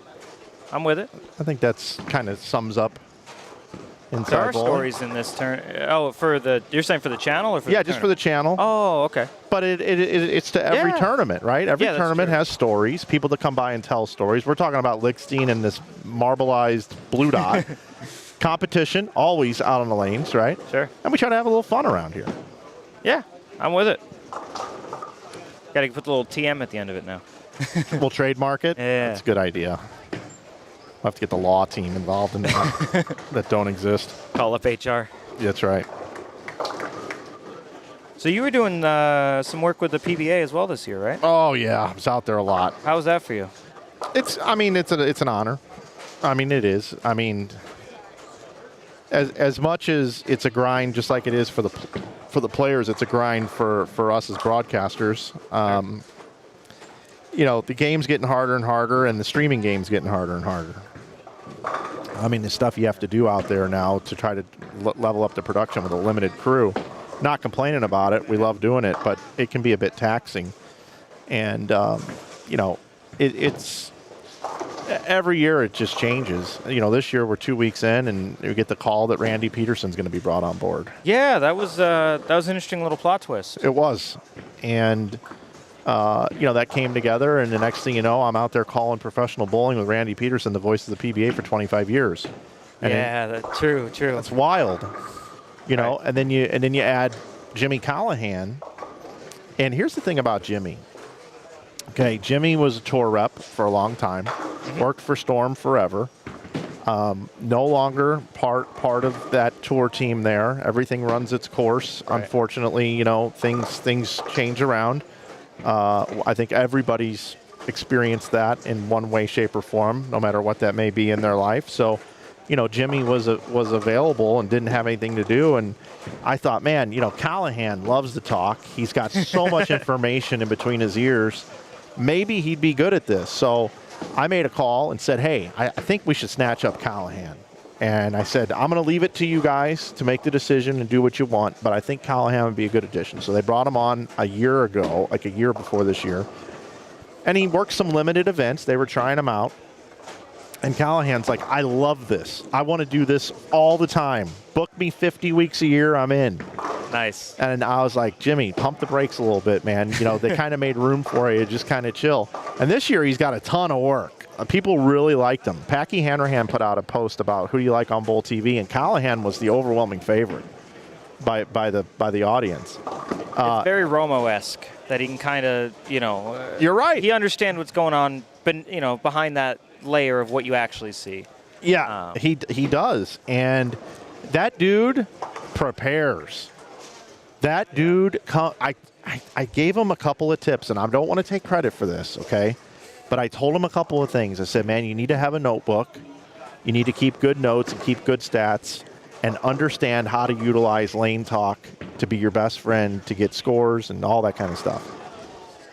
F: I'm with it.
B: I think that's kind of sums up Inside
F: There are
B: Bowling.
F: stories in this turn. Oh, you're saying for the channel or for
B: Yeah,
F: the
B: just for the channel.
F: Oh, okay.
B: But it's to every
F: Yeah.
B: tournament, right? Every
F: Yeah, that's
B: tournament
F: true.
B: has stories, people that come by and tell stories. We're talking about Lichtenstein and this marbleized blue dot. Competition, always out on the lanes, right?
F: Sure.
B: And we try to have a little fun around here.
F: Yeah, I'm with it. Got to put the little TM at the end of it now.
B: We'll trademark it.
F: Yeah.
B: That's a good idea. We'll have to get the law team involved in that that don't exist.
F: Call up HR.
B: That's right.
F: So you were doing some work with the PBA as well this year, right?
B: Oh yeah, I was out there a lot.
F: How was that for you?
B: It's an honor. I mean, it is. I mean, as much as it's a grind, just like it is for the players, it's a grind for us as broadcasters. You know, the game's getting harder and harder, and the streaming game's getting harder and harder. I mean, the stuff you have to do out there now to try to level up the production with a limited crew. Not complaining about it. We love doing it, but it can be a bit taxing. And, you know, it's every year it just changes. You know, this year we're 2 weeks in, and we get the call that Randy Peterson's going to be brought on board.
F: Yeah, that was an interesting little plot twist.
B: It was. And that came together, and the next thing you know, I'm out there calling professional bowling with Randy Peterson, the voice of the PBA for 25 years. And
F: Yeah, that's true.
B: That's wild, know.
F: Right.
B: And then you add Jimmy Callahan, and here's the thing about Jimmy. Okay, Jimmy was a tour rep for a long time, worked for Storm forever. No longer part of that tour team there. Everything runs its course.
F: Right.
B: Unfortunately, things change around. I think everybody's experienced that in one way, shape, or form, no matter what that may be in their life. So, Jimmy was available and didn't have anything to do, and I thought, man, Callahan loves to talk. He's got so much information in between his ears. Maybe he'd be good at this. So I made a call and said, hey, I think we should snatch up Callahan. And I said, I'm going to leave it to you guys to make the decision and do what you want, but I think Callahan would be a good addition. So they brought him on a year ago, like a year before this year. And he worked some limited events. They were trying him out. And Callahan's like, I love this. I want to do this all the time. Book me 50 weeks a year, I'm in.
F: Nice.
B: And I was like, Jimmy, pump the brakes a little bit, man. They kind of made room for you, just kind of chill. And this year he's got a ton of work. People really liked him. Packy Hanrahan put out a post about who do you like on Bowl TV, and Callahan was the overwhelming favorite by the audience.
F: It's very Romo-esque that he can kind of,
B: You're right.
F: He understands what's going on, but behind that layer of what you actually see.
B: Yeah, he does. And that dude prepares. That dude, I gave him a couple of tips, and I don't want to take credit for this, okay? But I told him a couple of things. I said, man, you need to have a notebook. You need to keep good notes and keep good stats and understand how to utilize lane talk to be your best friend, to get scores and all that kind of stuff.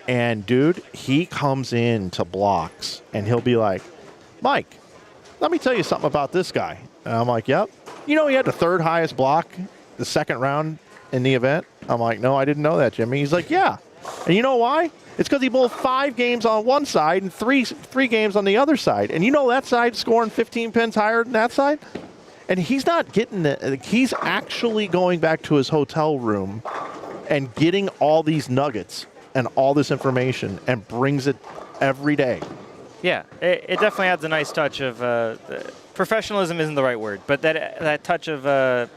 B: And, dude, he comes in to blocks, and he'll be like, Mike, let me tell you something about this guy. And I'm like, yep. He had the third highest block the second round in the event? I'm like, no, I didn't know that, Jimmy. He's like, yeah. And you know why? It's because he bowled 5 games on one side and three games on the other side. And that side scoring 15 pins higher than that side? And he's not getting it. He's actually going back to his hotel room and getting all these nuggets and all this information and brings it every day.
F: Yeah, it definitely adds a nice touch of professionalism isn't the right word, but that touch of I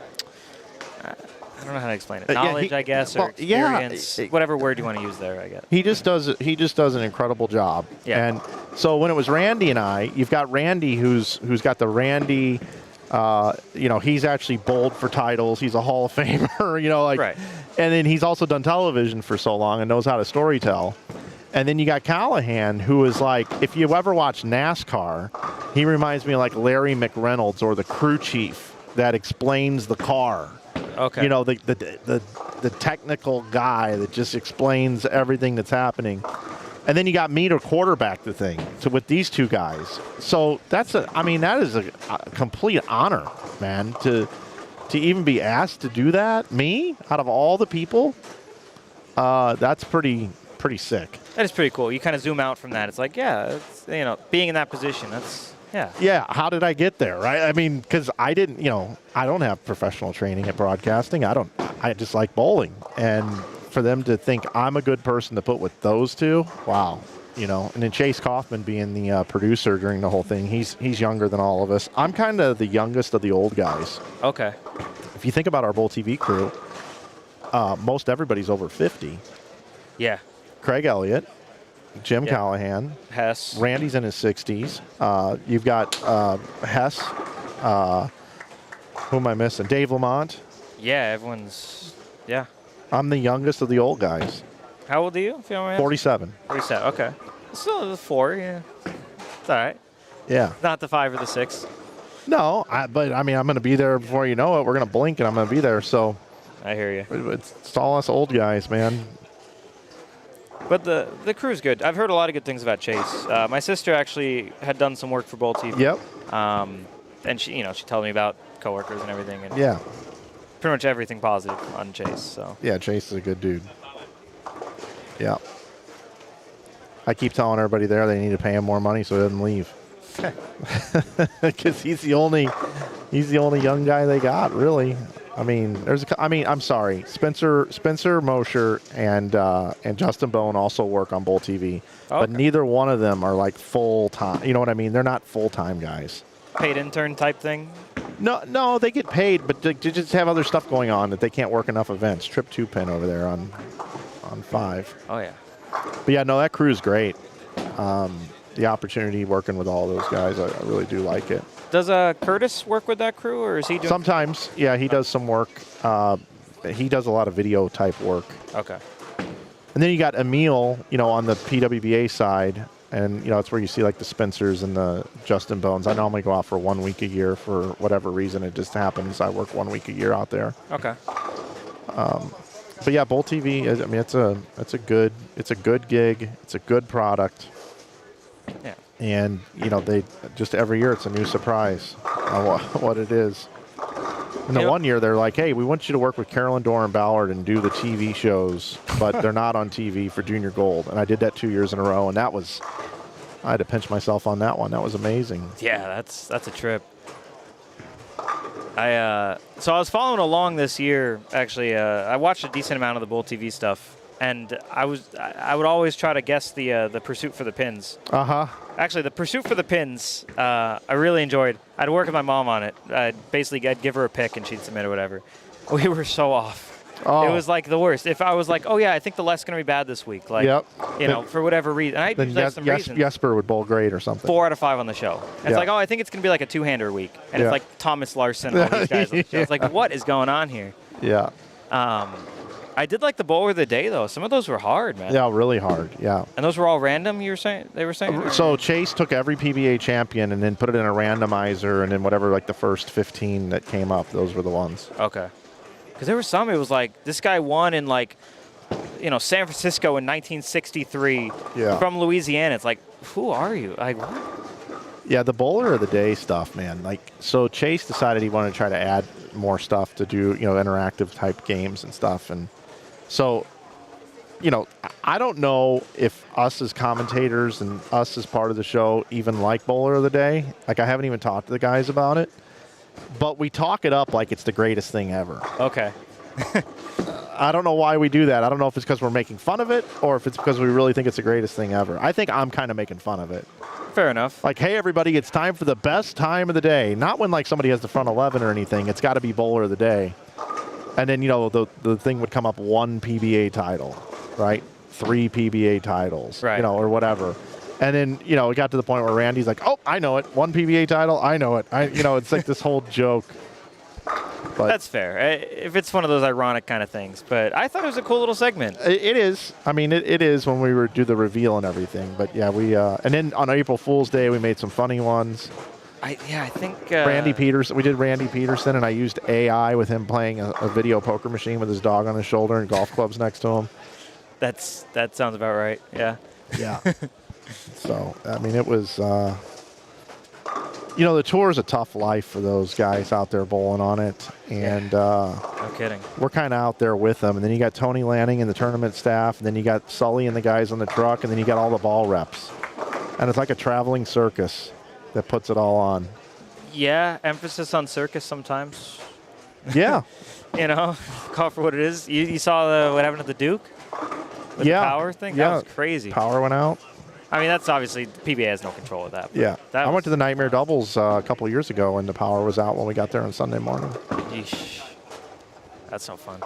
F: don't know how to explain it. Knowledge, I guess, or experience, whatever word you want to use there, I guess. He just
B: does an incredible job.
F: Yeah.
B: And so when it was Randy and I, you've got Randy who's got the Randy. He's actually bowled for titles. He's a Hall of Famer.
F: Right.
B: And then he's also done television for so long and knows how to storytell. And then you got Callahan, who is like, if you ever watch NASCAR, he reminds me of like Larry McReynolds or the crew chief that explains the car.
F: Okay.
B: The technical guy that just explains everything that's happening. And then you got me to quarterback the thing with these two guys. So that is a complete honor, man, to even be asked to do that. Me, out of all the people, that's pretty sick.
F: That is pretty cool. You kind of zoom out from that. It's like, being in that position, that's, yeah.
B: Yeah, how did I get there, right? I mean, because I didn't, I don't have professional training at broadcasting. I just like bowling. And for them to think I'm a good person to put with those two, wow. And then Chase Kaufman being the producer during the whole thing, he's younger than all of us. I'm kind of the youngest of the old guys.
F: Okay.
B: If you think about our Bowl TV crew, most everybody's over 50.
F: Yeah.
B: Craig Elliott, Jim Callahan,
F: Hess.
B: Randy's in his 60s. You've got Hess. Who am I missing? Dave Lamont.
F: Yeah, everyone's, yeah.
B: I'm the youngest of the old guys.
F: How old are you? If you don't mind?
B: 47.
F: 47, okay. Still the 4, yeah. It's all right.
B: Yeah.
F: Not the 5 or the 6.
B: No, but I'm going to be there before you know it. We're going to blink and I'm going to be there. So
F: I hear you.
B: It's all us old guys, man.
F: But the crew's good. I've heard a lot of good things about Chase. My sister actually had done some work for Bowl TV.
B: Yep.
F: And she told me about coworkers and everything. And
B: yeah.
F: Pretty much everything positive on Chase. So.
B: Yeah, Chase is a good dude. Yeah. I keep telling everybody there they need to pay him more money so he doesn't leave. Because he's the only young guy they got, really. I mean, I'm sorry. Spencer Mosher and Justin Bone also work on Bowl TV, but
F: Okay.
B: neither one of them are like full time. You know what I mean? They're not full time guys.
F: Paid intern type thing.
B: No, they get paid, but they just have other stuff going on that they can't work enough events. Trip 2-pin over there on 5.
F: Oh yeah.
B: But yeah, no, that crew's great. The opportunity working with all those guys, I really do like it.
F: Does Curtis work with that crew, or is he doing?
B: Sometimes, yeah, he does some work. He does a lot of video type work.
F: Okay.
B: And then you got Emil, on the PWBA side, and it's where you see like the Spencers and the Justin Bones. I normally go out for 1 week a year for whatever reason. It just happens. I work 1 week a year out there.
F: Okay.
B: But yeah, Bowl TV. I mean, it's a good gig. It's a good product.
F: Yeah.
B: And they just every year it's a new surprise on what it is. And the one year they're like, hey, we want you to work with Carolyn Doran Ballard and do the TV shows, but they're not on TV for Junior Gold. And I did that 2 years in a row, and I had to pinch myself on that one. That was amazing.
F: Yeah, that's a trip. So I was following along this year. Actually, I watched a decent amount of the Bowl TV stuff, and I would always try to guess the pursuit for the pins. Actually, the pursuit for the pins, I really enjoyed. I'd work with my mom on it. I'd give her a pick and she'd submit or whatever. We were so off.
B: Oh.
F: It was like the worst. If I was like, oh yeah, I think the left's gonna be bad this week, like,
B: Yep.
F: For whatever reason. And I
B: Then
F: like some reasons.
B: Jesper would bowl great or something.
F: 4 out of 5 on the show. And it's
B: Yeah.
F: like, oh, I think it's gonna be like a 2-hander week, and
B: Yeah.
F: it's like Thomas Larson, all these guys on the show. It's like, what is going on here?
B: Yeah.
F: I did like the bowler of the day though. Some of those were hard, man.
B: Yeah, really hard. Yeah.
F: And those were all random. They were saying. Or?
B: So Chase took every PBA champion and then put it in a randomizer, and then whatever, like the first 15 that came up, those were the ones.
F: Okay. Because there were some. It was like this guy won in like, San Francisco in 1963
B: Yeah.
F: from Louisiana. It's like, who are you? Like, what?
B: Yeah, the bowler of the day stuff, man. Like, so Chase decided he wanted to try to add more stuff to do, interactive type games and stuff. And so, I don't know if us as commentators and us as part of the show even like bowler of the day. Like, I haven't even talked to the guys about it. But we talk it up like it's the greatest thing ever.
F: Okay.
B: I don't know why we do that. I don't know if it's because we're making fun of it or if it's because we really think it's the greatest thing ever. I think I'm kind of making fun of it.
F: Fair enough.
B: Like, hey, everybody, it's time for the best time of the day. Not when, like, somebody has the front 11 or anything. It's got to be bowler of the day. And then, the thing would come up 1 PBA title, right? 3 PBA titles,
F: right.
B: Or whatever. And then, it got to the point where Randy's like, oh, I know it. 1 PBA title, I know it. It's like this whole joke. But
F: That's fair. If it's one of those ironic kind of things. But I thought it was a cool little segment.
B: It is. I mean, it is when we do the reveal and everything. But, yeah, and then on April Fool's Day, we made some funny ones.
F: I think...
B: Randy Peterson. We did Randy Peterson, and I used AI with him playing a video poker machine with his dog on his shoulder and golf clubs next to him.
F: That sounds about right, yeah.
B: Yeah. So, I mean, it was... the tour is a tough life for those guys out there bowling on it. And
F: No kidding.
B: we're kind of out there with them. And then you got Tony Lanning and the tournament staff. And then you got Sully and the guys on the truck. And then you got all the ball reps. And it's like a traveling circus that puts it all on.
F: Yeah, emphasis on circus sometimes.
B: Yeah.
F: Call it for what it is. You saw what happened at the Duke? With the power thing?
B: Yeah.
F: That was crazy.
B: Power went out.
F: I mean, that's obviously, PBA has no control of that.
B: Yeah.
F: I
B: went to the Nightmare Doubles a couple of years ago, and the power was out when we got there on Sunday morning.
F: Yeesh. That's no fun.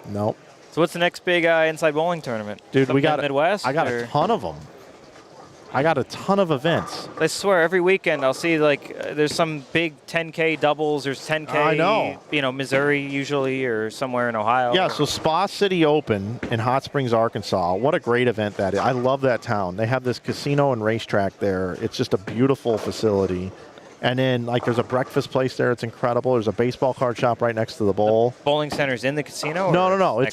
B: Nope.
F: So what's the next big inside bowling tournament?
B: Dude,
F: Something
B: we got
F: in the Midwest?
B: I got a ton of them. I got a ton of events.
F: I swear, every weekend I'll see there's some big 10K doubles. There's 10K.
B: I know.
F: Missouri usually, or somewhere in Ohio.
B: Yeah. So Spa City Open in Hot Springs, Arkansas. What a great event that is! I love that town. They have this casino and racetrack there. It's just a beautiful facility. And then, there's a breakfast place there. It's incredible. There's a baseball card shop right next to the bowl.
F: The bowling center's in the casino?
B: No.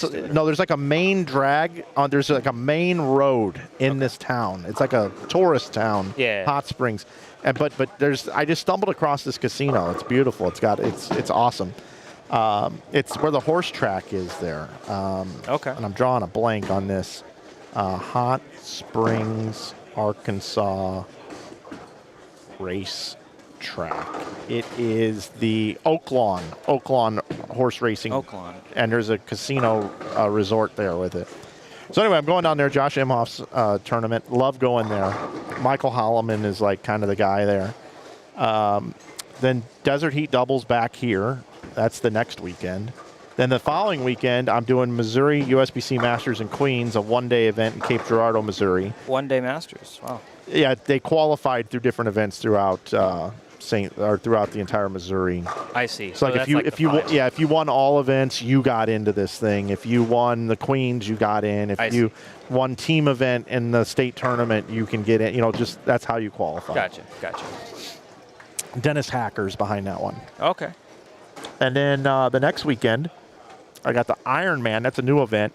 F: There's
B: like a main drag on. There's like a main road in this town. It's like a tourist town.
F: Yeah.
B: Hot Springs, but I just stumbled across this casino. It's beautiful. It's awesome. It's where the horse track is there.
F: Okay.
B: And I'm drawing a blank on this. Hot Springs, Arkansas race track. It is the Oaklawn horse racing.
F: Oaklawn.
B: And there's a casino resort there with it. So anyway, I'm going down there. Josh Imhoff's tournament. Love going there. Michael Holloman is like kind of the guy there. Then Desert Heat doubles back here. That's the next weekend. Then the following weekend, I'm doing Missouri USBC Masters in Queens, a one-day event in Cape Girardeau, Missouri.
F: One-day Masters. Wow.
B: Yeah, they qualified through different events throughout throughout the entire Missouri.
F: I see.
B: So like if you won all events, you got into this thing. If you won the Queens, you got in. If you won team event in the state tournament, you can get in. You know, just that's how you qualify.
F: Gotcha.
B: Dennis Hacker's behind that one.
F: Okay.
B: And then the next weekend, I got the Ironman. That's a new event.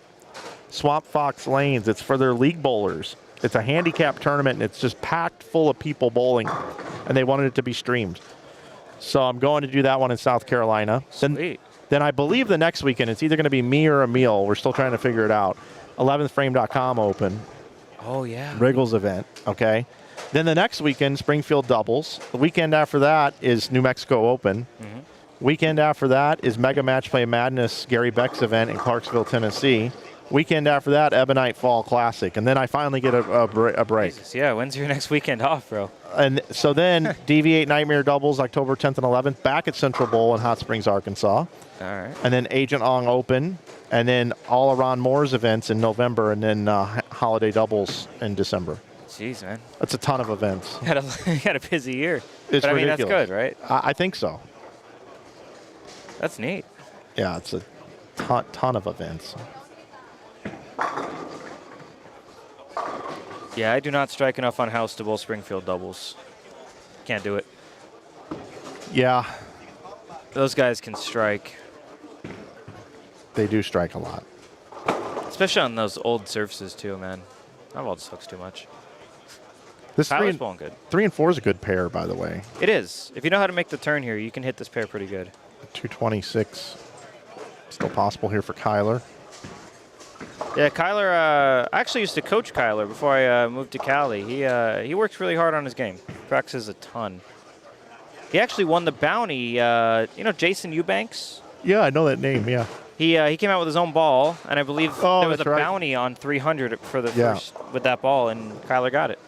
B: Swamp Fox Lanes. It's for their league bowlers. It's a handicap tournament, and it's just packed full of people bowling, and they wanted it to be streamed. So I'm going to do that one in South Carolina.
F: Sweet.
B: Then I believe the next weekend, it's either going to be me or Emil. We're still trying to figure it out. 11thframe.com Open.
F: Oh, yeah.
B: Wriggles event, okay? Then the next weekend, Springfield doubles. The weekend after that is New Mexico Open.
F: Mm-hmm.
B: Weekend after that is Mega Match Play Madness Gary Beck's event in Clarksville, Tennessee. Weekend after that, Ebonite Fall Classic. And then I finally get a break.
F: Jesus, yeah, when's your next weekend off, bro?
B: And so then Deviate Nightmare doubles October 10th and 11th back at Central Bowl in Hot Springs, Arkansas.
F: All right.
B: And then Agent Ong Open. And then all around Moore's events in November. And then Holiday doubles in December.
F: Jeez, man.
B: That's a ton of events.
F: You had a busy year.
B: It's
F: but I mean,
B: ridiculous.
F: that's good, right?
B: I think so.
F: That's neat.
B: Yeah, it's a ton of events.
F: Yeah, I do not strike enough on house to bowl Springfield doubles. Can't do it.
B: Yeah.
F: Those guys can strike.
B: They do strike a lot.
F: Especially on those old surfaces, too, man. That ball just looks too much.
B: This
F: Tyler's bowling good.
B: 3 and 4 is a good pair, by the way.
F: It is. If you know how to make the turn here, you can hit this pair pretty good.
B: 226. Still possible here for Kyler.
F: Yeah, Kyler, I actually used to coach Kyler before I moved to Cali. He works really hard on his game. Practices a ton. He actually won the bounty. You know Jason Eubanks?
B: Yeah, I know that name, yeah.
F: He came out with his own ball, and I believe there was a
B: right.
F: bounty on 300 for the first with that ball, and Kyler got it.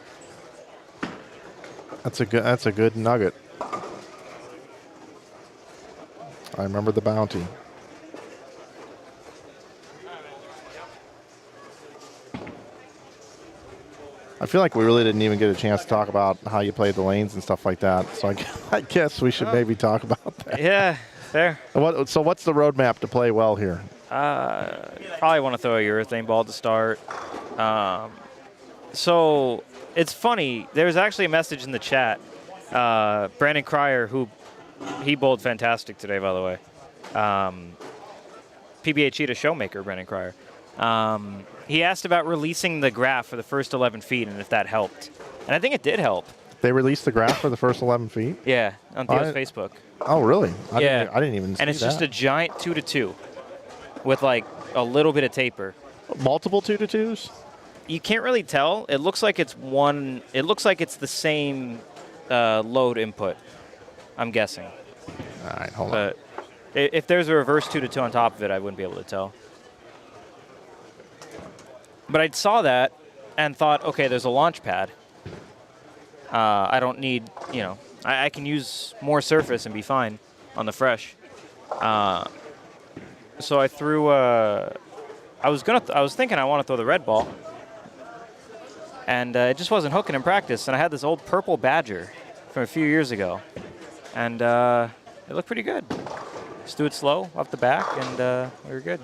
B: That's a good nugget. I remember the bounty. I feel like we really didn't even get a chance to talk about how you played the lanes and stuff like that. So I guess we should maybe talk about that.
F: Yeah, fair.
B: So what's the roadmap to play well here?
F: Probably want to throw a urethane ball to start. So it's funny. There was actually a message in the chat. Brandon Cryer, he bowled fantastic today, by the way. PBA Cheetah Showmaker, Brandon Cryer. He asked about releasing the graph for the first 11 feet and if that helped. And I think it did help.
B: They released the graph for the first 11 feet?
F: Yeah, on Theo's Facebook.
B: Oh, really? I
F: Yeah.
B: didn't even see that.
F: And it's just a giant 2-2 with like a little bit of taper.
B: Multiple 2-2s?
F: You can't really tell. It looks like it's one. It looks like it's the same load input. I'm guessing.
B: All right, hold on.
F: But if there's a reverse 2-2 on top of it, I wouldn't be able to tell. But I saw that and thought, okay, there's a launch pad. I don't need, I can use more surface and be fine on the fresh. So I threw. I was thinking I want to throw the red ball, and it just wasn't hooking in practice. And I had this old purple Badger from a few years ago, and it looked pretty good. Just do it slow off the back, and we were good.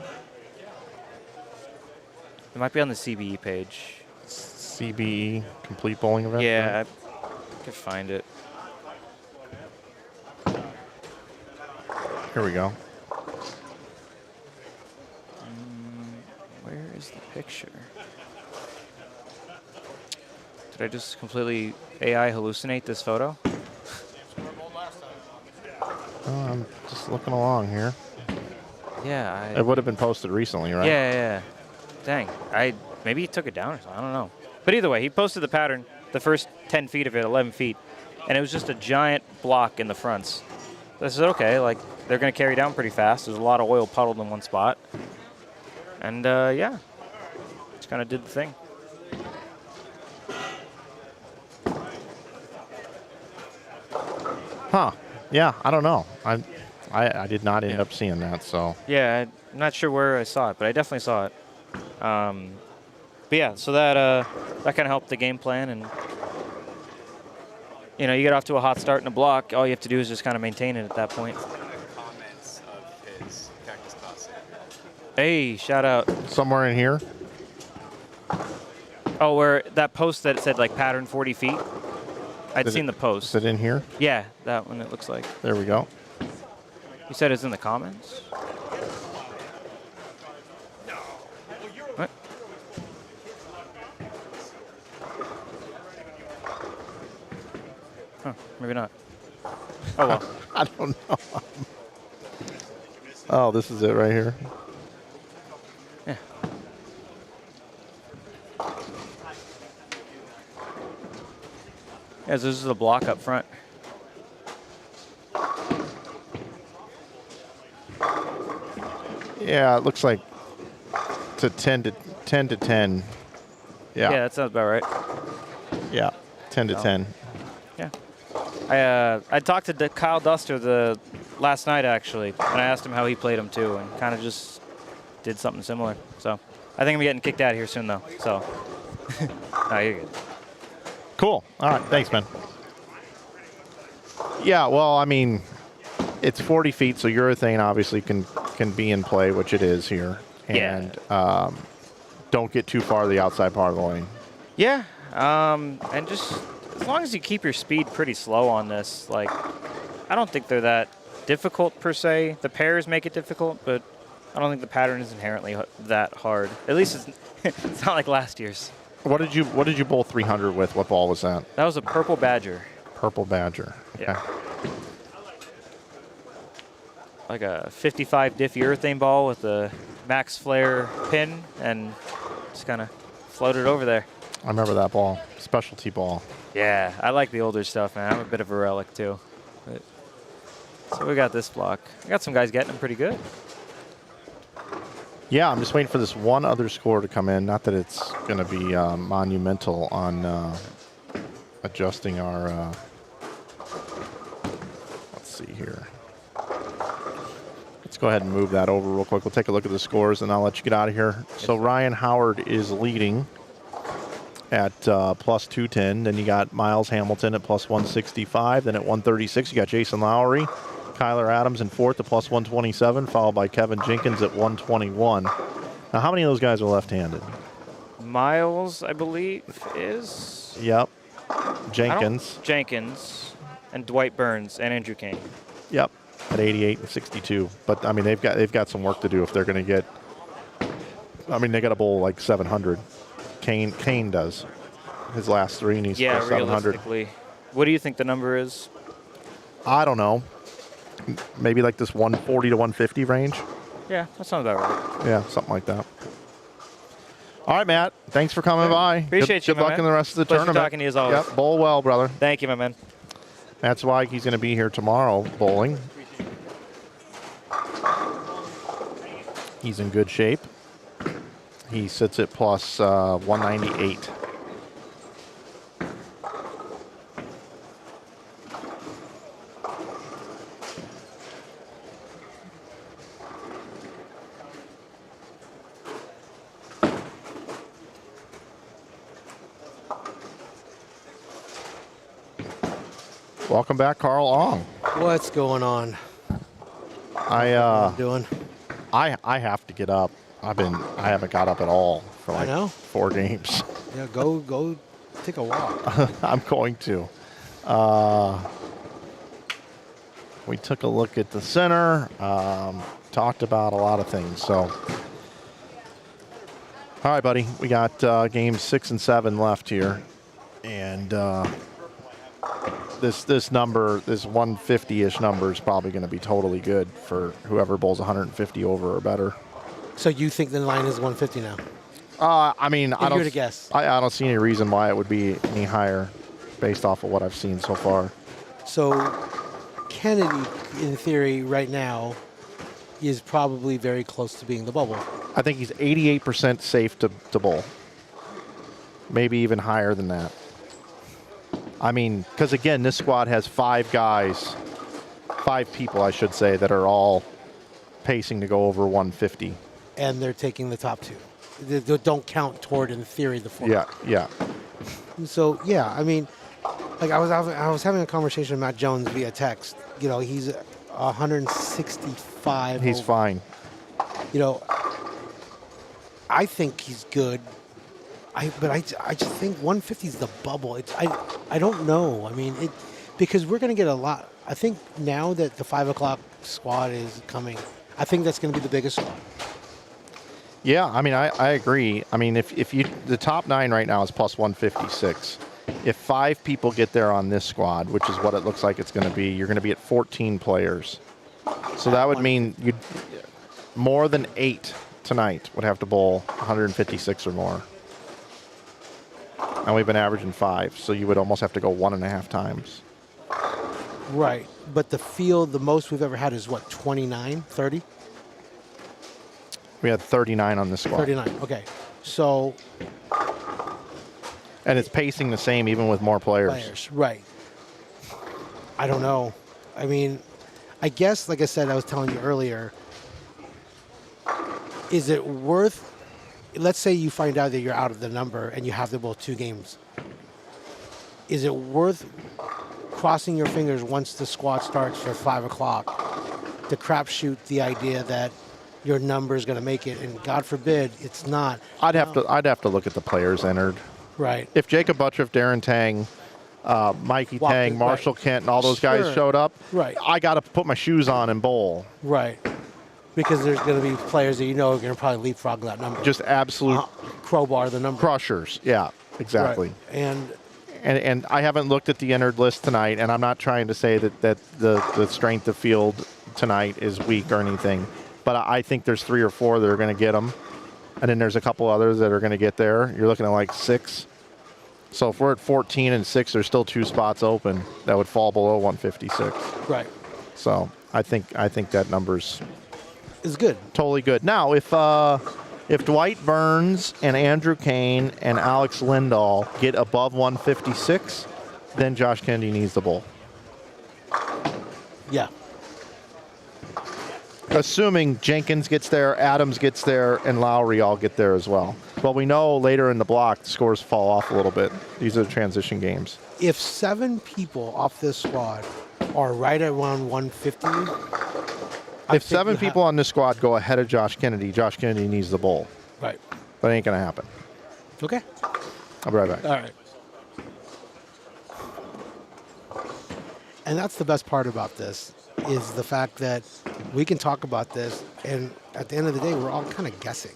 F: It might be on the CBE page.
B: CBE, Complete Bowling Event?
F: Yeah, I could find it.
B: Here we go.
F: Where is the picture? Did I just completely AI hallucinate this photo?
B: I'm just looking along here.
F: Yeah.
B: It would have been posted recently, right?
F: Yeah. Dang. Maybe he took it down or something. I don't know. But either way, he posted the pattern, the first 10 feet of it, 11 feet. and it was just a giant block in the fronts. So I said, okay, like they're going to carry down pretty fast. There's a lot of oil puddled in one spot. And yeah, just kind of did the thing.
B: Huh. Yeah, I don't know. I did not end up seeing that, so.
F: Yeah, I'm not sure where I saw it, but I definitely saw it. But yeah, so that kind of helped the game plan, and you know, you get off to a hot start in a block. All you have to do is just kind of maintain it at that point.
G: Comments of his Cactus Classic.
F: Hey, shout out.
B: Somewhere in here?
F: Oh, where that post that said like pattern 40 feet. I'd seen the post.
B: Is it in here?
F: Yeah, that one. It looks like.
B: There we go.
F: You said it's in the comments. What? Huh, maybe not. Oh well.
B: I don't know. Oh, this is it right here.
F: Yeah. Yeah, so this is the block up front.
B: Yeah, it looks like it's a 10 to 10. Yeah.
F: Yeah, that sounds about right.
B: Yeah. 10 to 10.
F: Yeah. I talked to Kyle Duster last night actually, and I asked him how he played them too, and kind of just did something similar. So I think I'm getting kicked out of here soon though. So no, you're good.
B: Cool. All right. Thanks, man. Yeah. Well, I mean, it's 40 feet, so urethane obviously can be in play, which it is here. And don't get too far to the outside part of the lane.
F: Yeah. And just as long as you keep your speed pretty slow on this, like I don't think they're that difficult per se. The pairs make it difficult, but I don't think the pattern is inherently that hard. At least it's not like last year's.
B: What did you bowl 300 with? What ball was that?
F: That was a Purple Badger.
B: Purple Badger. Okay.
F: Yeah. Like a 55 diff urethane ball with a max flare pin, and just kind of floated over there.
B: I remember that ball. Specialty ball.
F: Yeah, I like the older stuff, man. I'm a bit of a relic too. But, so we got this block. We got some guys getting them pretty good.
B: Yeah, I'm just waiting for this one other score to come in. Not that it's going to be monumental on adjusting our. Let's see here. Let's go ahead and move that over real quick. We'll take a look at the scores, and I'll let you get out of here. So Ryan Howard is leading at plus 210. Then you got Miles Hamilton at plus 165. Then at 136, you got Jason Lowry. Kyler Adams in fourth at plus 127, followed by Kevin Jenkins at 121. Now, how many of those guys are left-handed?
F: Miles, I believe, is.
B: Yep. Jenkins.
F: Jenkins, and Dwight Burns, and Andrew Kane.
B: Yep. At 88 and 62. But I mean, they've got some work to do if they're going to get. I mean, they got to bowl like 700. Kane does. His last three, and he's 700.
F: Realistically. What do you think the number is?
B: I don't know. Maybe like this 140 to 150 range.
F: Yeah, that sounds about right.
B: Yeah, something like that. All right, Matt. Thanks for coming by.
F: Appreciate you,
B: Good luck
F: man.
B: in the rest of the
F: Pleasure
B: tournament.
F: talking to you as always.
B: Yep, bowl well, brother.
F: Thank you, my man.
B: Matt Zweig, he's going to be here tomorrow bowling. He's in good shape. He sits at plus 198. Welcome back, Carl Ong.
D: What's going on?
B: I
D: Doing?
B: I have to get up. I haven't got up at all for
D: I know.
B: like 4 games.
D: Yeah, go take a walk.
B: I'm going to. We took a look at the center, talked about a lot of things. So, all right, buddy, we got games 6 and 7 left here, and this number, this 150-ish number, is probably going to be totally good for whoever bowls 150 over or better.
D: So you think the line is 150 now?
B: I mean,
D: If you were to guess.
B: I don't see any reason why it would be any higher. based off of what I've seen so far.
D: So Kennedy, in theory, right now, is probably very close to being the bubble.
B: I think he's 88% safe to bowl. Maybe even higher than that. I mean, because again, this squad has 5 people, I should say, that are all pacing to go over 150.
D: And they're taking the top 2. They don't count toward, in theory, the 4.
B: Yeah.
D: So, yeah, I mean, like I was having a conversation with Matt Jones via text. You know, he's 165.
B: He's fine.
D: You know, I think he's good. But I just think 150 is the bubble. I don't know. I mean, because we're going to get a lot. I think now that the 5 o'clock squad is coming, I think that's going to be the biggest squad.
B: Yeah, I mean, I agree. I mean, if you the top 9 right now is plus 156. If 5 people get there on this squad, which is what it looks like it's going to be, you're going to be at 14 players. So that would mean you'd more than 8 tonight would have to bowl 156 or more. And we've been averaging 5, so you would almost have to go 1.5 times.
D: Right. But the field, the most we've ever had is what, 29, 30?
B: We had 39 on this squad.
D: 39, okay. So.
B: And it's pacing the same even with more players.
D: Right. I don't know. I mean, I guess, like I said, I was telling you earlier, is it worth, let's say you find out that you're out of the number and you have to bowl 2 games. Is it worth crossing your fingers once the squad starts for 5 o'clock to crapshoot the idea that your number is going to make it, and God forbid it's not?
B: I'd have to look at the players entered.
D: Right.
B: If Jacob Buttriff, Darren Tang, Mikey Tang, Marshall Kent, and all those guys showed up,
D: right,
B: I got to put my shoes on and bowl.
D: Right. Because there's going to be players that you know are going to probably leapfrog that number.
B: Just absolute
D: crowbar the number.
B: Crushers. Yeah, exactly.
D: Right.
B: And I haven't looked at the entered list tonight, and I'm not trying to say that the strength of field tonight is weak or anything, but I think there's 3 or 4 that are going to get them, and then there's a couple others that are going to get there. You're looking at like 6. So if we're at 14 and 6, there's still 2 spots open that would fall below 156.
D: Right.
B: So I think that number's
D: is good.
B: Totally good. Now, if Dwight Burns and Andrew Kane and Alex Lindahl get above 156, then Josh Kennedy needs the bowl.
D: Yeah.
B: Assuming Jenkins gets there, Adams gets there, and Lowry all get there as well. Well, we know later in the block, the scores fall off a little bit. These are the transition games.
D: If 7 people off this squad are right around 150,
B: if 7 people on this squad go ahead of Josh Kennedy needs the bowl.
D: Right.
B: But it ain't going to happen.
D: Okay.
B: I'll be right back.
D: All right. And that's the best part about this, is the fact that we can talk about this, and at the end of the day, we're all kind of guessing.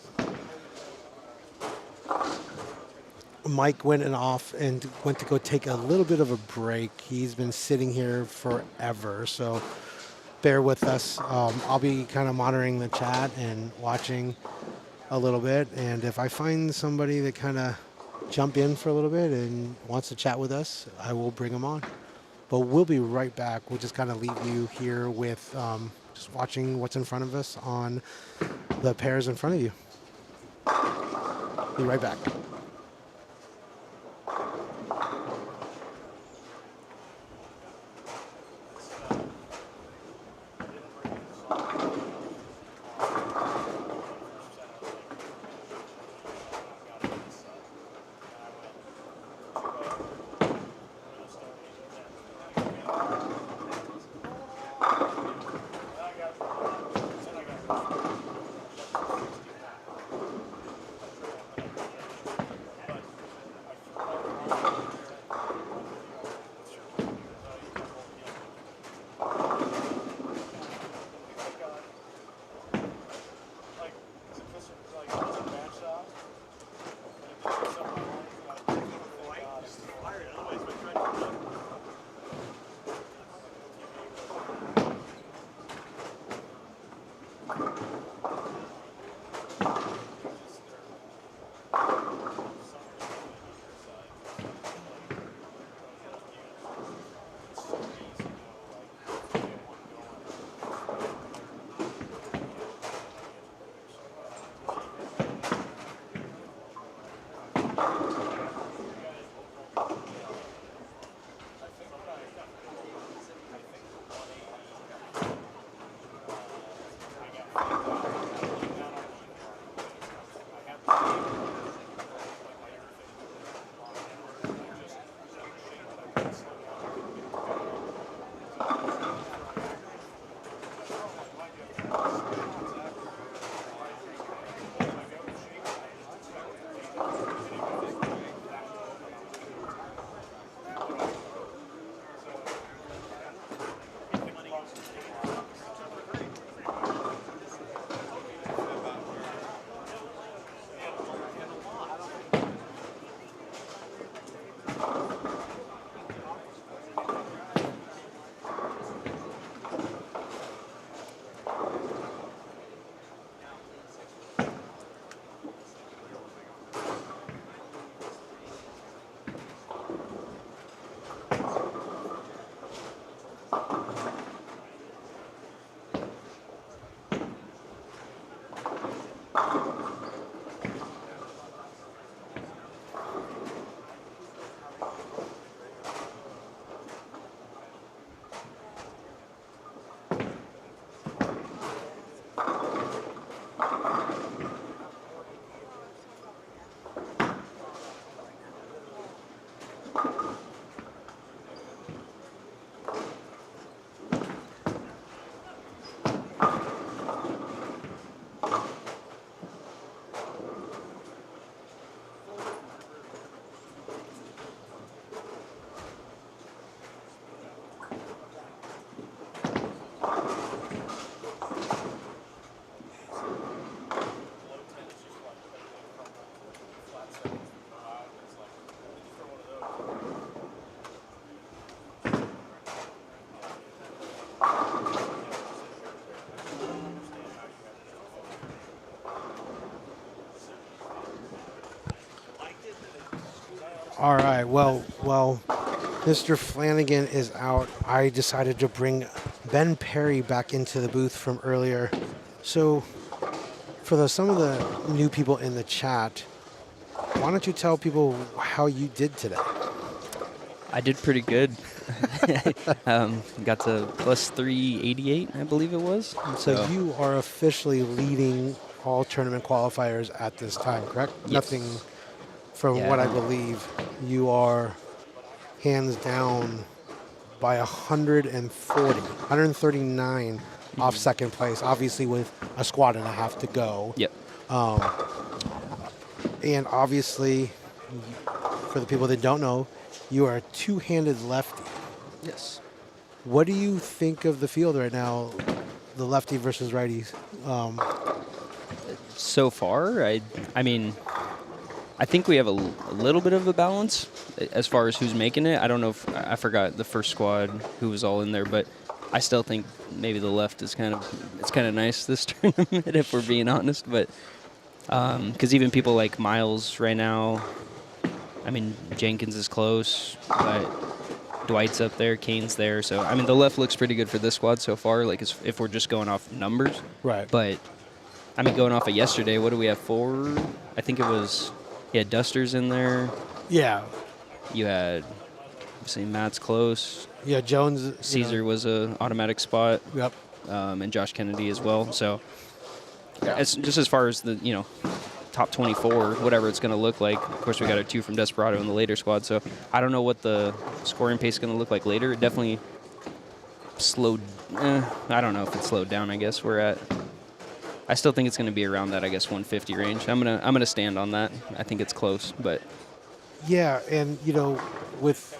D: Mike went off and went to go take a little bit of a break. He's been sitting here forever, so bear with us. I'll be kind of monitoring the chat and watching a little bit, and if I find somebody that kind of jump in for a little bit and wants to chat with us, I will bring them on. But we'll be right back. We'll just kind of leave you here with just watching what's in front of us on the pairs in front of you. Be right back. All right. Well, Mr. Flanagan is out. I decided to bring Ben Perry back into the booth from earlier. So, for some of the new people in the chat, why don't you tell people how you did today?
H: I did pretty good. Got to plus 388, I believe it was.
D: So you are officially leading all tournament qualifiers at this time, correct?
H: Yes.
D: Nothing from
H: Yeah.
D: what I believe. You are hands down by 139 off second place, obviously with a squad and a half to go.
H: Yep.
D: And obviously, for the people that don't know, you are a two-handed lefty.
H: Yes.
D: What do you think of the field right now, the lefty versus righties?
H: So far, I mean, I think we have a little bit of a balance as far as who's making it. I don't know if I forgot the first squad who was all in there, but I still think maybe the left is kind of nice this tournament if we're being honest. But because even people like Miles right now, I mean Jenkins is close, but Dwight's up there, Kane's there. So I mean the left looks pretty good for this squad so far. Like if we're just going off numbers,
D: Right.
H: But I mean going off of yesterday, what do we have? 4? I think it was. You had Dusters in there.
D: Yeah.
H: You had, say, Matt's close.
D: Yeah, Jones.
H: Caesar was a automatic spot.
D: Yep.
H: And Josh Kennedy as well. So, just as far as the top 24, whatever it's going to look like. Of course, we got our 2 from Desperado in the later squad. So I don't know what the scoring pace is going to look like later. It definitely slowed. I don't know if it slowed down. I guess we're at. I still think it's going to be around that, I guess, 150 range. I'm gonna stand on that. I think it's close, but
D: Yeah, and with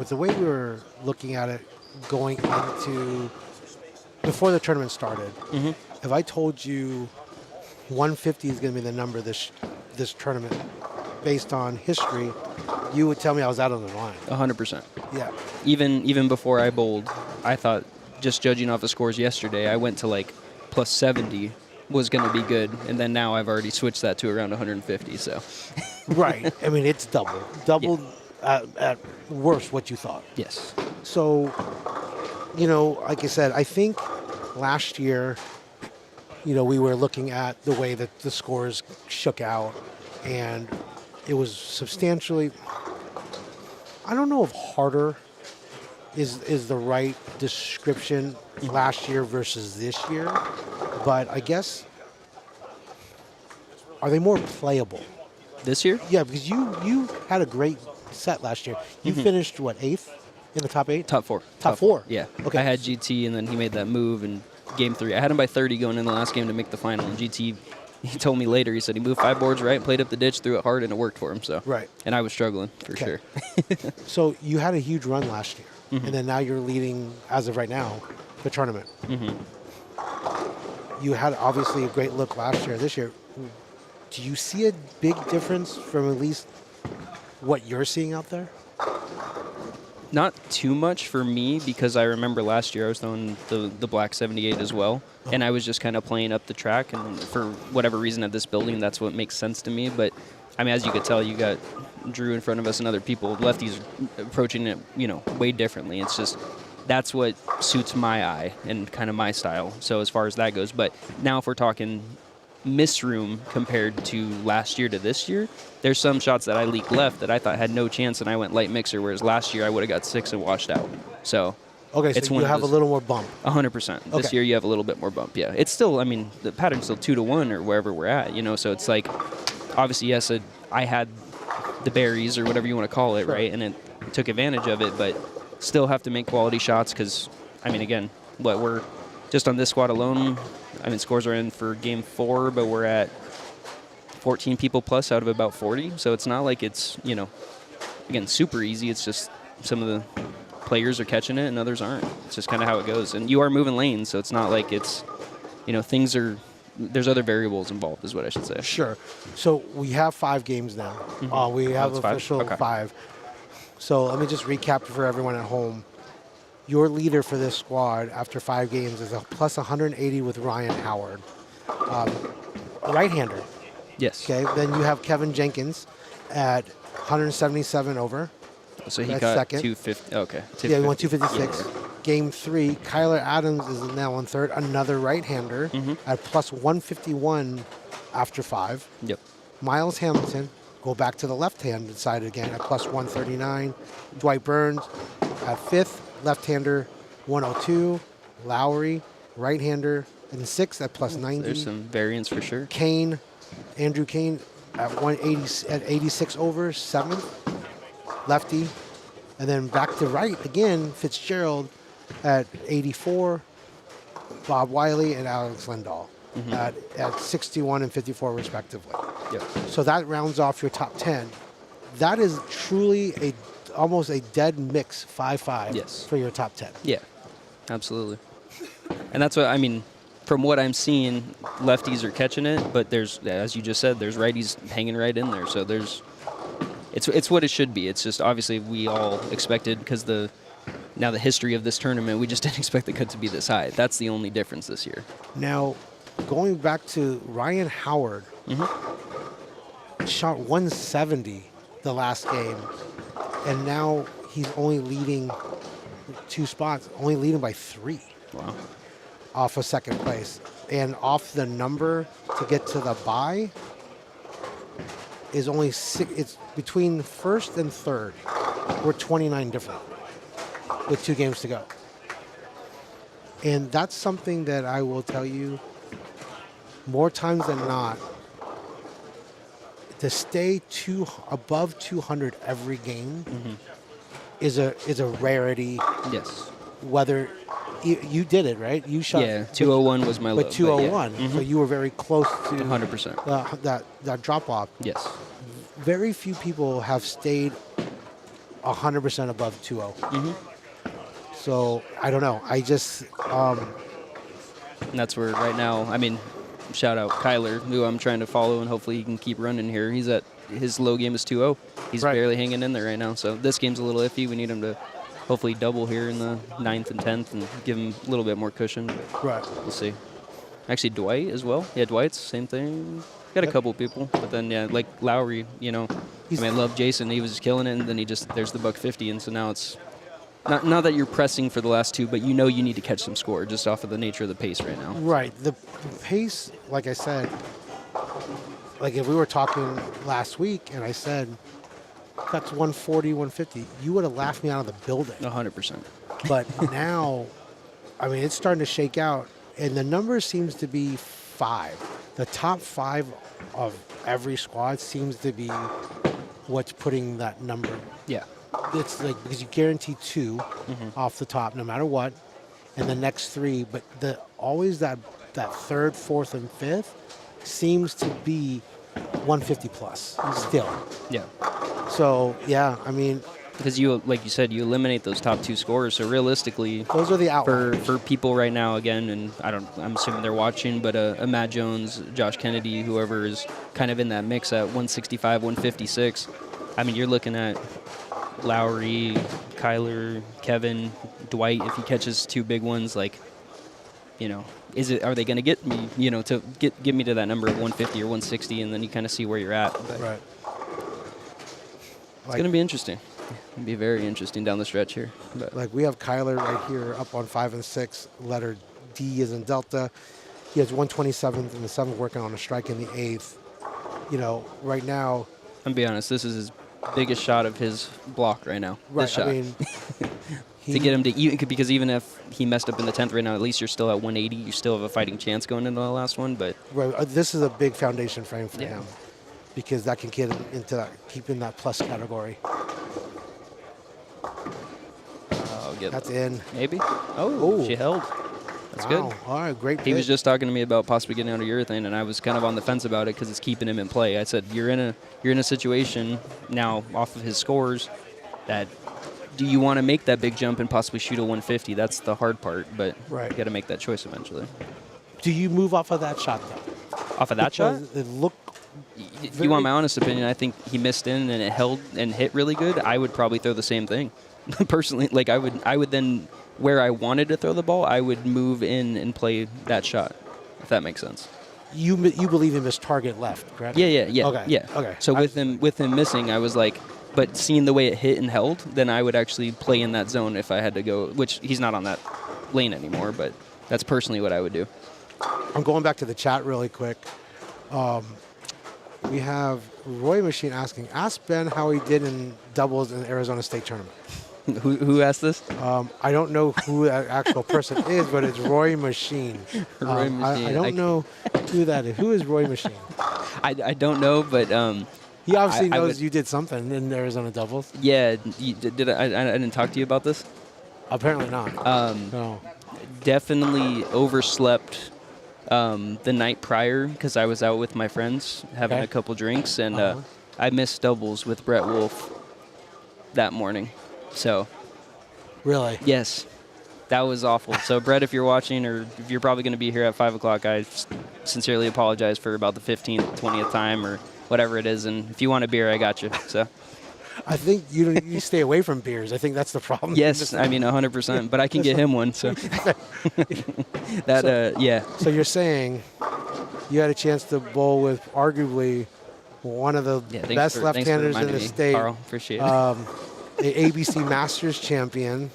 D: the way we were looking at it going into before the tournament started, if I told you 150 is going to be the number this tournament based on history, you would tell me I was out on the line.
H: 100%.
D: Yeah.
H: Even before I bowled, I thought, just judging off the scores yesterday, I went to like plus 70 was going to be good, and then now I've already switched that to around 150. So,
D: Right. I mean, it's doubled at worst what you thought.
H: yes,
D: So, like I said, I think last year, we were looking at the way that the scores shook out, and it was substantially, I don't know if harder is the right description last year versus this year, but I guess, are they more playable?
H: this year,
D: Yeah, because you had a great set last year. You finished, what, 8th in the top 8?
H: top 4.
D: Top 4?
H: Yeah.
D: Okay.
H: I had GT, and then he made that move in game 3. I had him by 30 going in the last game to make the final, and GT, he told me later, he said he moved 5 boards right, played up the ditch, threw it hard, and it worked for him. So
D: Right.
H: And I was struggling for
D: Okay.
H: sure.
D: So you had a huge run last year, and then now you're leading, as of right now, the tournament. You had obviously a great look last year. This year, do you see a big difference from at least what you're seeing out there?
H: Not too much for me, because I remember last year I was throwing the black 78 as well, and I was just kind of playing up the track, and for whatever reason at this building, that's what makes sense to me. But I mean, as you could tell, you got Drew in front of us and other people. Lefties approaching it, way differently. It's just that's what suits my eye and kind of my style. So as far as that goes, but now if we're talking miss room compared to last year to this year, there's some shots that I leak left that I thought had no chance, and I went light mixer, whereas last year I would have got 6 and washed out. So
D: Okay,
H: it's
D: so
H: one
D: you
H: of
D: have a
H: those-
D: little more bump.
H: 100%. This
D: Okay.
H: year you have a little bit more bump. Yeah, it's still. I mean, the pattern's still 2-1 or wherever we're at. So it's like, obviously, yes, I had the berries or whatever you want to call it,
D: Sure.
H: right, and it took advantage of it, but still have to make quality shots because, I mean, again, we're just on this squad alone. I mean, scores are in for game 4, but we're at 14 people plus out of about 40. So it's not like it's, again, super easy. It's just some of the players are catching it and others aren't. It's just kind of how it goes. And you are moving lanes, so it's not like it's, things are, there's other variables involved is what I should say.
D: Sure. So we have 5 games now. We have
H: it's 5?
D: official
H: Okay.
D: 5. So let me just recap for everyone at home. Your leader for this squad after 5 games is a plus 180 with Ryan Howard. Right-hander.
H: Yes.
D: Okay. Then you have Kevin Jenkins at 177 over.
H: So he
D: That's
H: got
D: second.
H: 250. Okay.
D: Yeah, he won 256.
H: 256.
D: Game 3, Kyler Adams is now in third, another right-hander at plus 151 after 5.
H: Yep.
D: Miles Hamilton, go back to the left-hand side again at plus 139. Dwight Burns at 5th, left-hander 102. Lowry, right-hander in 6th at plus 90.
H: There's some variance for sure.
D: Kane, Andrew Kane at 180 at 86 over, 7th, lefty. And then back to right again, Fitzgerald at 84, Bob Wiley and Alex Lindahl at 61 and 54 respectively.
H: Yep.
D: So that rounds off your top 10. That is truly almost a dead mix 5-5
H: Yes.
D: for your top 10.
H: Yeah, absolutely. And that's what I mean. From what I'm seeing, lefties are catching it, but there's, as you just said, there's righties hanging right in there. So it's what it should be. It's just obviously we all expected because the history of this tournament, we just didn't expect the cut to be this high. That's the only difference this year.
D: Now, going back to Ryan Howard, shot 170 the last game, and now he's only leading 2 spots, only leading by 3.
H: Wow.
D: Off of second place. And off the number to get to the bye is only 6. It's between first and third. We're 29 different with 2 games to go. And that's something that I will tell you more times than not, to stay above 200 every game is a rarity.
H: Yes.
D: Whether you did it, right? You shot.
H: Yeah, 201 was my low.
D: But 201,
H: yeah.
D: so you were very close to
H: 100%.
D: That drop off.
H: Yes.
D: Very few people have stayed 100% above 2-0. So I don't know. I just
H: And that's where right now, I mean, shout out Kyler, who I'm trying to follow, and hopefully he can keep running here. His low game is 2-0. He's barely hanging in there right now. So this game's a little iffy. We need him to hopefully double here in the 9th and 10th and give him a little bit more cushion.
D: right.
H: We'll see. Actually, Dwight as well. Yeah, Dwight's same thing. Got a couple people, but then like Lowry, I love Jason. He was just killing it, and then there's the $150, and so now it's not that you're pressing for the last 2, but you need to catch some score just off of the nature of the pace right now.
D: Right. The pace, like I said, like if we were talking last week and I said that's 140, 150, you would have laughed me out of the building.
H: 100%.
D: But now, I mean, it's starting to shake out, and the number seems to be 5. The top 5 of every squad seems to be what's putting that number.
H: Yeah.
D: It's like because you guarantee 2 off the top, no matter what, and the next 3. But always that 3rd, 4th, and 5th seems to be 150 plus still.
H: Yeah.
D: So yeah, I mean,
H: because like you said, you eliminate those top 2 scorers. So realistically,
D: those are the outliers
H: for people right now. Again, and I'm assuming they're watching, but Matt Jones, Josh Kennedy, whoever is kind of in that mix at 165, 156. I mean, you're looking at Lowry, Kyler, Kevin, Dwight. If he catches 2 big ones, are they going to get me, to get me to that number of 150 or 160, and then you kind of see where you're at. But
D: right.
H: It's going to be interesting. It'll be very interesting down the stretch here. But
D: Like we have Kyler right here up on 5 and 6. Letter D is in Delta. He has 127th and the 7th, working on a strike in the 8th. Right now.
H: I'm be honest, this is his biggest shot of his block right now.
D: Right.
H: This shot.
D: I mean,
H: to get him to even, because even if he messed up in the 10th right now, at least you're still at 180. You still have a fighting chance going into the last one. But
D: right, this is a big foundation frame for him, because that can get him into that, keeping that plus category. That's in.
H: Maybe. Oh, she held. That's good.
D: All right, great.
H: He was just talking to me about possibly getting out of urethane, and I was kind of on the fence about it because it's keeping him in play. I said, you're in a situation now off of his scores that do you want to make that big jump and possibly shoot a 150? That's the hard part, but you got to make that choice eventually.
D: Do you move off of that shot though?
H: Off of that shot?
D: It looked.
H: If you want my honest opinion, I think he missed in and it held and hit really good. I would probably throw the same thing. Personally, like I would then, where I wanted to throw the ball, I would move in and play that shot, if that makes sense.
D: you believe he missed target left, correct?
H: Yeah.
D: Okay.
H: Yeah.
D: Okay.
H: So with him missing, I was like, but seeing the way it hit and held, then I would actually play in that zone if I had to go. Which he's not on that lane anymore, but that's personally what I would do.
D: I'm going back to the chat really quick. We have Roy Machine asking, ask Ben how he did in doubles in the Arizona State Tournament.
H: Who asked this?
D: I don't know who that actual person is, but it's Roy Machine.
H: Roy Machine.
D: I don't know who that is. Who is Roy Machine?
H: I don't know, but
D: He obviously
H: I
D: knows
H: would-
D: you did something in Arizona doubles.
H: yeah. Did I didn't talk to you about this?
D: Apparently not. No.
H: Definitely overslept the night prior because I was out with my friends having
D: Okay.
H: a couple drinks, and I missed doubles with Brett Wolf that morning. So
D: Really?
H: yes, that was awful. So Brett, if you're watching, or if you're probably going to be here at 5 o'clock, I sincerely apologize for about the 15th, 20th time, or whatever it is. And if you want a beer, I got you. So
D: I think you stay away from beers. I think that's the problem.
H: yes, I mean 100%. But I can get him one. So that yeah.
D: So you're saying you had a chance to bowl with arguably one of the
H: Yeah,
D: best left-handers in the
H: reminding me,
D: state,
H: Carl. Appreciate it.
D: the ABC Masters champion.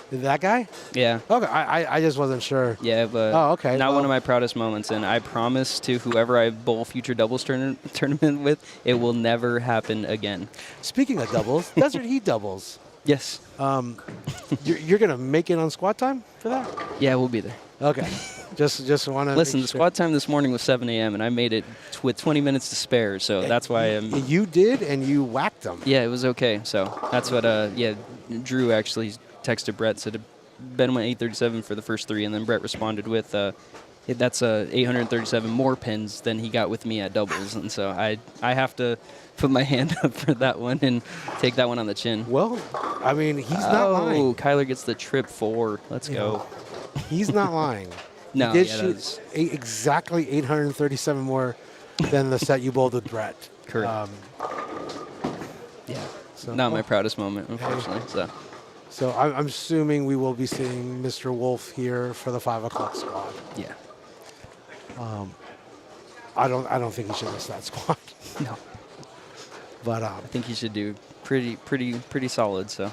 D: That guy?
H: Yeah.
D: Okay, I just wasn't sure.
H: Yeah, but
D: Oh, okay,
H: not
D: well-
H: one of my proudest moments. And I promise to whoever I bowl future doubles tournament with, it will never happen again.
D: Speaking of doubles, Desert Heat doubles.
H: Yes.
D: You're gonna make it on squat time for that?
H: Yeah, we'll be there.
D: Okay. Just want to
H: Listen, the squat time this morning was 7 a.m. and I made it with 20 minutes to spare, so that's why I'm.
D: You did, and you whacked them.
H: Yeah, it was okay. So that's what. Yeah, Drew actually texted Brett, said Ben went 837 for the first three, and then Brett responded with, "That's 837 more pins than he got with me at doubles," and so I have to put my hand up for that one and take that one on the chin.
D: Well, I mean, he's not lying.
H: Oh, Kyler gets the trip 4. Let's go.
D: He's not lying.
H: No,
D: he did
H: yeah,
D: shoot exactly 837 more than the set you bowled with Brett.
H: Correct. Yeah,
D: So,
H: not my proudest moment, unfortunately.
D: So I'm assuming we will be seeing Mr. Wolf here for the 5 o'clock squad.
H: Yeah.
D: I don't think he should miss that squad.
H: No.
D: But
H: I think he should do pretty solid. So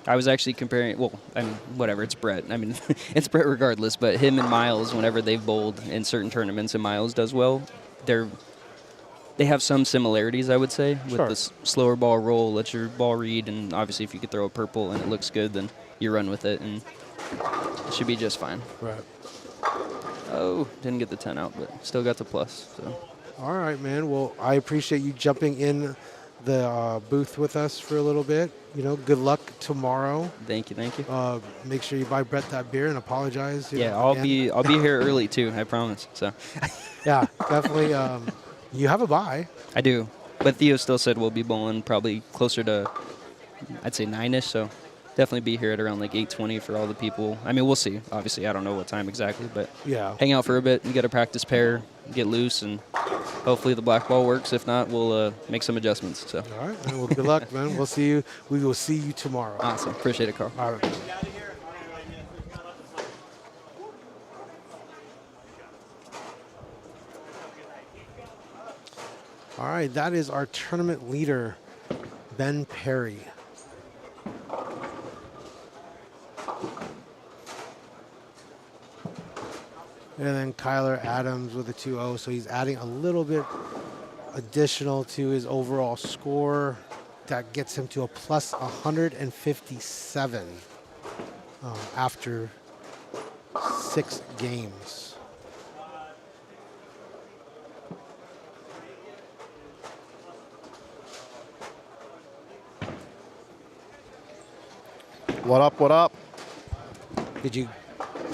H: I was actually comparing. Well, I mean, whatever. It's Brett. I mean, it's Brett regardless. But him and Miles, whenever they've bowled in certain tournaments, and Miles does well, they have some similarities, I would say, with
D: Sure.
H: the slower ball roll, let your ball read, and obviously if you could throw a purple and it looks good, then you run with it, and it should be just fine.
D: right.
H: Oh, didn't get the 10 out, but still got the plus. So.
D: All right, man. Well, I appreciate you jumping in the booth with us for a little bit. You know, good luck tomorrow.
H: Thank you.
D: Make sure you buy Brett that beer and apologize.
H: Yeah, I'll be here early too. I promise. So.
D: Yeah, definitely. You have a bye.
H: I do, but Theo still said we'll be bowling probably closer to, I'd say 9ish. So definitely be here at around like 8:20 for all the people. I mean, we'll see. Obviously, I don't know what time exactly, but
D: Yeah.
H: hang out for a bit. You got a practice pair, get loose, and hopefully the black ball works. If not, we'll make some adjustments. So.
D: All right, man. Well, good luck, man. We'll see you. We will see you tomorrow.
H: Awesome. Appreciate it, Carl.
D: All right. All right, that is our tournament leader, Ben Perry. And then Kyler Adams with a 2-0, so he's adding a little bit additional to his overall score. That gets him to a plus 157 after 6 games.
B: What up? What up?
D: Did you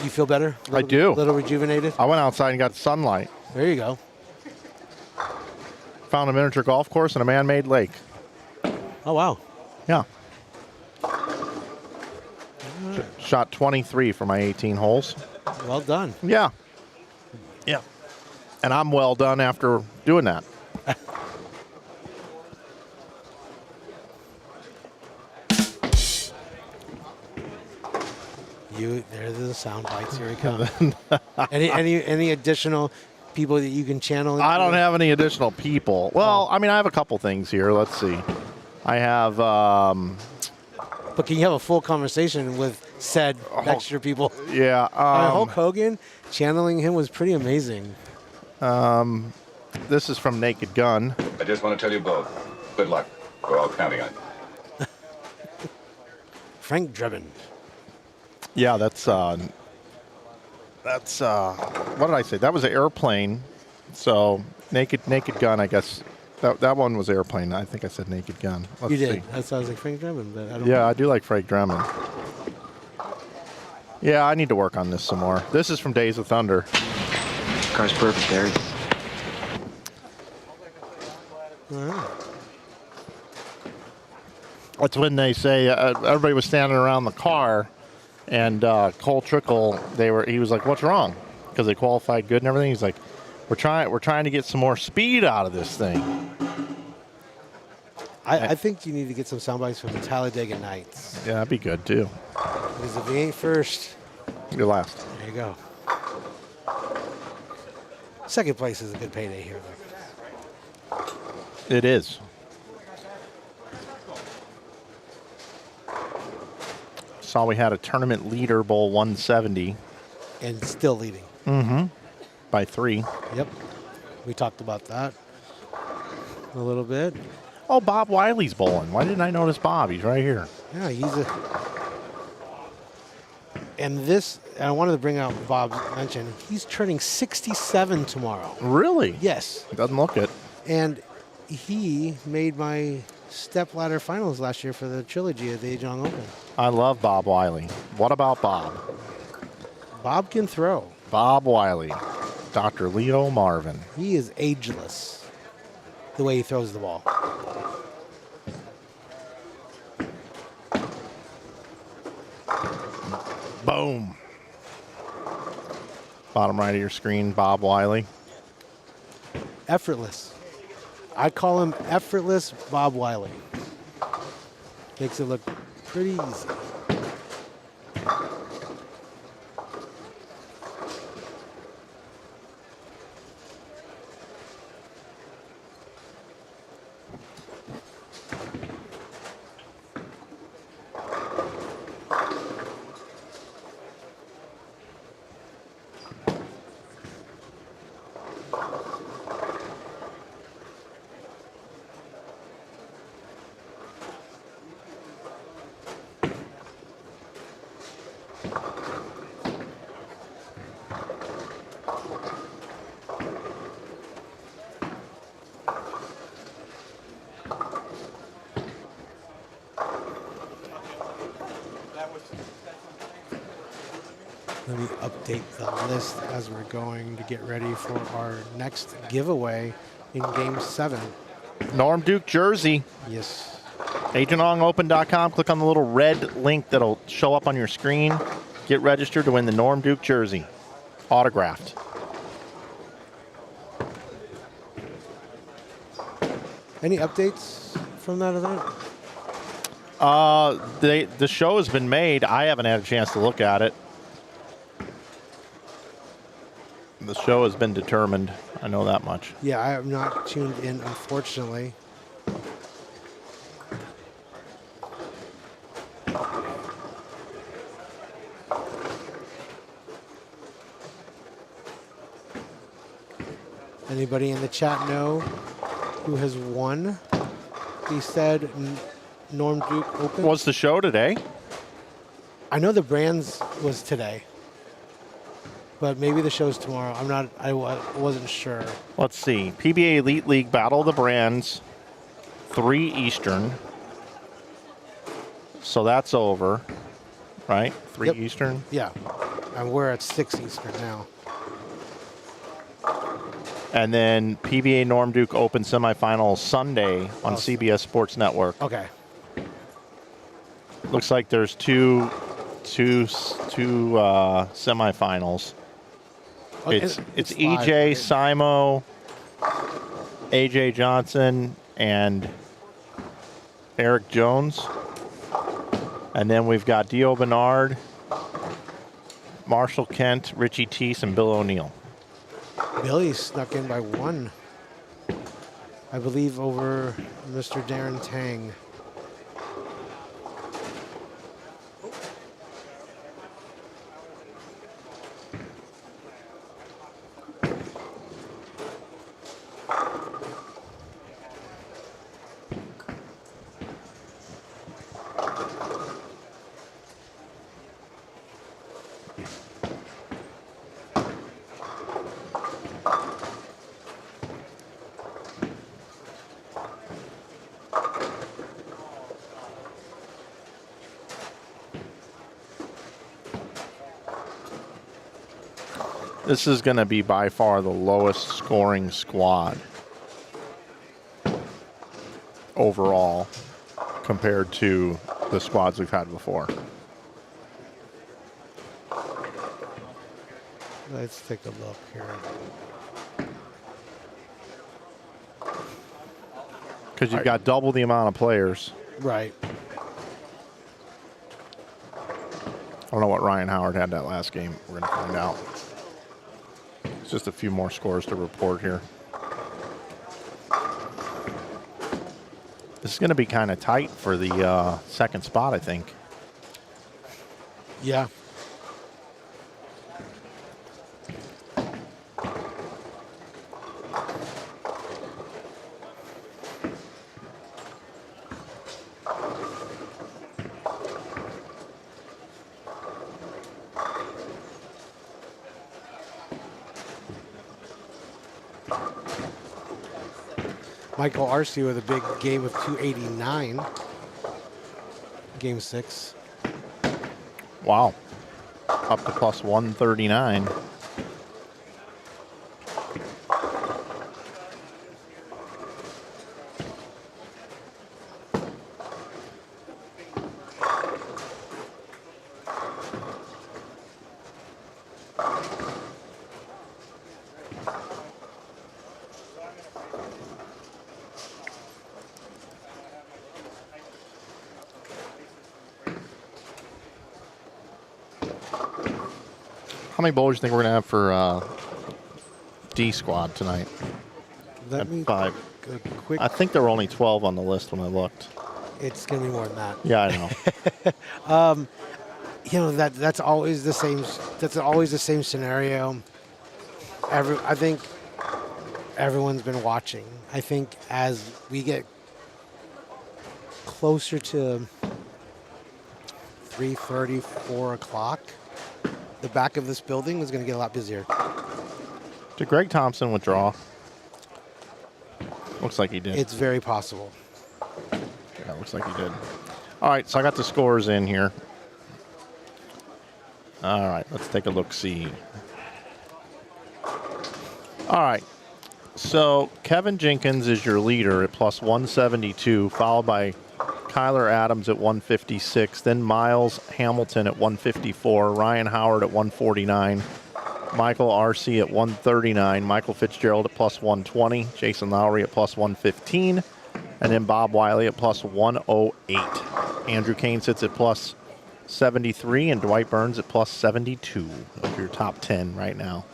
D: feel better?
B: I do.
D: A little rejuvenated?
B: I went outside and got sunlight.
D: There you go.
B: Found a miniature golf course and a man-made lake.
D: Oh, wow.
B: Yeah. Shot 23 for my 18 holes.
D: Well done.
B: Yeah. Yeah. And I'm well done after doing that.
D: There's the sound bites. Here we come. Any additional people that you can channel?
B: I don't
D: into?
B: have any additional people. Well, I mean, I have a couple things here. Let's see. I have.
D: But can you have a full conversation with said extra people?
B: Yeah.
D: Hulk Hogan, channeling him was pretty amazing.
B: This is from Naked Gun.
I: I just want to tell you both, good luck. We're all counting on you.
D: Frank Drebin.
B: Yeah, that's what did I say? That was an airplane. So Naked Gun, I guess. That one was airplane. I think I said Naked Gun. Let's
D: You did.
B: see.
D: That sounds like Frank Drebin, but I don't.
B: Yeah, I do like Frank Drebin. Yeah, I need to work on this some more. This is from Days of Thunder.
J: Car's perfect, Barry.
D: All right.
B: That's when they say everybody was standing around the car, and Cole Trickle, he was like, "What's wrong?" Because they qualified good and everything. He's like, "We're trying to get some more speed out of this thing."
D: I think you need to get some sound bites from the Talladega Nights.
B: Yeah, that'd be good too.
D: Because if he ain't first,
B: You're last.
D: there you go. Second place is a good payday here, though.
B: It is. Saw we had a tournament leader bowl 170
D: And still leading.
B: by 3.
D: Yep. We talked about that a little bit.
B: Oh, Bob Wiley's bowling. Why didn't I notice Bob? He's right here.
D: Yeah, he's a. And this, I wanted to bring out Bob's mention. He's turning 67 tomorrow.
B: Really?
D: Yes.
B: Doesn't look it.
D: And he made my step ladder finals last year for the trilogy at the Ajong Open.
B: I love Bob Wiley. What about Bob?
D: Bob can throw.
B: Bob Wiley. Dr. Leo Marvin.
D: He is ageless the way he throws the ball.
B: Boom. Bottom right of your screen, Bob Wiley.
D: Effortless. I call him effortless Bob Wiley. Makes it look pretty easy. Let me update the list as we're going to get ready for our next giveaway in Game 7.
B: Norm Duke jersey.
D: Yes.
B: AgentOnOpen.com. Click on the little red link that'll show up on your screen. Get registered to win the Norm Duke jersey. Autographed.
D: Any updates from that event?
B: The show has been made. I haven't had a chance to look at it. The show has been determined. I know that much.
D: Yeah, I am not tuned in, unfortunately. Anybody in the chat know who has won? He said Norm Duke Open.
B: Was the show today?
D: I know the Brands was today, but maybe the show's tomorrow. I wasn't sure.
B: Let's see. PBA Elite League Battle of the Brands, 3 Eastern. So that's over, right? 3
D: Yep.
B: Eastern.
D: Yeah, and we're at 6 Eastern now.
B: And then PBA Norm Duke Open semifinals Sunday on CBS Sports Network.
D: Okay.
B: Looks like there's two semifinals.
D: Oh,
B: It's
D: it's
B: EJ
D: live.
B: Simo, AJ Johnson, and Eric Jones. And then we've got Dio Bernard, Marshall Kent, Richie Teese, and Bill O'Neill.
D: Billy snuck in by 1. I believe over Mr. Darren Tang.
B: This is going to be by far the lowest scoring squad overall compared to the squads we've had before.
D: Let's take a look here.
B: Because you've got double the amount of players.
D: Right.
B: I don't know what Ryan Howard had that last game. We're going to find out. It's just a few more scores to report here. This is going to be kind of tight for the second spot, I think.
D: Yeah. Michael Arce with a big game of 289. Game 6.
B: Wow. Up to plus 139. How many bowlers do you think we're going to have for D squad tonight?
D: Let
B: At
D: me
B: 5.
D: go quick.
B: I think there were only 12 on the list when I looked.
D: It's going to be more than that.
B: Yeah, I know.
D: You know, that's always the same. That's always the same scenario. I think everyone's been watching. I think as we get closer to 3:30, 4 o'clock, the back of this building is going to get a lot busier.
B: Did Greg Thompson withdraw? Looks like he did.
D: It's very possible.
B: Yeah, looks like he did. All right, so I got the scores in here. All right, let's take a look-see. All right, so Kevin Jenkins is your leader at plus 172, followed by Kyler Adams at 156, then Miles Hamilton at 154, Ryan Howard at 149, Michael Arce at 139, Michael Fitzgerald at plus 120, Jason Lowry at plus 115, and then Bob Wiley at plus 108. Andrew Kane sits at plus 73, and Dwight Burns at plus 72 of your top 10 right now.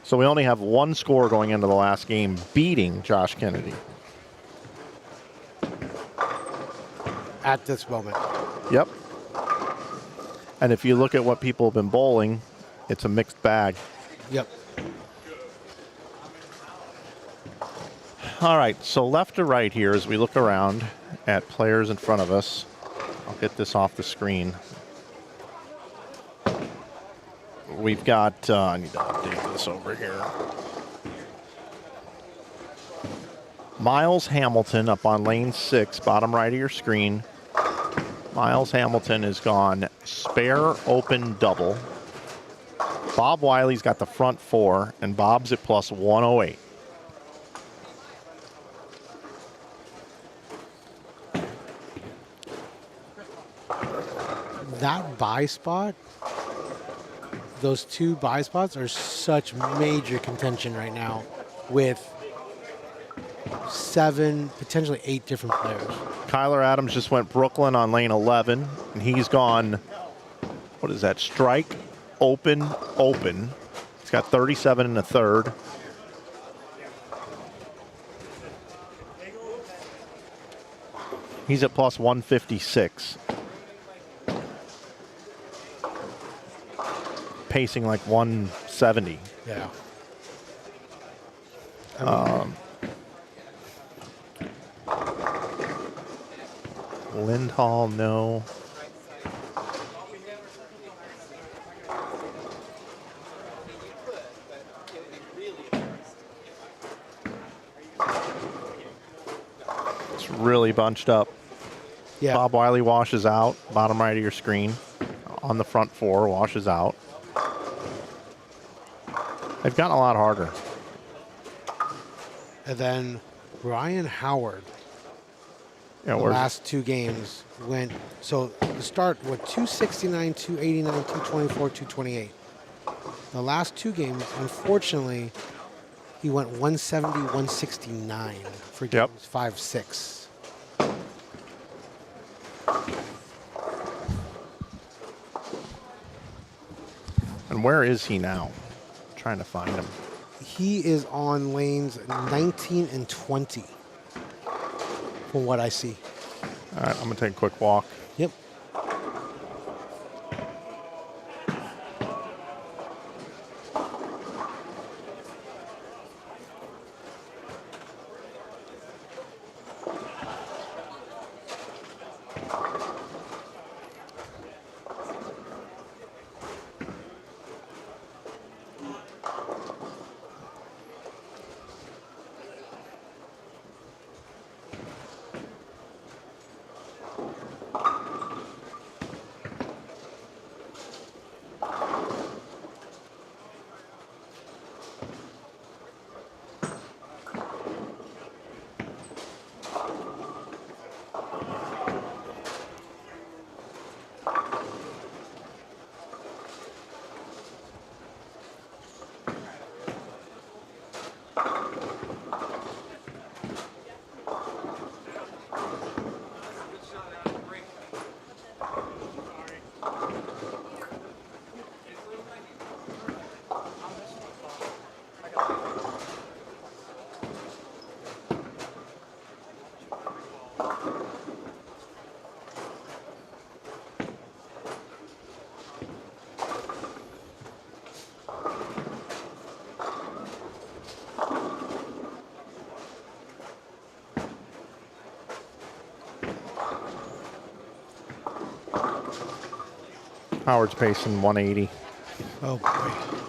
B: So we only have one score going into the last game, beating Josh Kennedy.
D: At this moment.
B: Yep. And if you look at what people have been bowling, it's a mixed bag.
D: Yep.
B: All right, so left to right here as we look around at players in front of us. I'll get this off the screen. We've got, I need to update this over here. Miles Hamilton up on lane 6, bottom right of your screen. Miles Hamilton has gone spare, open, double. Bob Wiley's got the front 4, and Bob's at plus 108.
D: That buy spot, those 2 buy spots are such major contention right now with 7, potentially 8 different players.
B: Kyler Adams just went Brooklyn on lane 11, and he's gone, what is that, strike, open, open. He's got 37 in the third. He's at plus 156. Pacing like 170.
D: Yeah.
B: Lindhall, no. It's really bunched up.
D: Yeah.
B: Bob Wiley washes out, bottom right of your screen. On the front four, washes out. They've gotten a lot harder.
D: And then Ryan Howard,
B: Yeah,
D: the
B: where's-
D: last two games went, so the start with 269, 289, 224, 228. The last two games, unfortunately, he went 170, 169 for games
B: Yep.
D: 5, 6.
B: And where is he now? Trying to find him.
D: He is on lanes 19 and 20 from what I see.
B: All right, I'm going to take a quick walk.
D: Yep.
B: Howard's pacing 180
D: Oh, boy.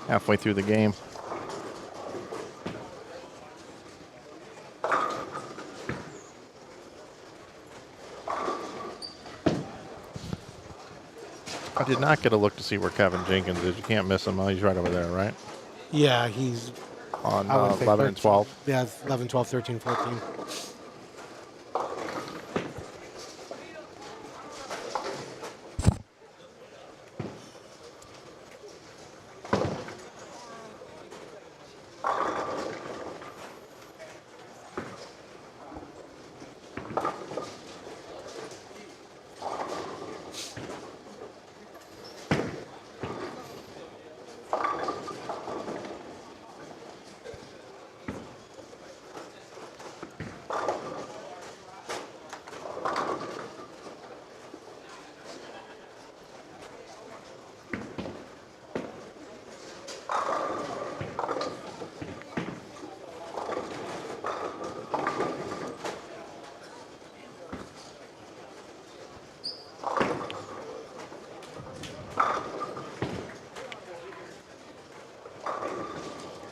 B: halfway through the game. I did not get a look to see where Kevin Jenkins is. You can't miss him. Oh, he's right over there, right?
D: Yeah, he's
B: On
D: I would say
B: 11 and
D: 13.
B: 12.
D: Yeah, 11, 12, 13, 14.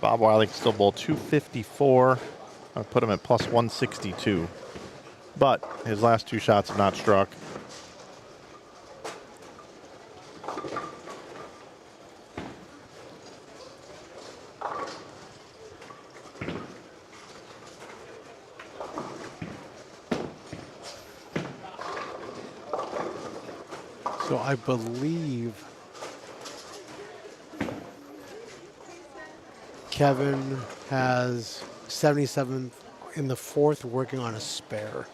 B: Bob Wiley can still bowl 254. I put him at plus 162. But his last two shots have not struck.
D: So I believe Kevin has 77 in the fourth, working on a spare.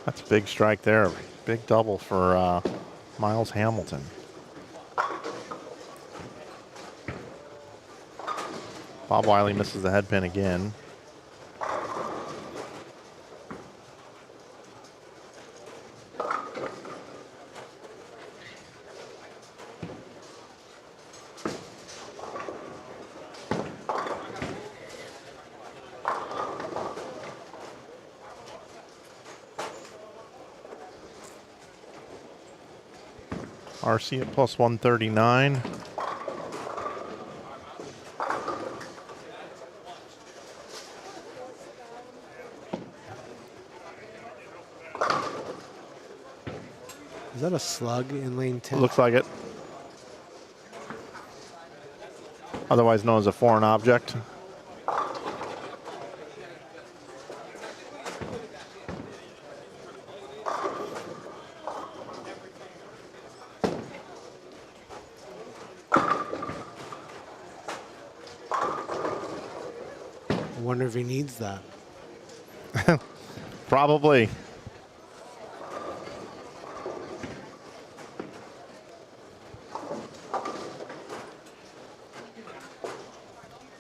B: That's a big strike there. Big double for Miles Hamilton. Bob Wiley misses the head pin again. RC at plus 139.
D: Is that a slug in lane 10?
B: Looks like it. Otherwise known as a foreign object.
D: I wonder if he needs that.
B: Probably.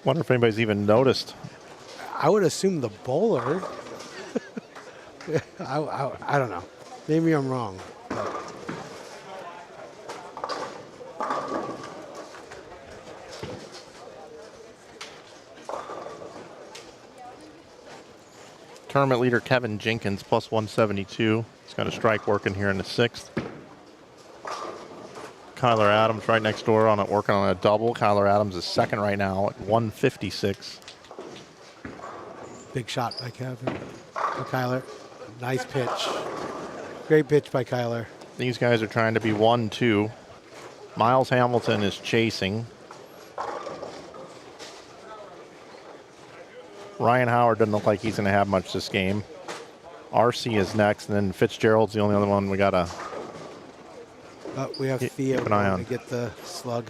B: Wonder if anybody's even noticed.
D: I would assume the bowler. I don't know. Maybe I'm wrong.
B: Tournament leader Kevin Jenkins plus 172. He's got a strike working here in the 6th. Kyler Adams right next door on it, working on a double. Kyler Adams is second right now at 156.
D: Big shot by Kevin. By Kyler. Nice pitch. Great pitch by Kyler.
B: These guys are trying to be 1-2. Miles Hamilton is chasing. Ryan Howard doesn't look like he's going to have much this game. RC is next, and then Fitzgerald's the only other one we got to
D: we have Theo
B: keep an eye on.
D: to get the slug.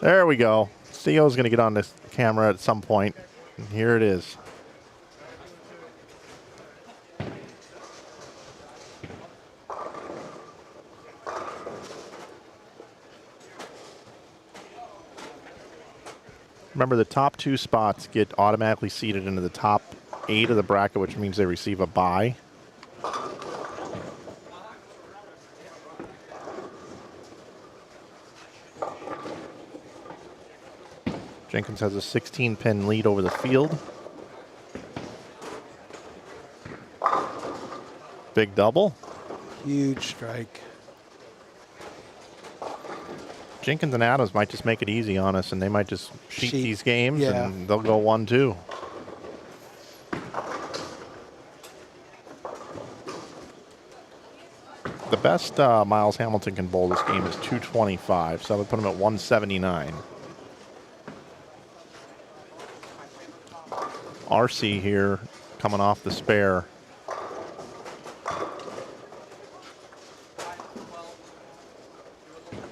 B: There we go. Theo's going to get on this camera at some point. And here it is. Remember, the top 2 spots get automatically seeded into the top 8 of the bracket, which means they receive a bye. Jenkins has a 16-pin lead over the field. Big double.
D: Huge strike.
B: Jenkins and Adams might just make it easy on us, and they might just cheat these games,
D: yeah.
B: and they'll go 1-2. The best Miles Hamilton can bowl this game is 225, so I would put him at 179. RC here coming off the spare.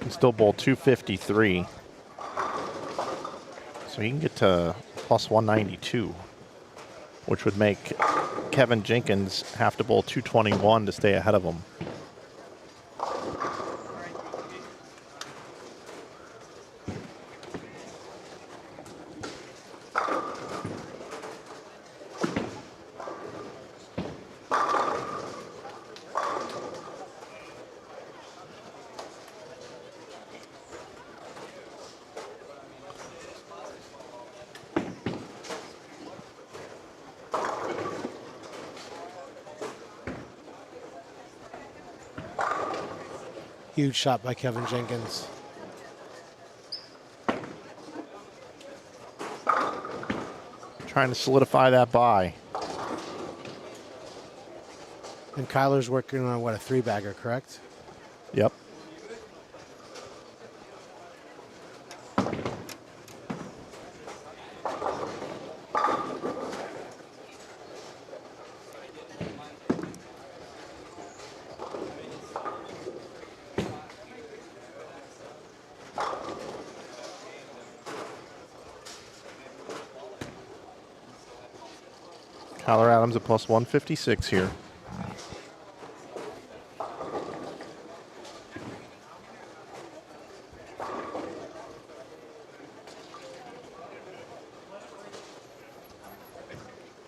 B: Can still bowl 253. So he can get to plus 192, which would make Kevin Jenkins have to bowl 221 to stay ahead of him.
D: Huge shot by Kevin Jenkins.
B: Trying to solidify that bye.
D: And Kyler's working on, what, a 3-bagger, correct?
B: Yep. Kyler Adams at plus 156 here.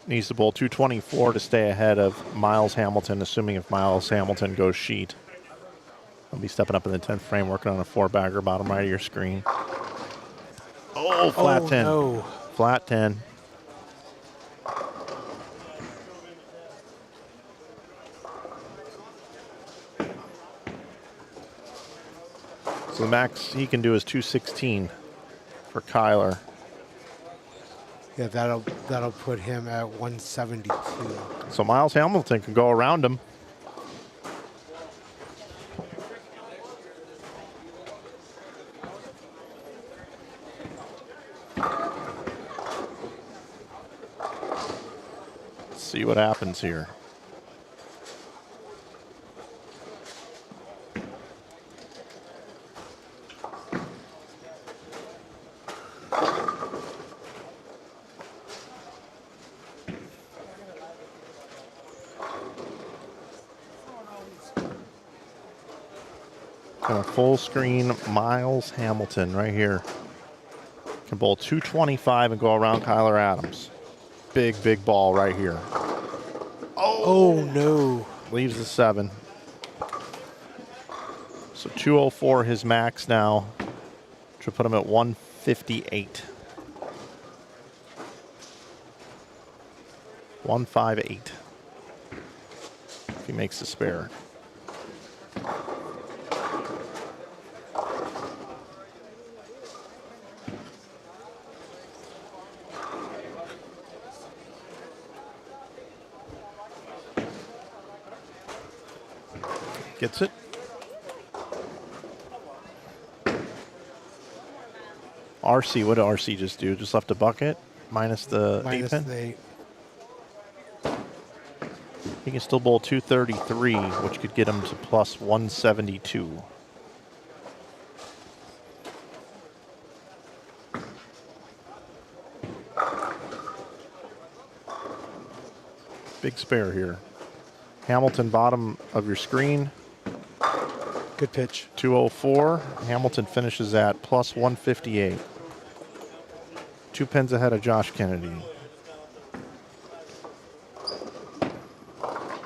B: Needs to bowl 224 to stay ahead of Miles Hamilton, assuming if Miles Hamilton goes sheet. He'll be stepping up in the 10th frame, working on a 4-bagger, bottom right of your screen. Oh, flat 10.
D: No.
B: Flat 10. So the max he can do is 216 for Kyler.
D: Yeah, that'll put him at 172.
B: So Miles Hamilton can go around him. Let's see what happens here. Got a full screen Miles Hamilton right here. Can bowl 225 and go around Kyler Adams. Big, big ball right here.
D: Oh no.
B: Leaves the 7. So 204 his max now. Which will put him at 158. 158. If he makes the spare. Gets it. RC, what did RC just do? Just left a bucket minus the 8-pin?
D: The 8.
B: He can still bowl 233, which could get him to plus 172. Big spare here. Hamilton, bottom of your screen.
D: Good pitch.
B: 204. Hamilton finishes at plus 158. 2 pins ahead of Josh Kennedy.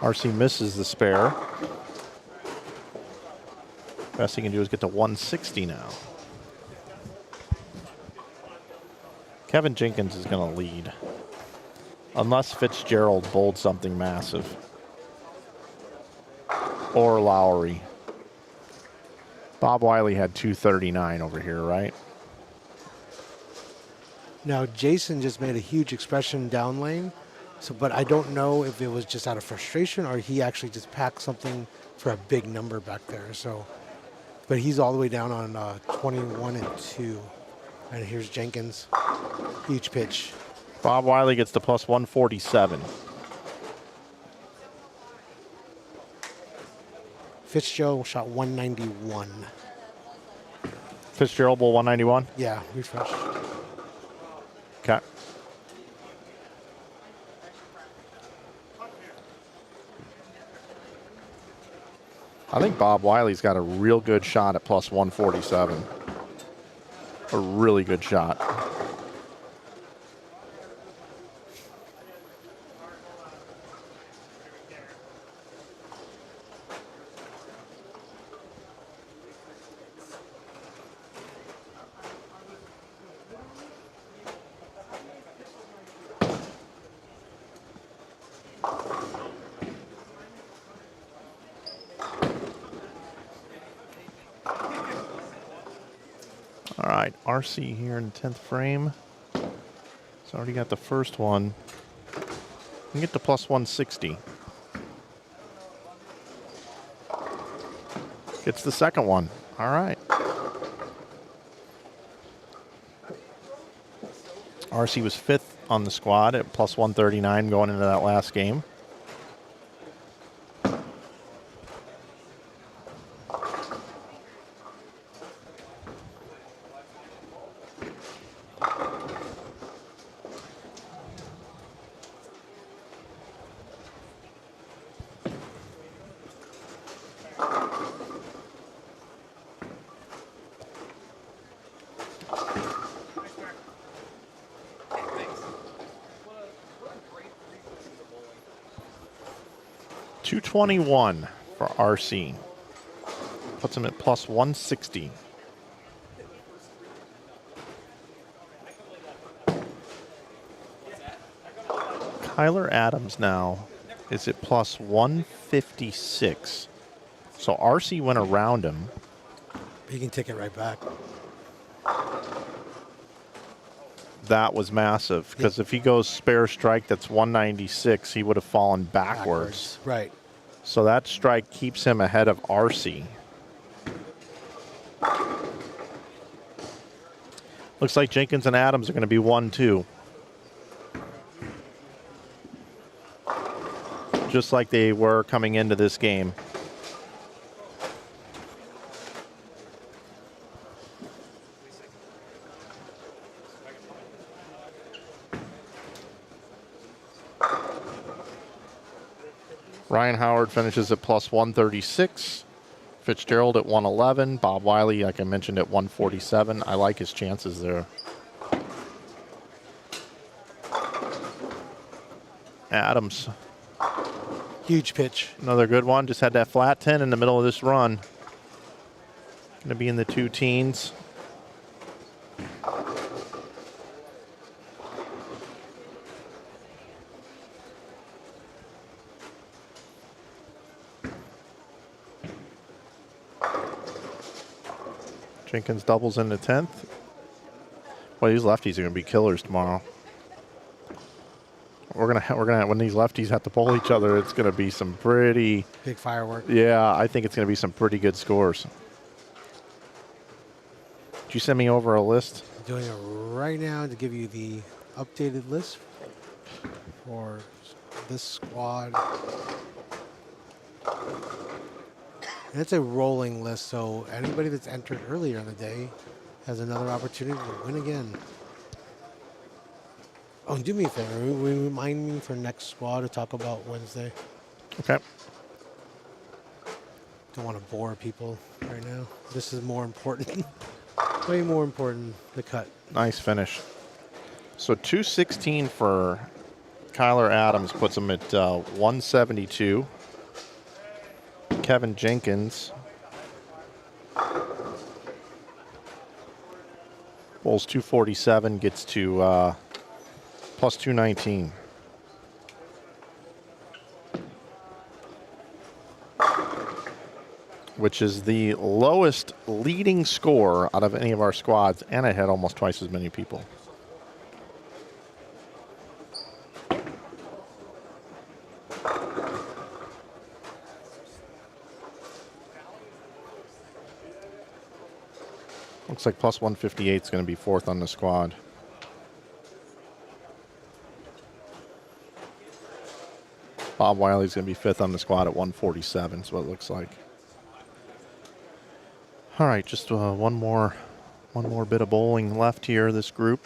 B: RC misses the spare. Best he can do is get to 160 now. Kevin Jenkins is going to lead. Unless Fitzgerald bowled something massive. Or Lowry. Bob Wiley had 239 over here, right?
D: Now Jason just made a huge expression down lane. So, but I don't know if it was just out of frustration or he actually just packed something for a big number back there. So, but he's all the way down on 21 and 2. And here's Jenkins. Huge pitch.
B: Bob Wiley gets to plus 147.
D: Fitzgerald shot 191.
B: Fitzgerald bowl 191?
D: Yeah, refresh.
B: Okay. I think Bob Wiley's got a real good shot at plus 147. A really good shot. All right, RC here in the 10th frame. It's already got the first one. We can get to plus 160. Gets the second one. All right. RC was 5th on the squad at plus 139 going into that last game. 221 for RC. Puts him at plus 160. Kyler Adams now is at plus 156. So RC went around him.
D: He can take it right back.
B: That was massive, because if he goes spare strike, that's 196, he would have fallen backwards.
D: Right.
B: So that strike keeps him ahead of RC. Looks like Jenkins and Adams are going to be 1-2. Just like they were coming into this game. Ryan Howard finishes at plus 136. Fitzgerald at 111. Bob Wiley, like I mentioned, at 147. I like his chances there. Adams.
D: Huge pitch.
B: Another good one. Just had that flat 10 in the middle of this run. Going to be in the 2 teens. Jenkins doubles in the 10th. Well, these lefties are going to be killers tomorrow. We're gonna when these lefties have to bowl each other, it's going to be some pretty
D: big firework.
B: Yeah, I think it's going to be some pretty good scores. Did you send me over a list?
D: I'm doing it right now to give you the updated list for this squad. And it's a rolling list, so anybody that's entered earlier in the day has another opportunity to win again. Oh, and do me a favor. Remind me for next squad to talk about Wednesday.
B: Okay.
D: Don't want to bore people right now. This is more important. Way more important, the cut.
B: Nice finish. So 216 for Kyler Adams puts him at 172. Kevin Jenkins bowls 247, gets to plus 219. Which is the lowest leading score out of any of our squads, and it had almost twice as many people. Looks like plus 158 is going to be 4th on the squad. Bob Wiley's going to be 5th on the squad at 147 is what it looks like. All right, just one more bit of bowling left here, this group.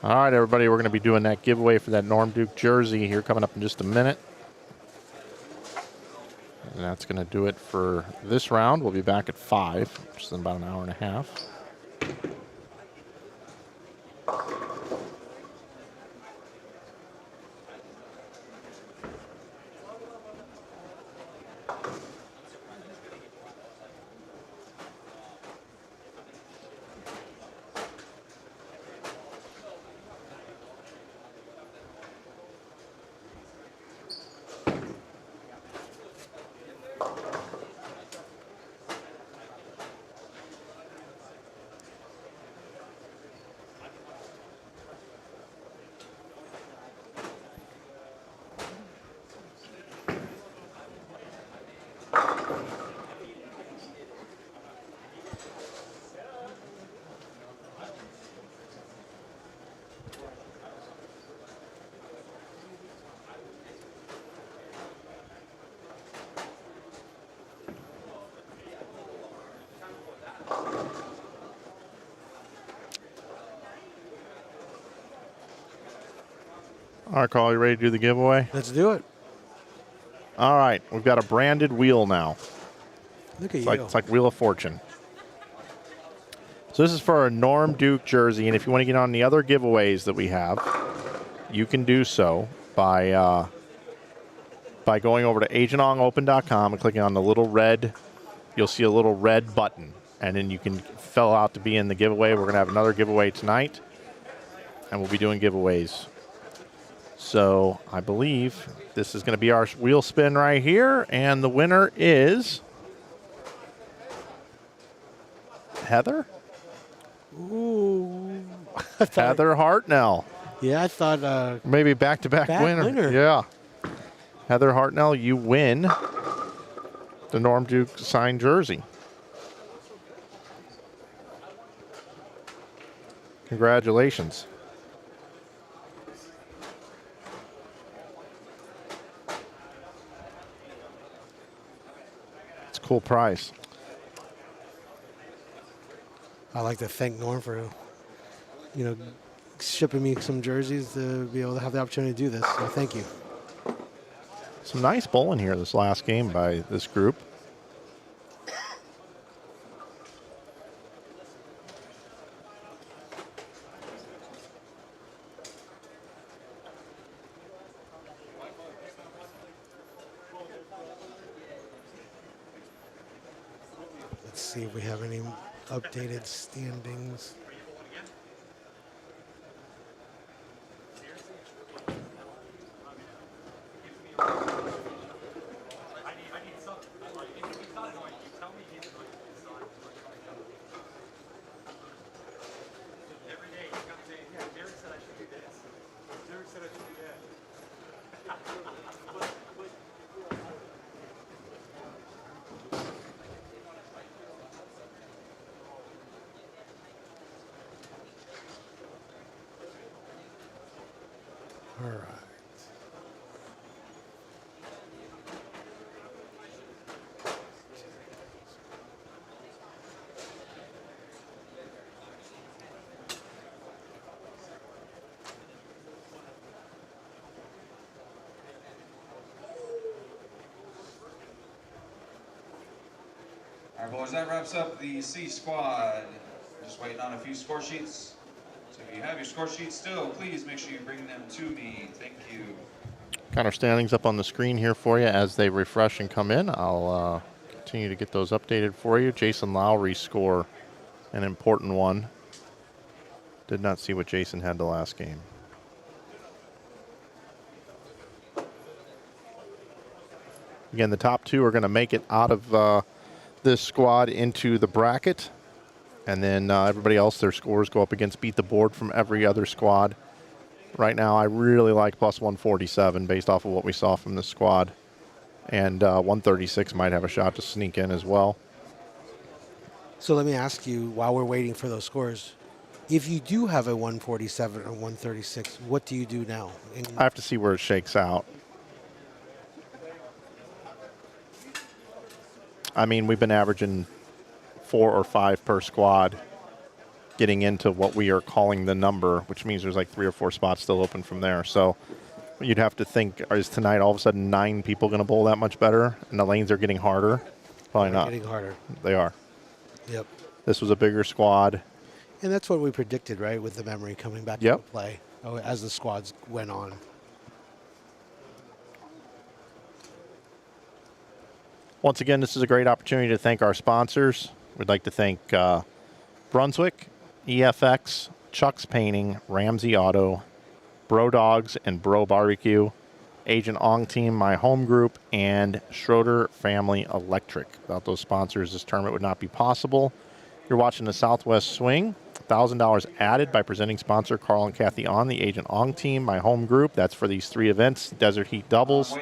B: All right, everybody, we're going to be doing that giveaway for that Norm Duke jersey here coming up in just a minute. And that's going to do it for this round. We'll be back at 5, which is in about an hour and a half. All right, Carl, you ready to do the giveaway?
D: Let's do it.
B: All right, we've got a branded wheel now.
D: Look at
B: It's
D: you.
B: like, it's like Wheel of Fortune. So this is for a Norm Duke jersey, and if you want to get on the other giveaways that we have, you can do so by going over to agentongopen.com and clicking on the little red. You'll see a little red button, and then you can fill out to be in the giveaway. We're going to have another giveaway tonight, and we'll be doing giveaways. So I believe this is going to be our wheel spin right here, and the winner is Heather.
D: Ooh.
B: Heather Hartnell.
D: Yeah, I thought.
B: Maybe back-to-back winner. Yeah. Heather Hartnell, you win the Norm Duke signed jersey. Congratulations. It's a cool prize.
D: I'd like to thank Norm for, shipping me some jerseys to be able to have the opportunity to do this. So thank you.
B: Some nice bowling here this last game by this group.
D: Let's see if we have any updated standings. All right.
A: All right, boys, that wraps up the C squad. Just waiting on a few score sheets. So if you have your score sheets still, please make sure you bring them to me. Thank you.
B: Got our standings up on the screen here for you as they refresh and come in. I'll continue to get those updated for you. Jason Lowry score, an important one. Did not see what Jason had the last game. Again, the top two are going to make it out of this squad into the bracket. And then everybody else, their scores go up against beat the board from every other squad. Right now, I really like plus 147 based off of what we saw from this squad. And 136 might have a shot to sneak in as well.
D: So let me ask you, while we're waiting for those scores, if you do have a 147 or 136, what do you do now?
B: I have to see where it shakes out. I mean, we've been averaging 4 or 5 per squad getting into what we are calling the number, which means there's like 3 or 4 spots still open from there. So you'd have to think, is tonight all of a sudden 9 people going to bowl that much better and the lanes are getting harder? Probably not.
D: Getting harder.
B: They are.
D: Yep.
B: This was a bigger squad.
D: And that's what we predicted, right, with the memory coming back
B: Yep.
D: into play as the squads went on.
B: Once again, this is a great opportunity to thank our sponsors. We'd like to thank Brunswick, EFX, Chuck's Painting, Ramsey Auto, Dawgs and BroBQ, Agent Ong Team, My Home Group, and Schroeder Family Electric. Without those sponsors, this tournament would not be possible. You're watching the Southwest Swing. $1,000 added by presenting sponsor Carl and Kathy On, the Agent Ong Team, My Home Group. That's for these 3 events, Desert Heat Doubles,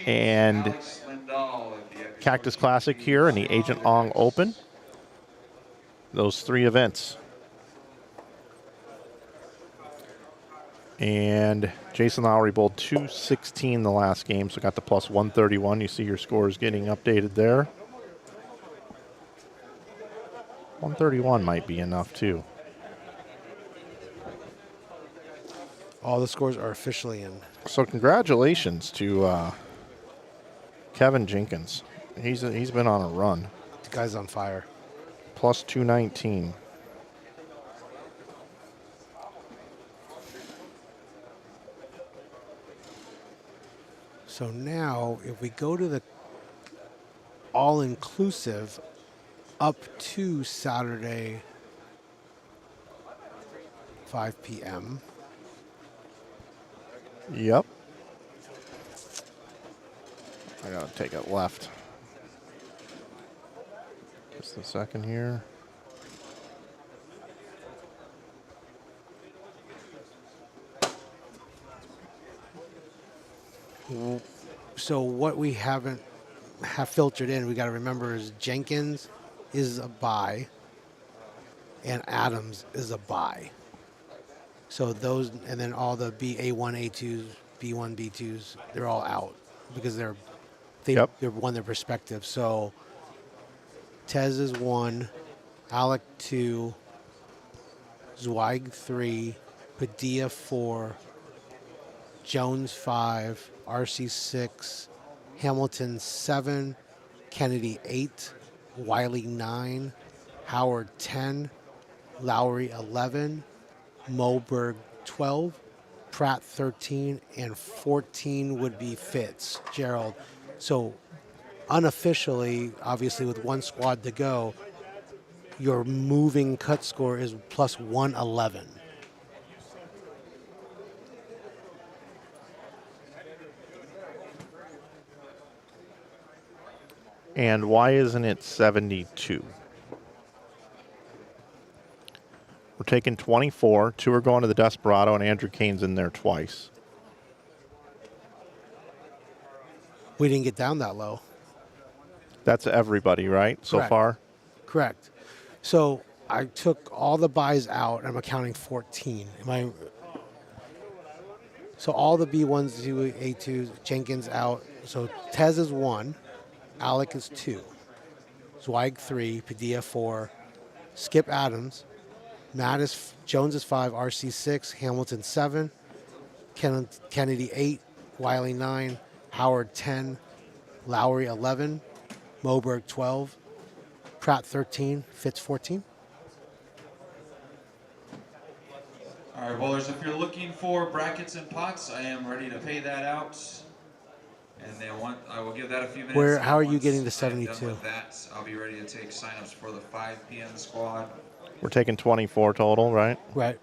B: and Cactus Classic here and the Agent Ong Open. Those 3 events. And Jason Lowry bowled 216 the last game, so got the plus 131. You see your scores getting updated there. 131 might be enough too.
D: All the scores are officially in.
B: So congratulations to Kevin Jenkins. He's been on a run.
D: The guy's on fire.
B: Plus 219.
D: So now, if we go to the all-inclusive up to Saturday, 5 p.m.
B: Yep. I gotta take it left. Just a second here.
D: So what we have filtered in, we got to remember, is Jenkins is a buy and Adams is a buy. So those, and then all the A1, A2s, B1, B2s, they're all out because they're won their perspective. So Tez is 1, Alec 2, Zweig 3, Padilla 4, Jones 5, RC 6, Hamilton 7, Kennedy 8, Wiley 9, Howard 10, Lowry 11, Moberg 12, Pratt 13, and 14 would be Fitzgerald. So unofficially, obviously with one squad to go, your moving cut score is plus 111.
B: And why isn't it 72? We're taking 24. 2 are going to the Desperado, and Andrew Kane's in there twice.
D: We didn't get down that low.
B: That's everybody, right, so
D: Correct.
B: far?
D: Correct. So I took all the buys out, and I'm accounting 14. So all the B1s, A2s, Jenkins out. So Tez is 1, Alec is 2, Zweig 3, Padilla 4, Skip Adams, Jones is 5, RC 6, Hamilton 7, Kennedy 8, Wiley 9, Howard 10, Lowry 11, Moberg 12, Pratt 13, Fitz 14.
A: All right, bowlers, if you're looking for brackets and pots, I am ready to pay that out. And I will give that a few minutes.
D: How are you getting to
A: I'm
D: 72?
A: done with that, I'll be ready to take signups for the 5 p.m. squad.
B: We're taking 24 total, right?
D: Right.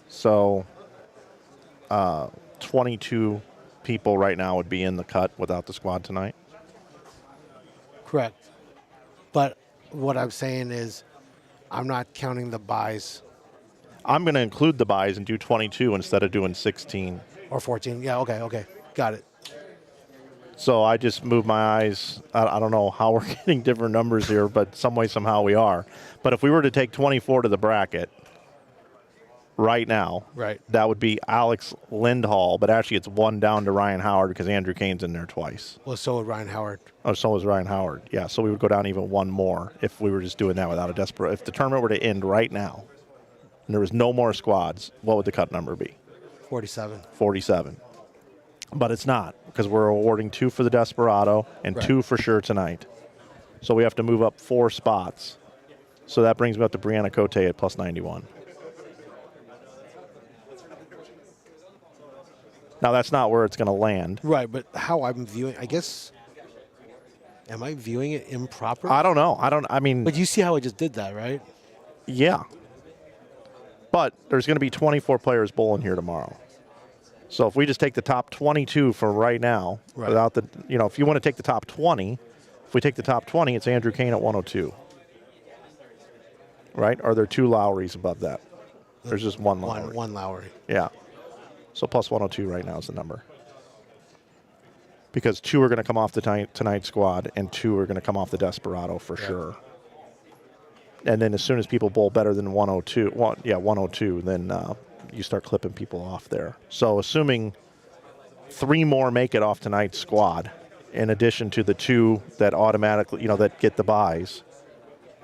B: So 22 people right now would be in the cut without the squad tonight.
D: Correct. But what I'm saying is I'm not counting the buys.
B: I'm going to include the buys and do 22 instead of doing 16.
D: Or 14. Yeah, okay. Got it.
B: So I just moved my eyes. I don't know how we're getting different numbers here, but some way, somehow we are. But if we were to take 24 to the bracket right now,
D: right,
B: that would be Alex Lindhall, but actually it's 1 down to Ryan Howard because Andrew Kane's in there twice.
D: Well, so would Ryan Howard.
B: Oh, so was Ryan Howard. Yeah, so we would go down even 1 more if we were just doing that without a desperate. If the tournament were to end right now and there was no more squads, what would the cut number be?
D: 47.
B: 47. But it's not, because we're awarding 2 for the Desperado and 2 for sure tonight. So we have to move up 4 spots. So that brings me up to Brianna Cote at plus 91. Now, that's not where it's going to land.
D: Right, but how I'm viewing, I guess, am I viewing it improper?
B: I don't know. I mean.
D: But you see how I just did that, right?
B: Yeah. But there's going to be 24 players bowling here tomorrow. So if we just take the top 22 for right now, without the, if you want to take the top 20, if we take the top 20, it's Andrew Kane at 102. Right? Or are there 2 Lowrys above that? There's just 1 Lowry.
D: One Lowry.
B: Yeah. So plus 102 right now is the number. Because 2 are going to come off the tonight squad and 2 are going to come off the Desperado for sure. And then as soon as people bowl better than 102, then you start clipping people off there. So assuming 3 more make it off tonight's squad, in addition to the 2 that automatically, that get the buys.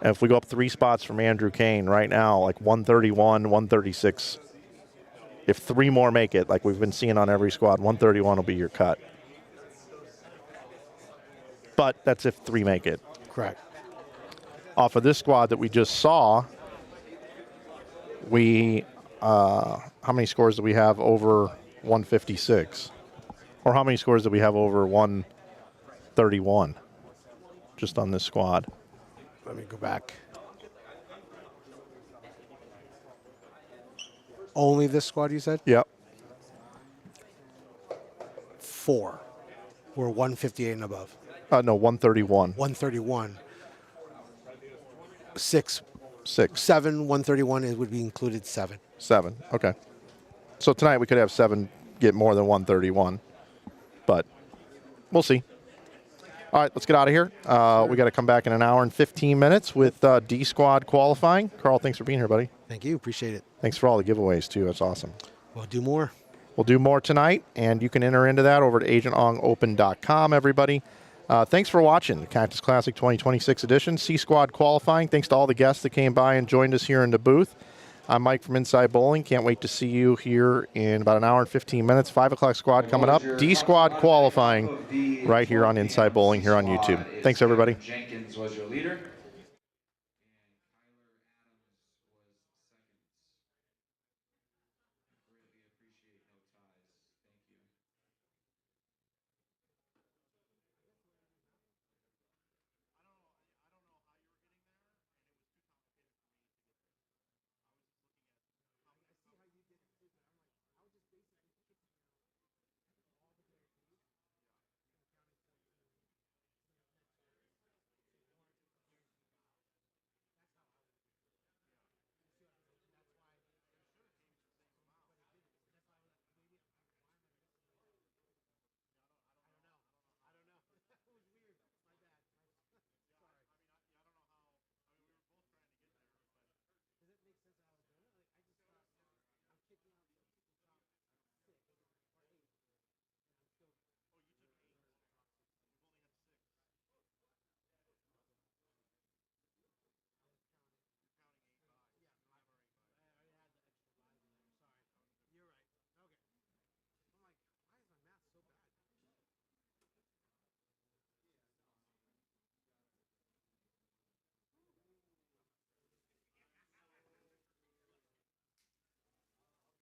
B: And if we go up 3 spots from Andrew Kane right now, like 131, 136 If 3 more make it, like we've been seeing on every squad, 131 will be your cut. But that's if 3 make it.
D: Correct.
B: Off of this squad that we just saw, we how many scores do we have over 156? Or how many scores do we have over 131 just on this squad?
D: Let me go back. Only this squad, you said?
B: Yep.
D: 4. We're 158 and above.
B: No, 131.
D: 131. 6.
B: 6.
D: 7, 131, it would be included 7.
B: 7. Okay. So tonight we could have 7 get more than 131. But we'll see. All right, let's get out of here. We got to come back in an hour and 15 minutes with D Squad qualifying. Carl, thanks for being here, buddy.
D: Thank you. Appreciate it.
B: Thanks for all the giveaways, too. That's awesome.
D: We'll do more.
B: We'll do more tonight, and you can enter into that over at agentongopen.com, everybody. Thanks for watching the Cactus Classic 2026 edition, C Squad qualifying. Thanks to all the guests that came by and joined us here in the booth. I'm Mike from Inside Bowling. Can't wait to see you here in about an hour and 15 minutes. 5 o'clock squad coming up. D Squad qualifying right here on Inside Bowling here on YouTube. Thanks, everybody.
A: Jenkins was your leader.